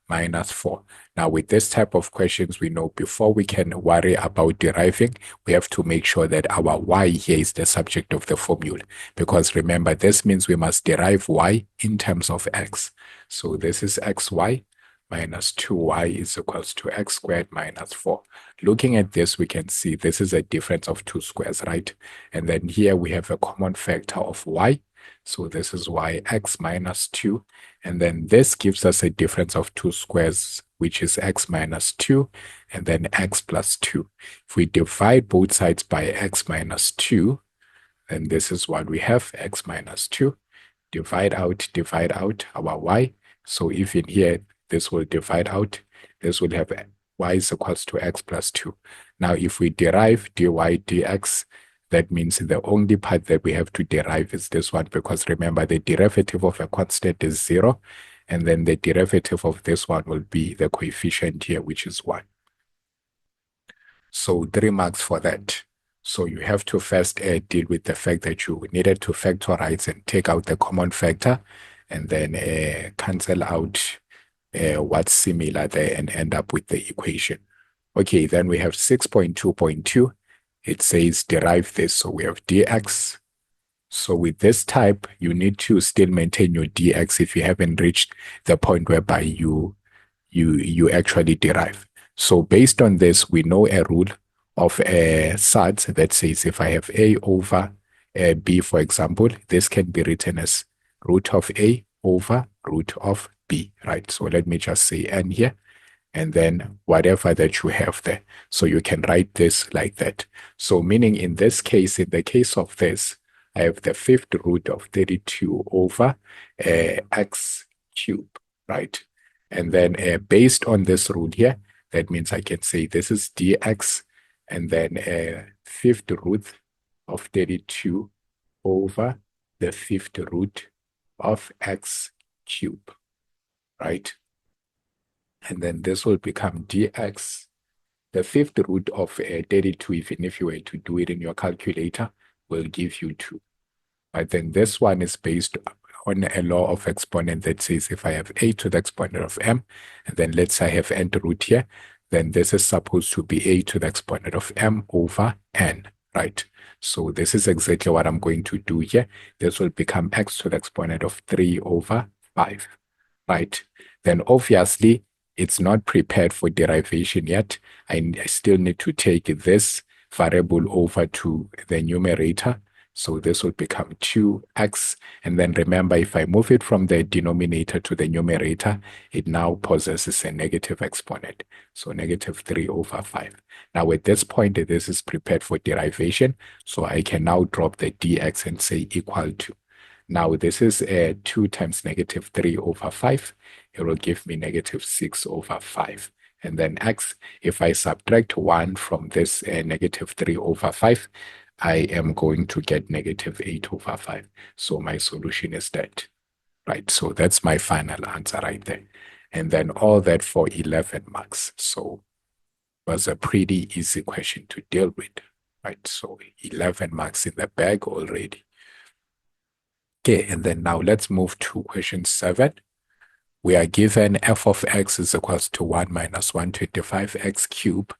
minus 4. Now with this type of questions, we know before we can worry about deriving, we have to make sure that our y here is the subject of the formula. Because remember, this means we must derive y in terms of x. So this is xy minus 2y is equals to x squared minus 4. Looking at this, we can see this is a difference of 2 squares, right? And then here we have a common factor of y. So this is y x minus 2. And then this gives us a difference of 2 squares, which is x minus 2, and then x plus 2. If we divide both sides by x minus 2, then this is what we have, x minus 2. Divide out our y. So if in here, this will divide out, this will have y is equals to x plus 2. Now, if we derive dy dx, that means the only part that we have to derive is this one, because remember, the derivative of a constant is 0, and then the derivative of this one will be the coefficient here, which is 1. So 3 marks for that. So you have to first deal with the fact that you needed to factorize and take out the common factor, and then cancel out what's similar there and end up with the equation. Okay, then we have 6.2.2. It says derive this. So we have dx. So with this type, you need to still maintain your dx if you haven't reached the point whereby you actually derive. So based on this, we know a rule of SATs that says if I have a over b, for example, this can be written as root of A over root of B, right? So let me just say n here, and then whatever that you have there. So you can write this like that. So meaning in this case, in the case of this, I have the fifth root of 32 over x cube, right? And then based on this rule here, that means I can say this is dx, and then fifth root of 32 over the fifth root of x cube, right? And then this will become dx. The fifth root of 32, even if you were to do it in your calculator, will give you 2. But then this one is based on a law of exponent that says if I have a to the exponent of m, and then let's say I have nth root here, then this is supposed to be a to the exponent of m over n, right? So this is exactly what I'm going to do here. This will become x to the exponent of 3 over 5, right? Then obviously, it's not prepared for derivation yet. I still need to take this variable over to the numerator. So this will become 2x. And then remember, if I move it from the denominator to the numerator, it now possesses a negative exponent. So negative 3 over 5. Now at this point, this is prepared for derivation. So I can now drop the dx and say equal to. Now this is 2 times negative 3 over 5. It will give me negative 6 over 5. And then x, if I subtract 1 from this negative 3 over 5, I am going to get negative 8 over 5. So my solution is that, right? So that's my final answer right there. And then all that for 11 marks. So it was a pretty easy question to deal with, right? So 11 marks in the bag already. Okay, and then now let's move to question 7. We are given f of x is equals to 1 minus 125x cubed.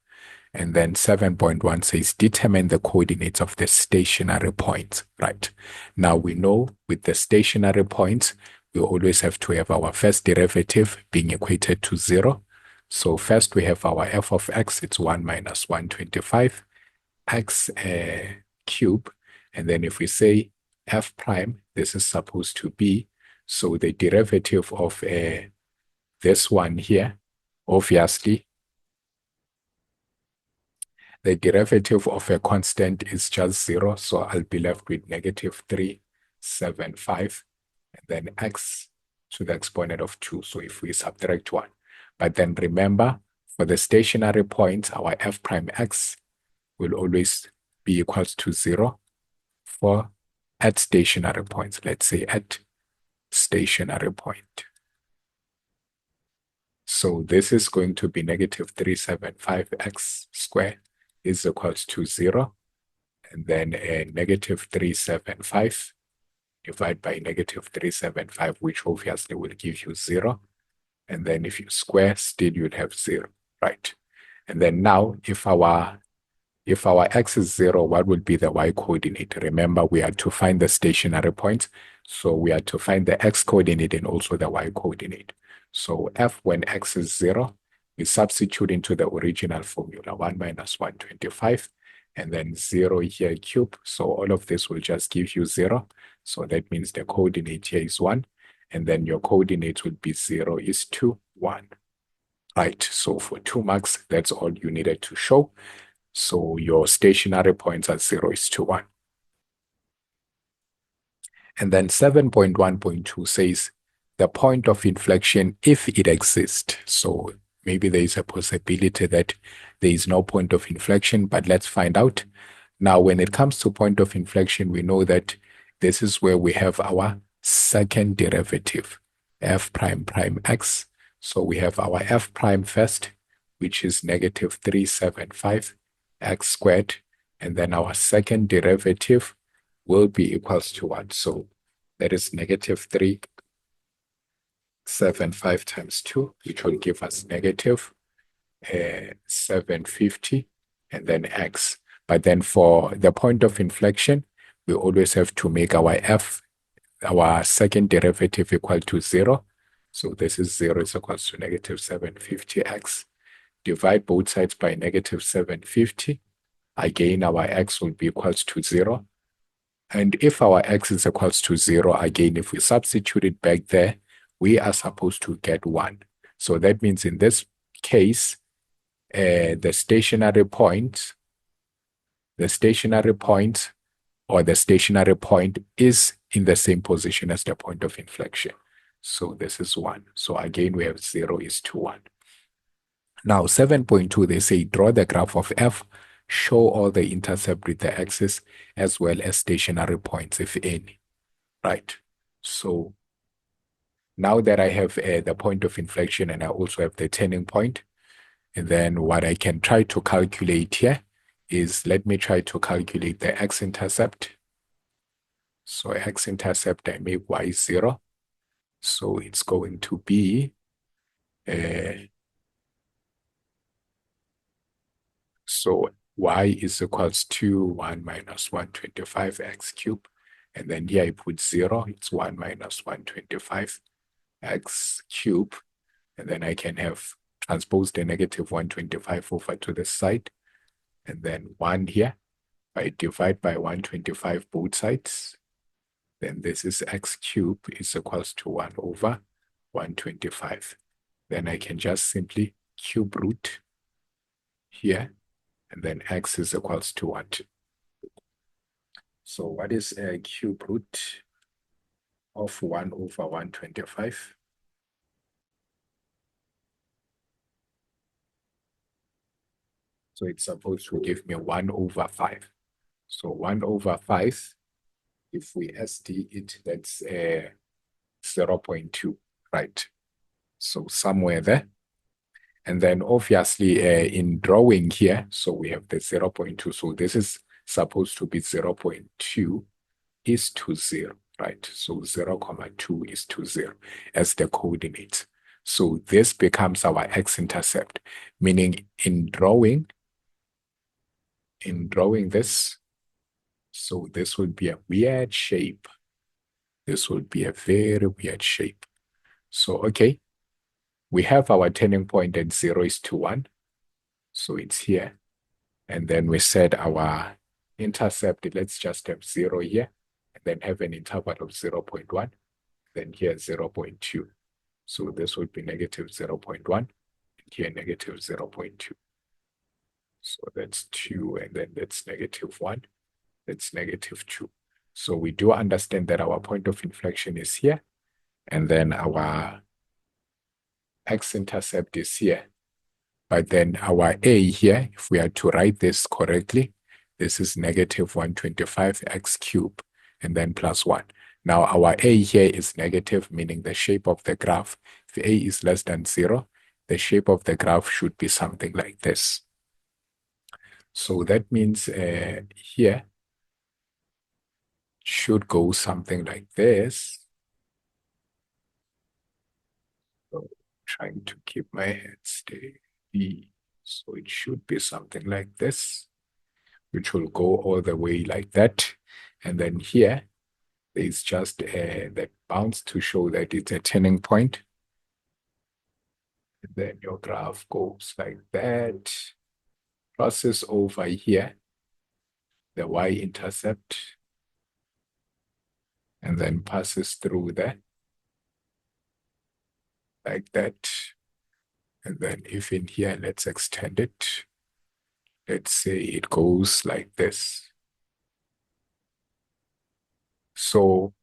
And then 7.1 says determine the coordinates of the stationary points, right? Now we know with the stationary points, we always have to have our first derivative being equated to 0. So first we have our f of x, it's 1 minus 125x cubed. And then if we say f prime, this is supposed to be, so the derivative of this one here, obviously, the derivative of a constant is just 0, so I'll be left with negative 375, and then x to the exponent of 2, so if we subtract 1. But then remember, for the stationary points, our f prime x will always be equals to 0 for at stationary points. Let's say at stationary point. So this is going to be negative 375x squared is equals to 0. And then negative 375 divided by negative 375, which obviously will give you 0. And then if you square, still you'd have 0, right? And then now, if our x is 0, what would be the y coordinate? Remember, we are to find the stationary points. So we are to find the x coordinate and also the y coordinate. So f when x is 0, we substitute into the original formula, 1 minus 125, and then 0 here cube. So all of this will just give you 0. So that means the coordinate here is 1. And then your coordinate will be 0 is to 1. Right, so for 2 marks, that's all you needed to show. So your stationary points are 0 is to 1. And then 7.1.2 says the point of inflection, if it exists. So maybe there is a possibility that there is no point of inflection, but let's find out. Now, when it comes to point of inflection, we know that this is where we have our second derivative, f prime prime x. So we have our f prime first, which is negative 375 x squared, and then our second derivative will be equals to what? So that is negative 375 times 2, which will give us negative 750, and then x. But then for the point of inflection, we always have to make our our second derivative equal to 0. So this is 0 is equals to negative 750x. Divide both sides by negative 750. Again, our x will be equals to 0. And if our x is equals to 0, again, if we substitute it back there, we are supposed to get 1. So that means in this case, the stationary point or the stationary point is in the same position as the point of inflection. So this is 1. So again, we have 0 is to 1. Now, 7.2, they say draw the graph of f, show all the intercept with the axis, as well as stationary points, if any. Right? So now that I have the point of inflection and I also have the turning point, and then what I can try to calculate here is, let me try to calculate the x-intercept. So x-intercept, I make y 0. So it's going to be, so y is equals to 1 minus 125 x cubed. And then here I put 0, it's 1 minus 125 x cubed. And then I can have transpose the negative 125 over to the side. And then 1 here. I divide by 125 both sides. Then this is x cubed is equals to 1 over 125. Then I can just simply cube root here. And then x is equals to what? So what is a cube root of 1 over 125? So it's supposed to give me 1 over 5. So 1 over 5, if we SD it, that's 0.2, right? So somewhere there. And then obviously in drawing here, so we have the 0.2. So this is supposed to be 0.2 is to 0, right? So 0, 2 is to 0 as the coordinate. So this becomes our x-intercept, meaning in drawing this, so this would be a weird shape. This would be a very weird shape. So, okay, we have our turning point at 0 is to 1. So it's here. And then we said our intercept, let's just have 0 here, and then have an interval of 0.1, then here 0.2. So this would be negative 0.1, and here negative 0.2. So that's 2, and then that's negative 1, that's negative 2. So we do understand that our point of inflection is here, and then our x-intercept is here. But then our a here, if we are to write this correctly, this is negative 125 x cubed, and then plus 1. Now our a here is negative, meaning the shape of the graph, if a is less than 0, the shape of the graph should be something like this. So that means here should go something like this. So trying to keep my head steady. So it should be something like this, which will go all the way like that. And then here, there's just that bounce to show that it's a turning point. And then your graph goes like that, crosses over here, the y-intercept, and then passes through there, like that. And then if in here, let's extend it. Let's say it goes like this. So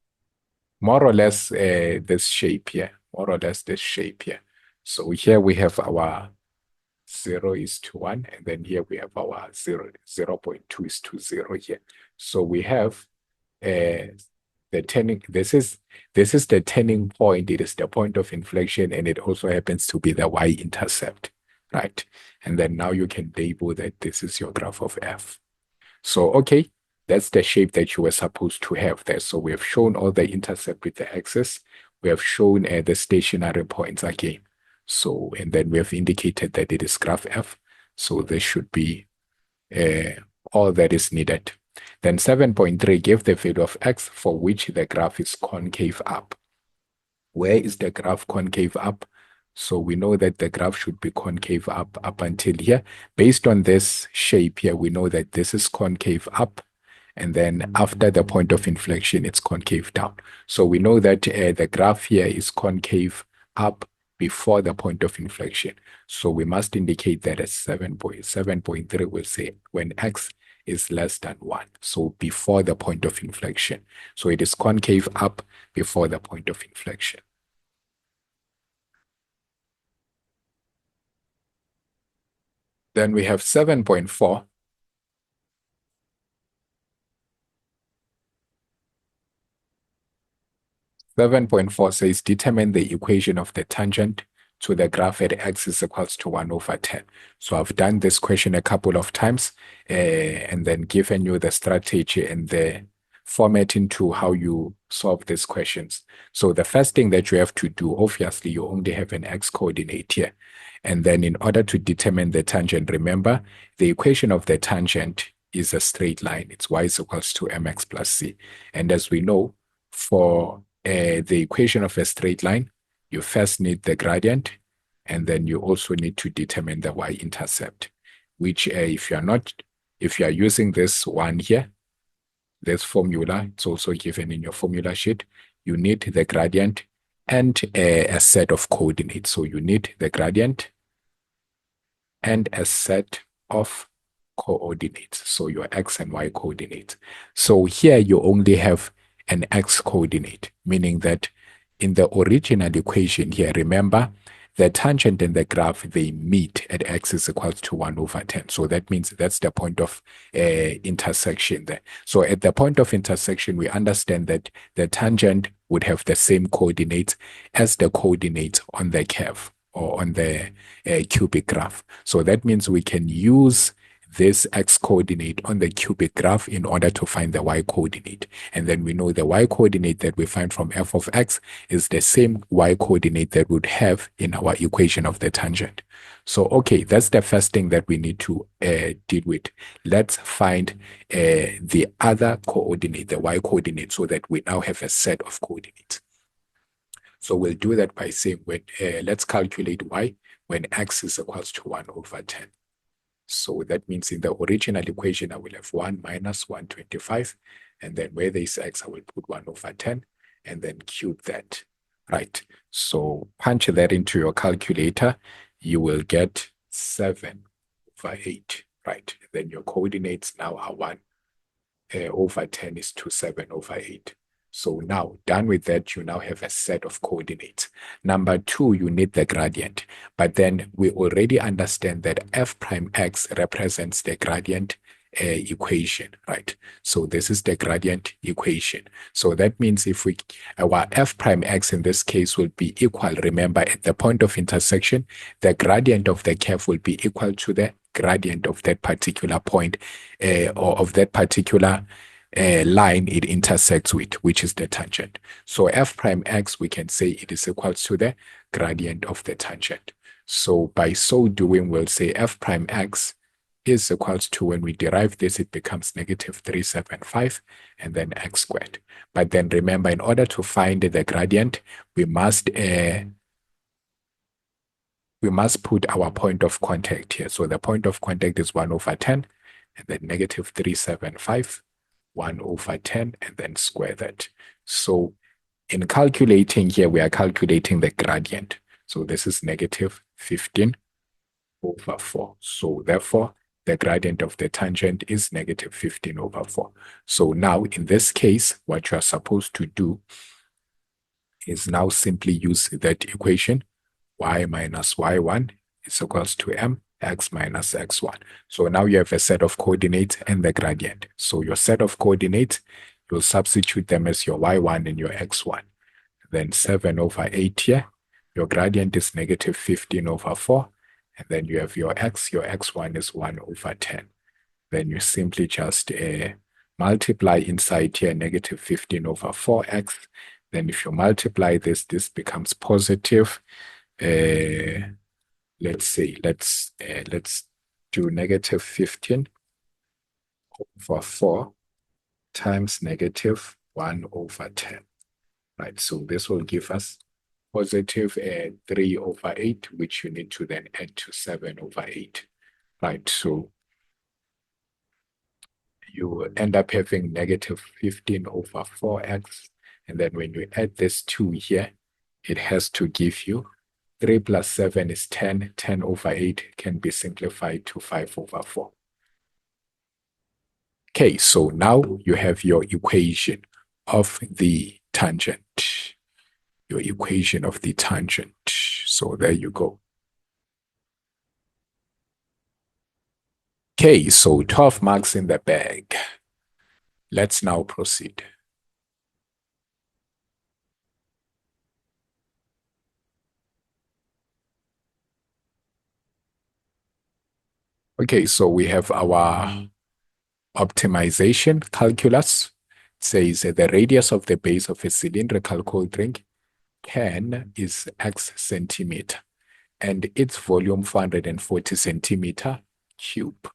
more or less this shape here, more or less this shape here. So here we have our 0 is to 1, and then here we have our 0.2 is to 0 here. So we have the turning, this is the turning point, it is the point of inflection, and it also happens to be the y-intercept, right? And then now you can label that this is your graph of f. So, okay, that's the shape that you were supposed to have there. So we have shown all the intercept with the axis. We have shown the stationary points again. So, and then we have indicated that it is graph f. So this should be all that is needed. Then 7.3, give the value of x for which the graph is concave up. Where is the graph concave up? So we know that the graph should be concave up until here. Based on this shape here, we know that this is concave up, And then after the point of inflection, it's concave down. So we know that the graph here is concave up before the point of inflection. So we must indicate that as 7.3 will say when x is less than 1. So before the point of inflection. So it is concave up before the point of inflection. Then we have 7.4. 7.4 says determine the equation of the tangent to the graph at x is equals to 1 over 10. So I've done this question a couple of times and then given you the strategy and the formatting to how you solve these questions. So the first thing that you have to do, obviously, you only have an x coordinate here. And then in order to determine the tangent, remember, the equation of the tangent is a straight line. It's y is equals to mx plus c. And as we know, for the equation of a straight line, you first need the gradient, and then you also need to determine the y-intercept, which if you are using this one here, this formula, it's also given in your formula sheet, you need the gradient and a set of coordinates. So you need the gradient and a set of coordinates. So your x and y coordinates. So here you only have an x coordinate, meaning that in the original equation here, remember, the tangent and the graph, they meet at x is equals to 1 over 10. So that means that's the point of intersection there. So at the point of intersection, we understand that the tangent would have the same coordinates as the coordinates on the curve or on the cubic graph. So that means we can use this x coordinate on the cubic graph in order to find the y coordinate. And then we know the y coordinate that we find from f of x is the same y coordinate that we would have in our equation of the tangent. So, okay, that's the first thing that we need to deal with. Let's find the other coordinate, the y coordinate, so that we now have a set of coordinates. So we'll do that by saying, let's calculate y when x is equals to 1 over 10. So that means in the original equation, I will have 1 minus 125. And then where there is x, I will put 1 over 10 and then cube that. Right. So punch that into your calculator. You will get 7 over 8. Right. Then your coordinates now are 1 over 10 is to 7 over 8. So now, done with that, you now have a set of coordinates. Number 2, you need the gradient. But then we already understand that f prime x represents the gradient equation, right? So this is the gradient equation. So that means if our f prime x in this case will be equal, remember, at the point of intersection, the gradient of the curve will be equal to the gradient of that particular point or of that particular line it intersects with, which is the tangent. So f prime x, we can say it is equal to the gradient of the tangent. So by so doing, we'll say f prime x is equals to, when we derive this, it becomes negative 375 and then x squared. But then remember, in order to find the gradient, we must put our point of contact here. So the point of contact is 1 over 10 and then negative 375, 1 over 10, and then square that. So in calculating here, we are calculating the gradient. So this is negative 15 over 4. So therefore, the gradient of the tangent is negative 15 over 4. So now, in this case, what you are supposed to do is now simply use that equation, y minus y1 is equals to mx minus x1. So now you have a set of coordinates and the gradient. So your set of coordinates, you'll substitute them as your y1 and your x1. Then 7 over 8 here. Your gradient is negative 15 over 4. And then you have your x1 is 1 over 10. Then you simply just multiply inside here negative 15 over 4x. Then if you multiply this, this becomes positive. Let's do negative 15 over 4 times negative 1 over 10. Right, so this will give us positive 3 over 8, which you need to then add to 7 over 8. Right, so you end up having negative 15 over 4x. And then when you add this 2 here, it has to give you 3 plus 7 is 10. 10 over 8 can be simplified to 5 over 4. Okay, so now you have your equation of the tangent. Your equation of the tangent. So there you go. Okay, so 12 marks in the bag. Let's now proceed. Okay, so we have our optimization calculus. It says the radius of the base of a cylindrical cold drink can is x centimeter and its volume 440 centimeter cube.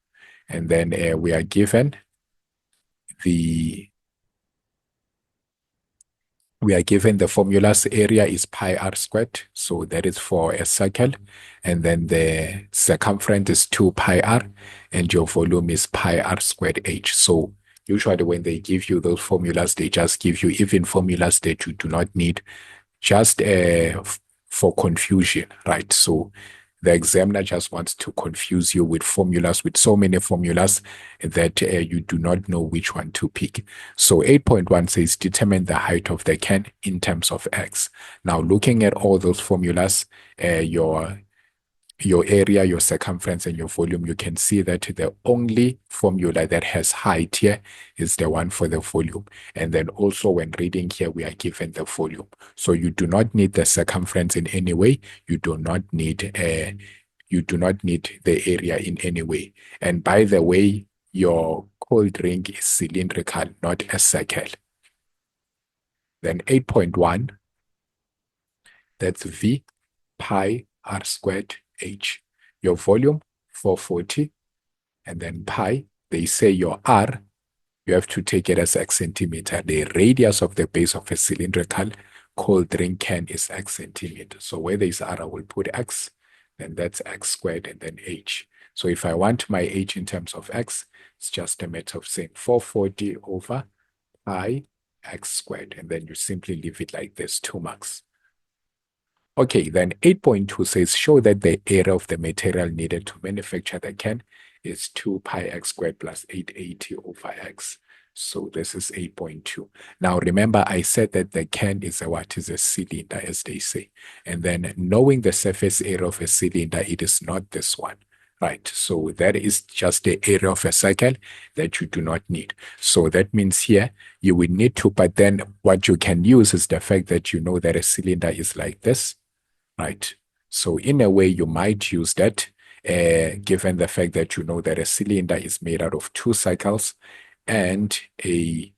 And then we are given the formula's area is pi r squared, so that is for a circle, and then the circumference is 2 pi r, and your volume is pi r squared h. So usually when they give you those formulas, they just give you even formulas that you do not need, just for confusion, right? So the examiner just wants to confuse you with formulas, with so many formulas that you do not know which one to pick. So 8.1 says determine the height of the can in terms of x. Now looking at all those formulas, your area, your circumference, and your volume, you can see that the only formula that has height here is the one for the volume. And then also when reading here, we are given the volume. So you do not need the circumference in any way. You do not need the area in any way. And by the way, your cold drink is cylindrical, not a circle. Then 8.1, that's V pi r squared h. Your volume, 440, and then pi, they say your r, you have to take it as x centimeter. The radius of the base of a cylindrical cold drink can is x centimeter. So where there is r, I will put x, then that's x squared, and then h. So if I want my h in terms of x, it's just a matter of saying 440 over pi x squared, and then you simply leave it like this, 2 marks. Okay, then 8.2 says show that the area of the material needed to manufacture the can is 2 pi x squared plus 880 over x. So this is 8.2. Now remember, I said that the can is a cylinder, as they say. And then knowing the surface area of a cylinder, it is not this one, right? So that is just the area of a circle that you do not need. So that means here you will need to, but then what you can use is the fact that you know that a cylinder is like this, right? So in a way, you might use that, given the fact that you know that a cylinder is made out of 2 circles and a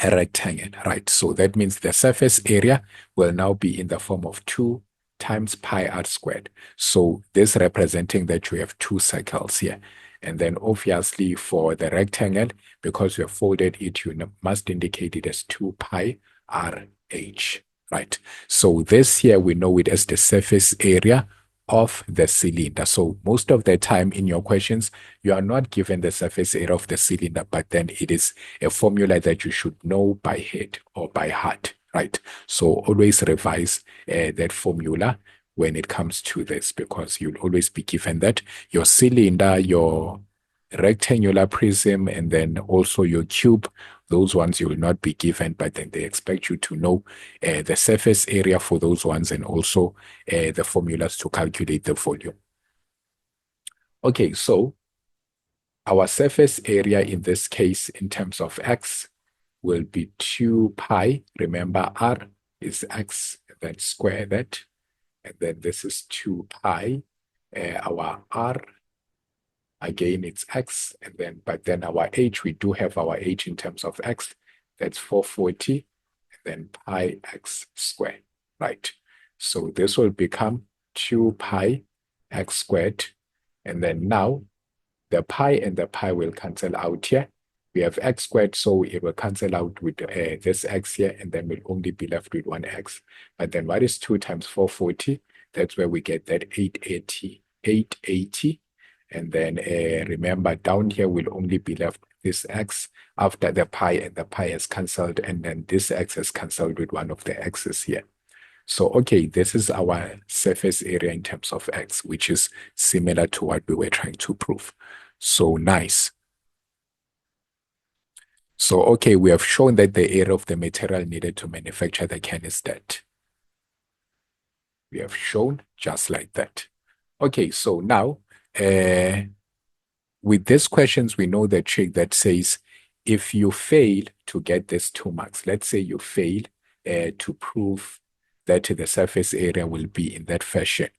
rectangle, right? So that means the surface area will now be in the form of 2 times pi r squared. So this representing that you have 2 circles here. And then obviously for the rectangle, because you have folded it, you must indicate it as 2 pi r h. Right. So this here, we know it as the surface area of the cylinder. So most of the time in your questions, you are not given the surface area of the cylinder, but then it is a formula that you should know by head or by heart, right? So always revise that formula when it comes to this, because you'll always be given that your cylinder, your rectangular prism, and then also your cube, those ones you will not be given, but then they expect you to know the surface area for those ones and also the formulas to calculate the volume. Okay, so our surface area in this case in terms of x will be 2 pi. Remember, r is x, then square that, and then this is 2 pi. Our r, again, it's x, and then, but then our h, we do have our h in terms of x, that's 440, and then pi x squared, right? So this will become 2 pi x squared, and then now the pi and the pi will cancel out here. We have x squared, so it will cancel out with this x here, and then we'll only be left with 1x. But then what is 2 times 440? That's where we get that 880. And then remember, down here we'll only be left with this x after the pi, and the pi is cancelled, and then this x is cancelled with one of the x's here. So, okay, this is our surface area in terms of x, which is similar to what we were trying to prove. So nice. So, okay, we have shown that the area of the material needed to manufacture the can is that. We have shown just like that. Okay, so now, with these questions, we know the trick that says, if you fail to get this 2 marks, let's say you fail to prove that the surface area will be in that fashion,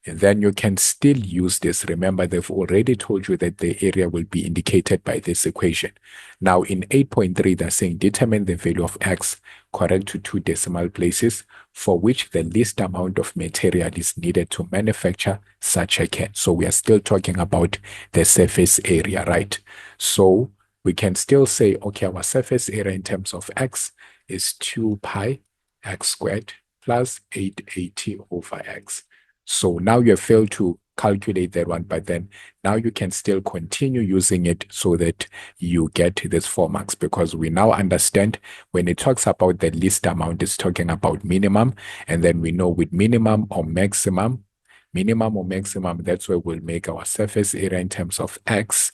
and then you can still use this. Remember, they've already told you that the area will be indicated by this equation. Now, in 8.3, they're saying determine the value of x correct to 2 decimal places for which the least amount of material is needed to manufacture such a can. So we are still talking about the surface area, right? So we can still say, okay, our surface area in terms of x is 2 pi x squared plus 880 over x. So now you have failed to calculate that one, but then now you can still continue using it so that you get this 4 marks, because we now understand when it talks about the least amount, it's talking about minimum. And then we know with minimum or maximum, that's where we'll make our surface area in terms of x.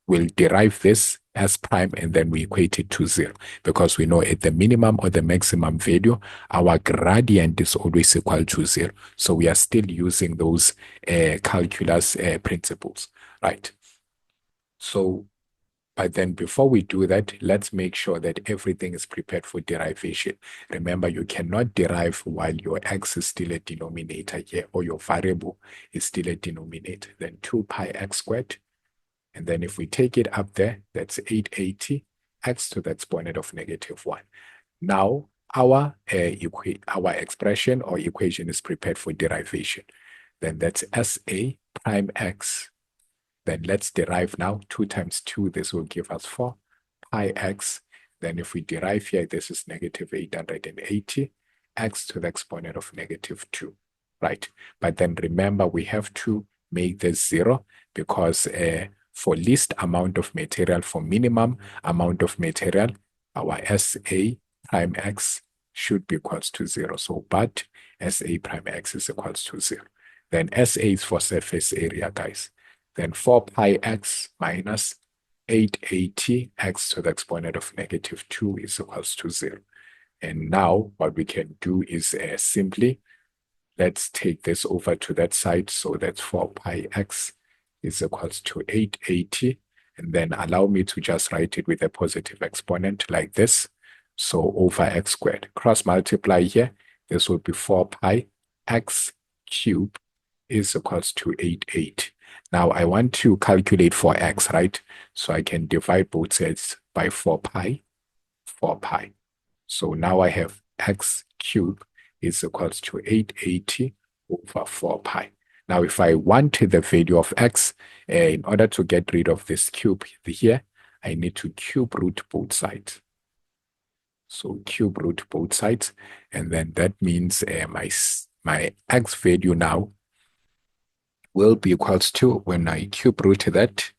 We'll derive this as prime, and then we equate it to 0, because we know at the minimum or the maximum value, our gradient is always equal to 0. So we are still using those calculus principles, right? So, but then before we do that, let's make sure that everything is prepared for derivation. Remember, you cannot derive while your x is still a denominator here, or your variable is still a denominator. Then 2 pi x squared. And then if we take it up there, that's 880 x to the exponent of -1. Now, our expression or equation is prepared for derivation. Then that's SA prime x. Then let's derive now. 2 times 2, this will give us 4 pi x. Then if we derive here, this is -880 x to the exponent of -2, right? But then remember, we have to make this 0, because for least amount of material, for minimum amount of material, our SA prime x should be equals to 0. So, but SA prime x is equals to 0. Then SA is for surface area, guys. Then 4 pi x minus 880 x to the exponent of -2 is equals to 0. And now what we can do is simply, let's take this over to that side. So that's 4 pi x is equals to 880, and then allow me to just write it with a positive exponent like this. So over x squared, cross multiply here, this will be 4 pi x cubed is equals to 880. Now I want to calculate for x, right? So I can divide both sides by 4 pi. So now I have x cubed is equals to 880 over 4 pi. Now, if I want the value of x, in order to get rid of this cube here, I need to cube root both sides. So cube root both sides, and then that means my x value now will be equals to, when I cube root that,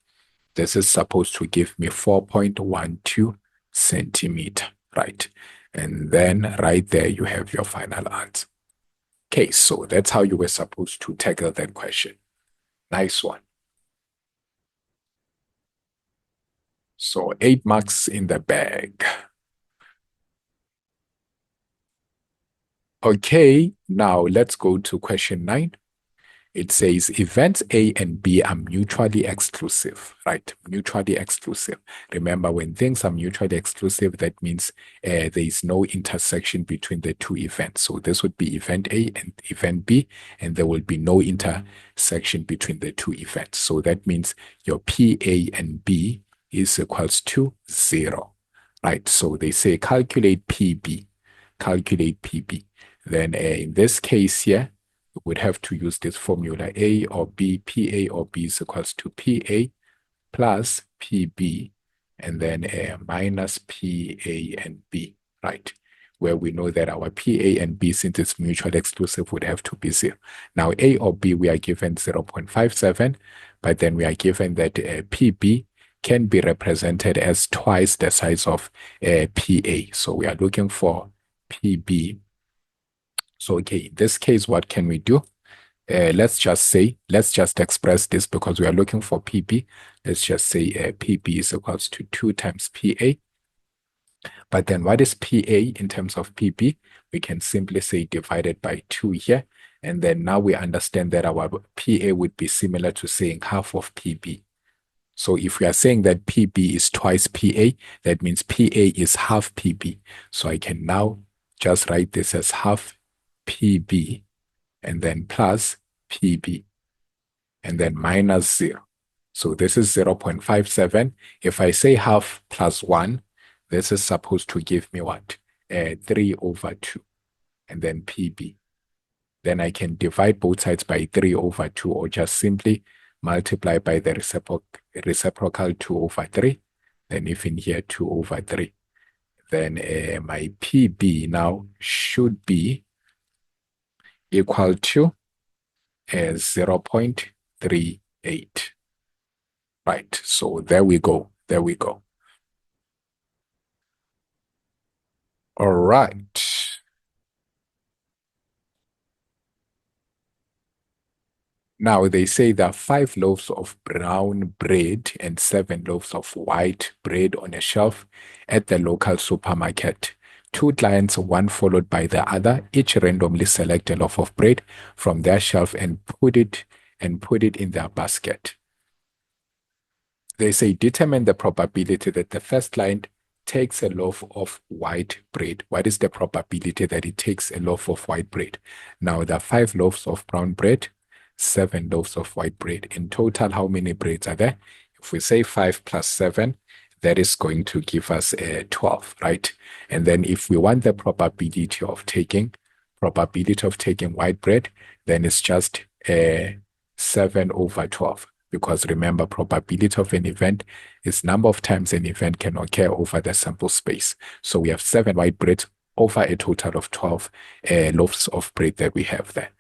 this is supposed to give me 4.12 centimeter, right? And then right there, you have your final answer. Okay, so that's how you were supposed to tackle that question. Nice one. So 8 marks in the bag. Okay, now let's go to question 9. It says events A and B are mutually exclusive, right? Mutually exclusive. Remember, when things are mutually exclusive, that means there is no intersection between the two events. So this would be event A and event B, and there will be no intersection between the two events. So that means your PA and B is equals to 0, right? So they say calculate PB, Then in this case here, we would have to use this formula A or B, PA or B is equals to PA plus PB, and then minus PA and B, right? Where we know that our PA and B, since it's mutually exclusive, would have to be 0. Now, A or B, we are given 0.57, but then we are given that PB can be represented as twice the size of PA. So we are looking for PB. So, okay, in this case, what can we do? Let's just express this because we are looking for PB. Let's just say PB is equals to 2 times PA. But then what is PA in terms of PB? We can simply say divided by 2 here. And then now we understand that our PA would be similar to saying half of PB. So if we are saying that PB is twice PA, that means PA is half PB. So I can now just write this as half PB and then plus PB and then minus 0. So this is 0.57. If I say half plus 1, this is supposed to give me what? 3 over 2 and then PB. Then I can divide both sides by 3 over 2 or just simply multiply by the reciprocal 2 over 3. Then even here 2 over 3. Then my PB now should be equal to 0.38. Right, so there we go. There we go. All right. Now they say there are 5 loaves of brown bread and 7 loaves of white bread on a shelf at the local supermarket. 2 clients, one followed by the other, each randomly select a loaf of bread from their shelf and put it in their basket. They say determine the probability that the first client takes a loaf of white bread. What is the probability that it takes a loaf of white bread? Now there are 5 loaves of brown bread, 7 loaves of white bread. In total, how many breads are there? If we say 5 plus 7, that is going to give us 12, right? And then if we want the probability of taking white bread, then it's just 7 over 12. Because remember, probability of an event is number of times an event can occur over the sample space. So we have 7 white breads over a total of 12 loaves of bread that we have there.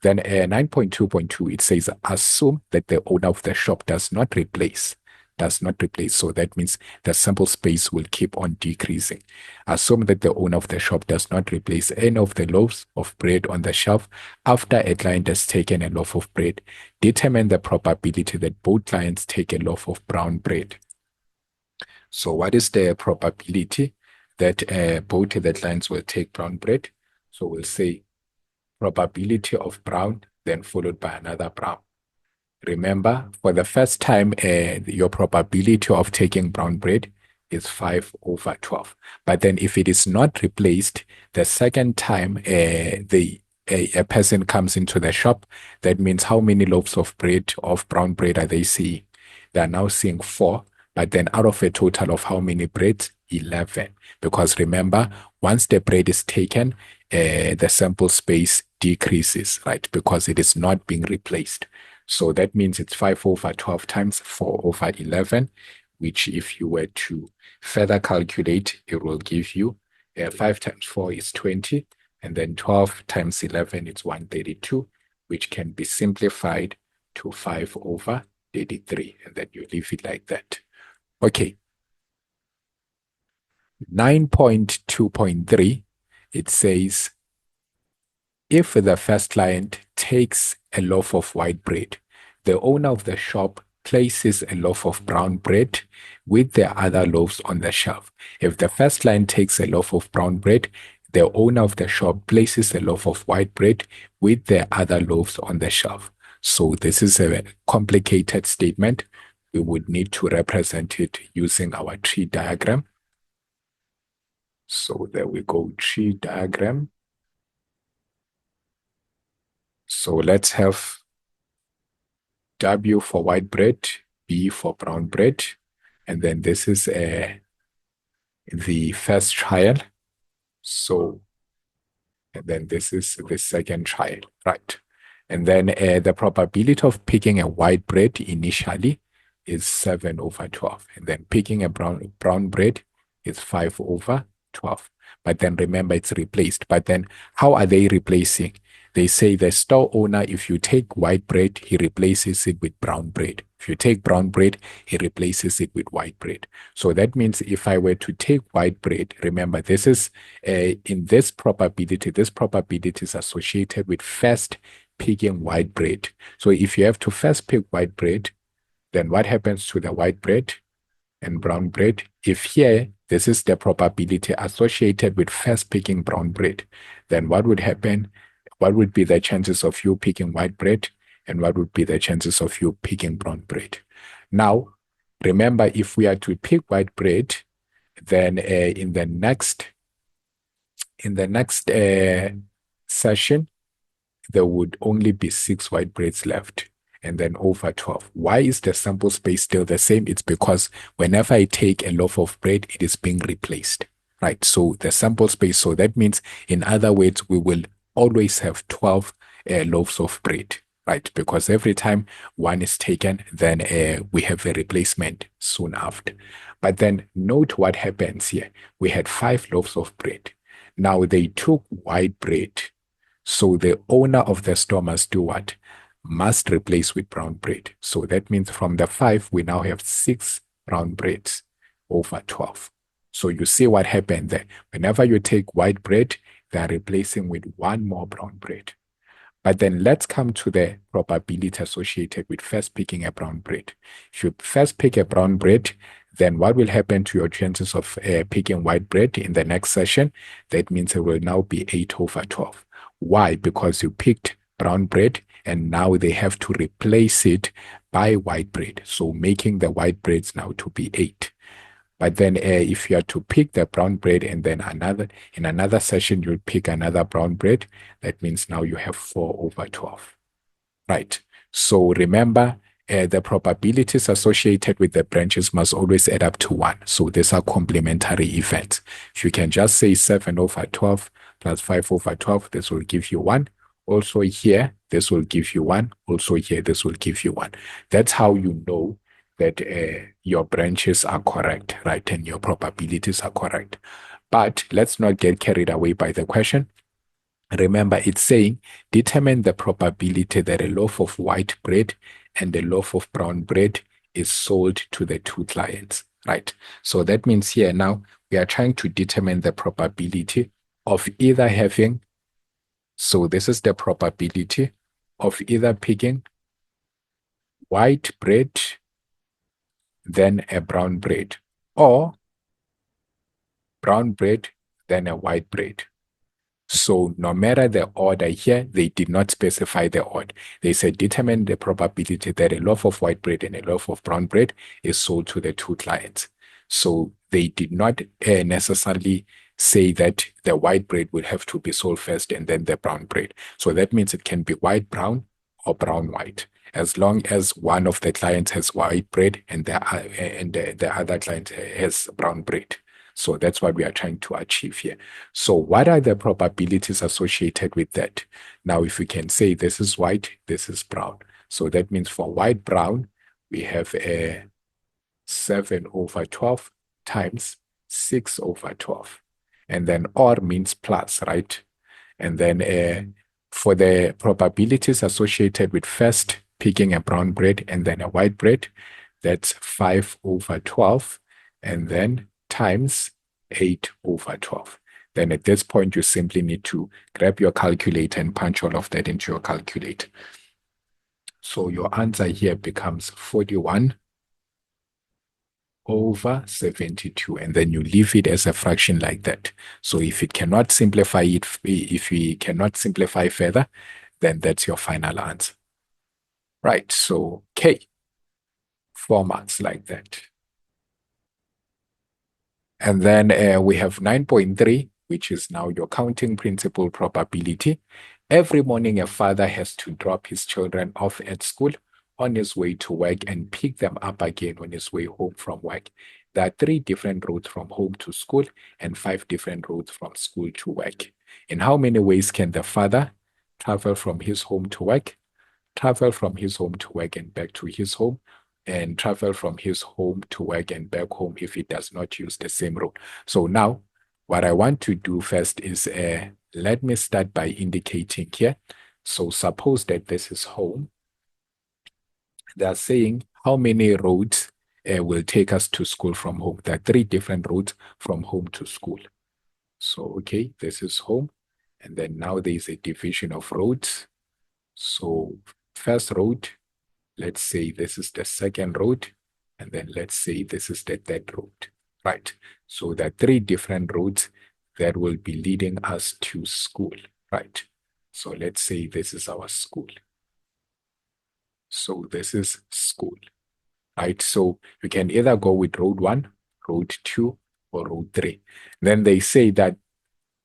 Then 9.2.2, it says, assume that the owner of the shop does not replace. So that means the sample space will keep on decreasing. Assume that the owner of the shop does not replace any of the loaves of bread on the shelf after a client has taken a loaf of bread. Determine the probability that both clients take a loaf of brown bread. So what is the probability that both the clients will take brown bread? So we'll say probability of brown, then followed by another brown. Remember, for the first time, your probability of taking brown bread is 5 over 12. But then if it is not replaced, the second time a person comes into the shop, that means how many loaves of brown bread are they seeing? They are now seeing 4, but then out of a total of how many breads? 11. Because remember, once the bread is taken, the sample space decreases, right? Because it is not being replaced. So that means it's 5 over 12 times 4 over 11, which if you were to further calculate, it will give you 5 times 4 is 20, and then 12 times 11 is 132, which can be simplified to 5 over 33, and then you leave it like that. Okay. 9.2.3, it says, if the first client takes a loaf of white bread, the owner of the shop places a loaf of brown bread with the other loaves on the shelf. If the first client takes a loaf of brown bread, the owner of the shop places a loaf of white bread with the other loaves on the shelf. So this is a complicated statement. We would need to represent it using our tree diagram. So there we go, tree diagram. So let's have W for white bread, B for brown bread, and then this is the first trial. So, and then this is the second trial, right? And then the probability of picking a white bread initially is 7 over 12. And then picking a brown bread is 5 over 12. But then remember, it's replaced. But then how are they replacing? They say the store owner, if you take white bread, he replaces it with brown bread. If you take brown bread, he replaces it with white bread. So that means if I were to take white bread, remember this is in this probability is associated with first picking white bread. So if you have to first pick white bread, then what happens to the white bread and brown bread? If here, this is the probability associated with first picking brown bread, then what would happen? What would be the chances of you picking white bread? And what would be the chances of you picking brown bread? Now, remember, if we are to pick white bread, then in the next session, there would only be 6 white breads left, and then over 12. Why is the sample space still the same? It's because whenever I take a loaf of bread, it is being replaced, right? So the sample space, so that means, in other words, we will always have 12 loaves of bread, right? Because every time one is taken, then we have a replacement soon after. But then note what happens here. We had 5 loaves of bread. Now they took white bread. So the owner of the store must do what? Must replace with brown bread. So that means from the 5, we now have 6 brown breads over 12. So you see what happened there. Whenever you take white bread, they are replacing with 1 more brown bread. But then let's come to the probability associated with first picking a brown bread. If you first pick a brown bread, then what will happen to your chances of picking white bread in the next session? That means it will now be 8 over 12. Why? Because you picked brown bread and now they have to replace it by white bread. So making the white breads now to be 8. But then if you are to pick the brown bread and then in another session, you'll pick another brown bread, that means now you have 4 over 12. Right. So remember, the probabilities associated with the branches must always add up to 1. So these are complementary events. If you can just say 7 over 12 plus 5 over 12, this will give you 1. Also here, this will give you 1. Also here, this will give you 1. That's how you know that your branches are correct, right? And your probabilities are correct. But let's not get carried away by the question. Remember, it's saying determine the probability that a loaf of white bread and a loaf of brown bread is sold to the 2 clients, right? So that means here now we are trying to determine the probability of either having, so this is the probability of either picking white bread, then a brown bread, or brown bread, then a white bread. So no matter the order here, they did not specify the order. They said determine the probability that a loaf of white bread and a loaf of brown bread is sold to the 2 clients. So they did not necessarily say that the white bread will have to be sold first and then the brown bread. So that means it can be white brown or brown white, as long as one of the clients has white bread and the other client has brown bread. So that's what we are trying to achieve here. So what are the probabilities associated with that? Now, if we can say this is white, this is brown. So that means for white brown, we have a 7 over 12 times 6 over 12. And then or means plus, right? And then for the probabilities associated with first picking a brown bread and then a white bread, that's 5 over 12. And then times 8 over 12. Then at this point, you simply need to grab your calculator and punch all of that into your calculator. So your answer here becomes 41 over 72, and then you leave it as a fraction like that. So if it cannot simplify it, if we cannot simplify further, then that's your final answer. Right, so K, 4 marks like that. And then we have 9.3, which is now your counting principle probability. Every morning, a father has to drop his children off at school on his way to work and pick them up again on his way home from work. There are 3 different routes from home to school and 5 different routes from school to work. In how many ways can the father travel from his home to work, travel from his home to work and back to his home, and travel from his home to work and back home if he does not use the same road? So now, what I want to do first is let me start by indicating here. So suppose that this is home. They are saying how many roads will take us to school from home. There are 3 different roads from home to school. So, okay, this is home. And then now there is a division of roads. So first road, let's say this is the second road. And then let's say this is the third road, right? So there are 3 different roads that will be leading us to school, right? So let's say this is our school. So this is school, right? So you can either go with road 1, road 2, or road 3. Then they say that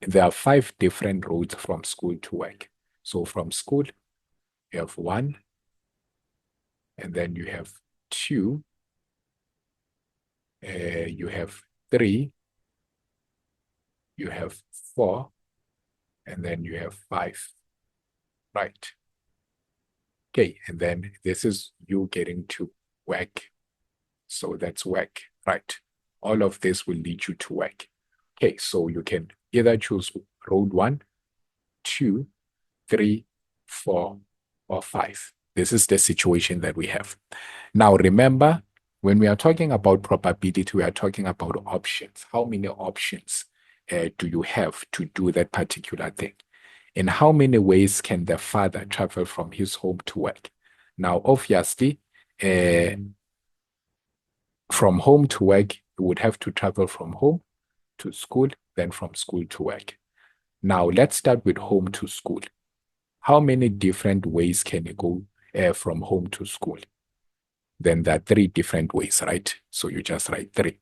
there are 5 different roads from school to work. So from school, you have 1, and then you have 2, you have 3, you have 4, and then you have 5, right? Okay, and then this is you getting to work. So that's work, right? All of this will lead you to work. Okay, so you can either choose road 1, 2, 3, 4, or 5. This is the situation that we have. Now, remember, when we are talking about probability, we are talking about options. How many options do you have to do that particular thing? In how many ways can the father travel from his home to work? Now, obviously, from home to work, you would have to travel from home to school, then from school to work. Now, let's start with home to school. How many different ways can you go from home to school? Then there are 3 different ways, right? So you just write 3.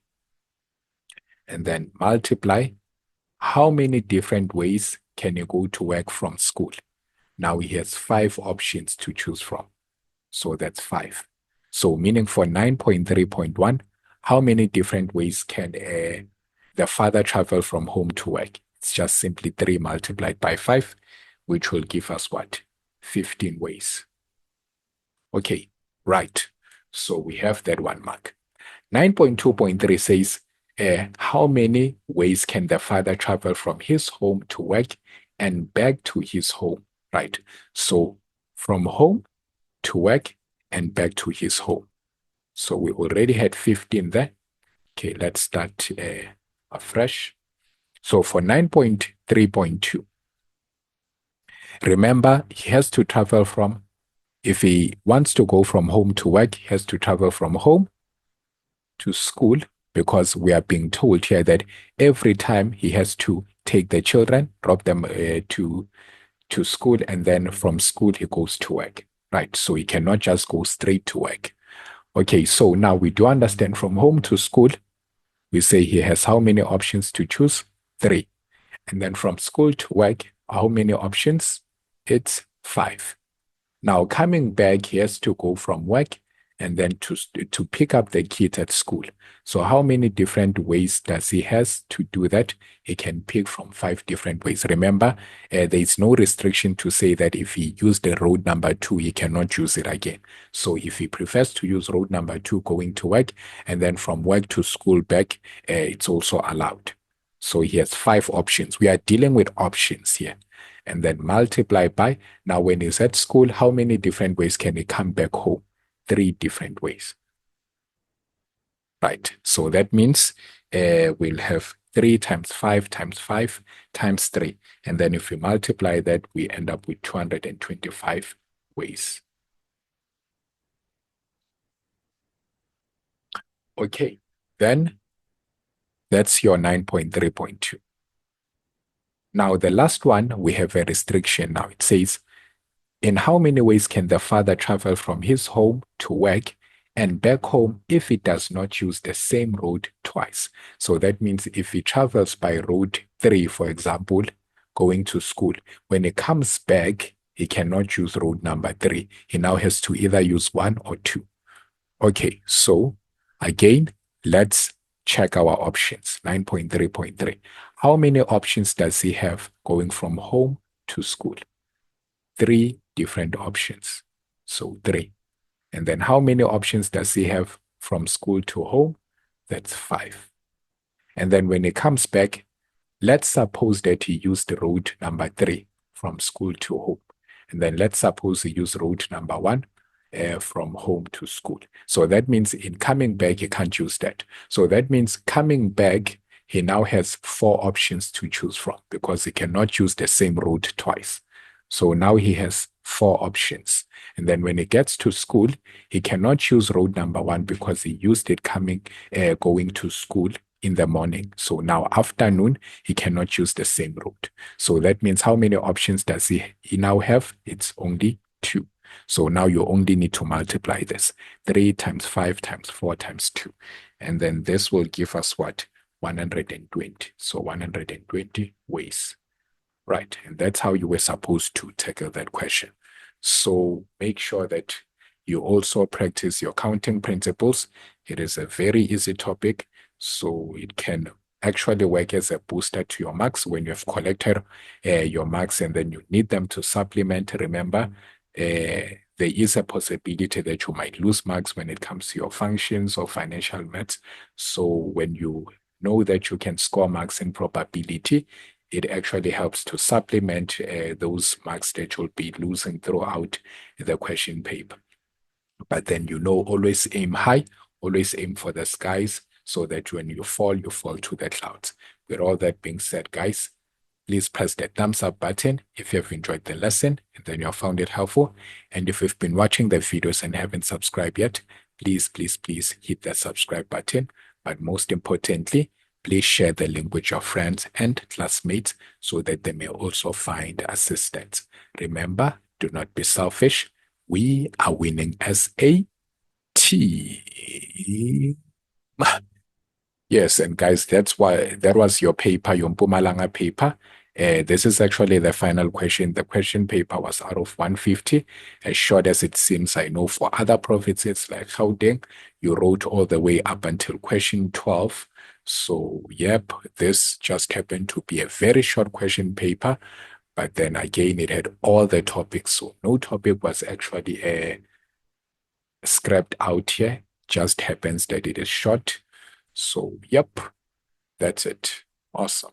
And then multiply. How many different ways can you go to work from school? Now he has 5 options to choose from. So that's 5. So meaning for 9.3.1, how many different ways can the father travel from home to work? It's just simply 3 multiplied by 5, which will give us what? 15 ways. Okay, right. So we have that 1 mark. 9.2.3 says, how many ways can the father travel from his home to work and back to his home, right? So from home to work and back to his home. So we already had 15 there. Okay, let's start afresh. So for 9.3.2, remember he has to travel from, if he wants to go from home to work, he has to travel from home to school, because we are being told here that every time he has to take the children, drop them to school, and then from school he goes to work, right? So he cannot just go straight to work. Okay, so now we do understand from home to school, we say he has how many options to choose? 3. And then from school to work, how many options? It's 5. Now coming back, he has to go from work and then to pick up the kid at school. So how many different ways does he has to do that? He can pick from 5 different ways. Remember, there is no restriction to say that if he used the road number 2, he cannot use it again. So if he prefers to use road number 2 going to work and then from work to school back, it's also allowed. So he has 5 options. We are dealing with options here. And then multiply by, now when he's at school, how many different ways can he come back home? 3 different ways. Right, so that means we'll have 3 times 5 times 5 times 3. And then if we multiply that, we end up with 225 ways. Okay, then that's your 9.3.2. Now the last one, we have a restriction now. It says, in how many ways can the father travel from his home to work and back home if he does not use the same road twice? So that means if he travels by road 3, for example, going to school, when he comes back, he cannot use road number 3. He now has to either use 1 or 2. Okay, so again, let's check our options. 9.3.3. How many options does he have going from home to school? 3 different options. So 3. And then how many options does he have from school to home? That's 5. And then when he comes back, let's suppose that he used road number 3 from school to home. And then let's suppose he use route number 1 from home to school. So that means in coming back, he can't use that. So that means coming back, he now has 4 options to choose from because he cannot use the same route twice. So now he has 4 options. And then when he gets to school, he cannot choose road number 1 because he used it going to school in the morning. So now afternoon, he cannot use the same route. So that means how many options does he now have? It's only 2. So now you only need to multiply this. 3 times 5 times 4 times 2. And then this will give us what? 120. So 120 ways. Right, and that's how you were supposed to tackle that question. So make sure that you also practice your counting principles. It is a very easy topic, so it can actually work as a booster to your marks when you have collected your marks and then you need them to supplement. Remember, there is a possibility that you might lose marks when it comes to your functions or financial maths. So when you know that you can score marks in probability, it actually helps to supplement those marks that you'll be losing throughout the question paper. But then, always aim high, always aim for the skies so that when you fall to the clouds. With all that being said, guys, please press the thumbs up button if you have enjoyed the lesson and then you have found it helpful. And if you've been watching the videos and haven't subscribed yet, please hit that subscribe button. But most importantly, please share the link with your friends and classmates so that they may also find assistance. Remember, do not be selfish. We are winning as a team. Yes, and guys, that was your paper, your Mpumalanga paper. This is actually the final question. The question paper was out of 150. As short as it seems, I know for other provinces like Gauteng, you wrote all the way up until question 12. So, yep, this just happened to be a very short question paper. But then again, it had all the topics. So no topic was actually scrapped out here. Just happens that it is short. So, yep, that's it. Awesome.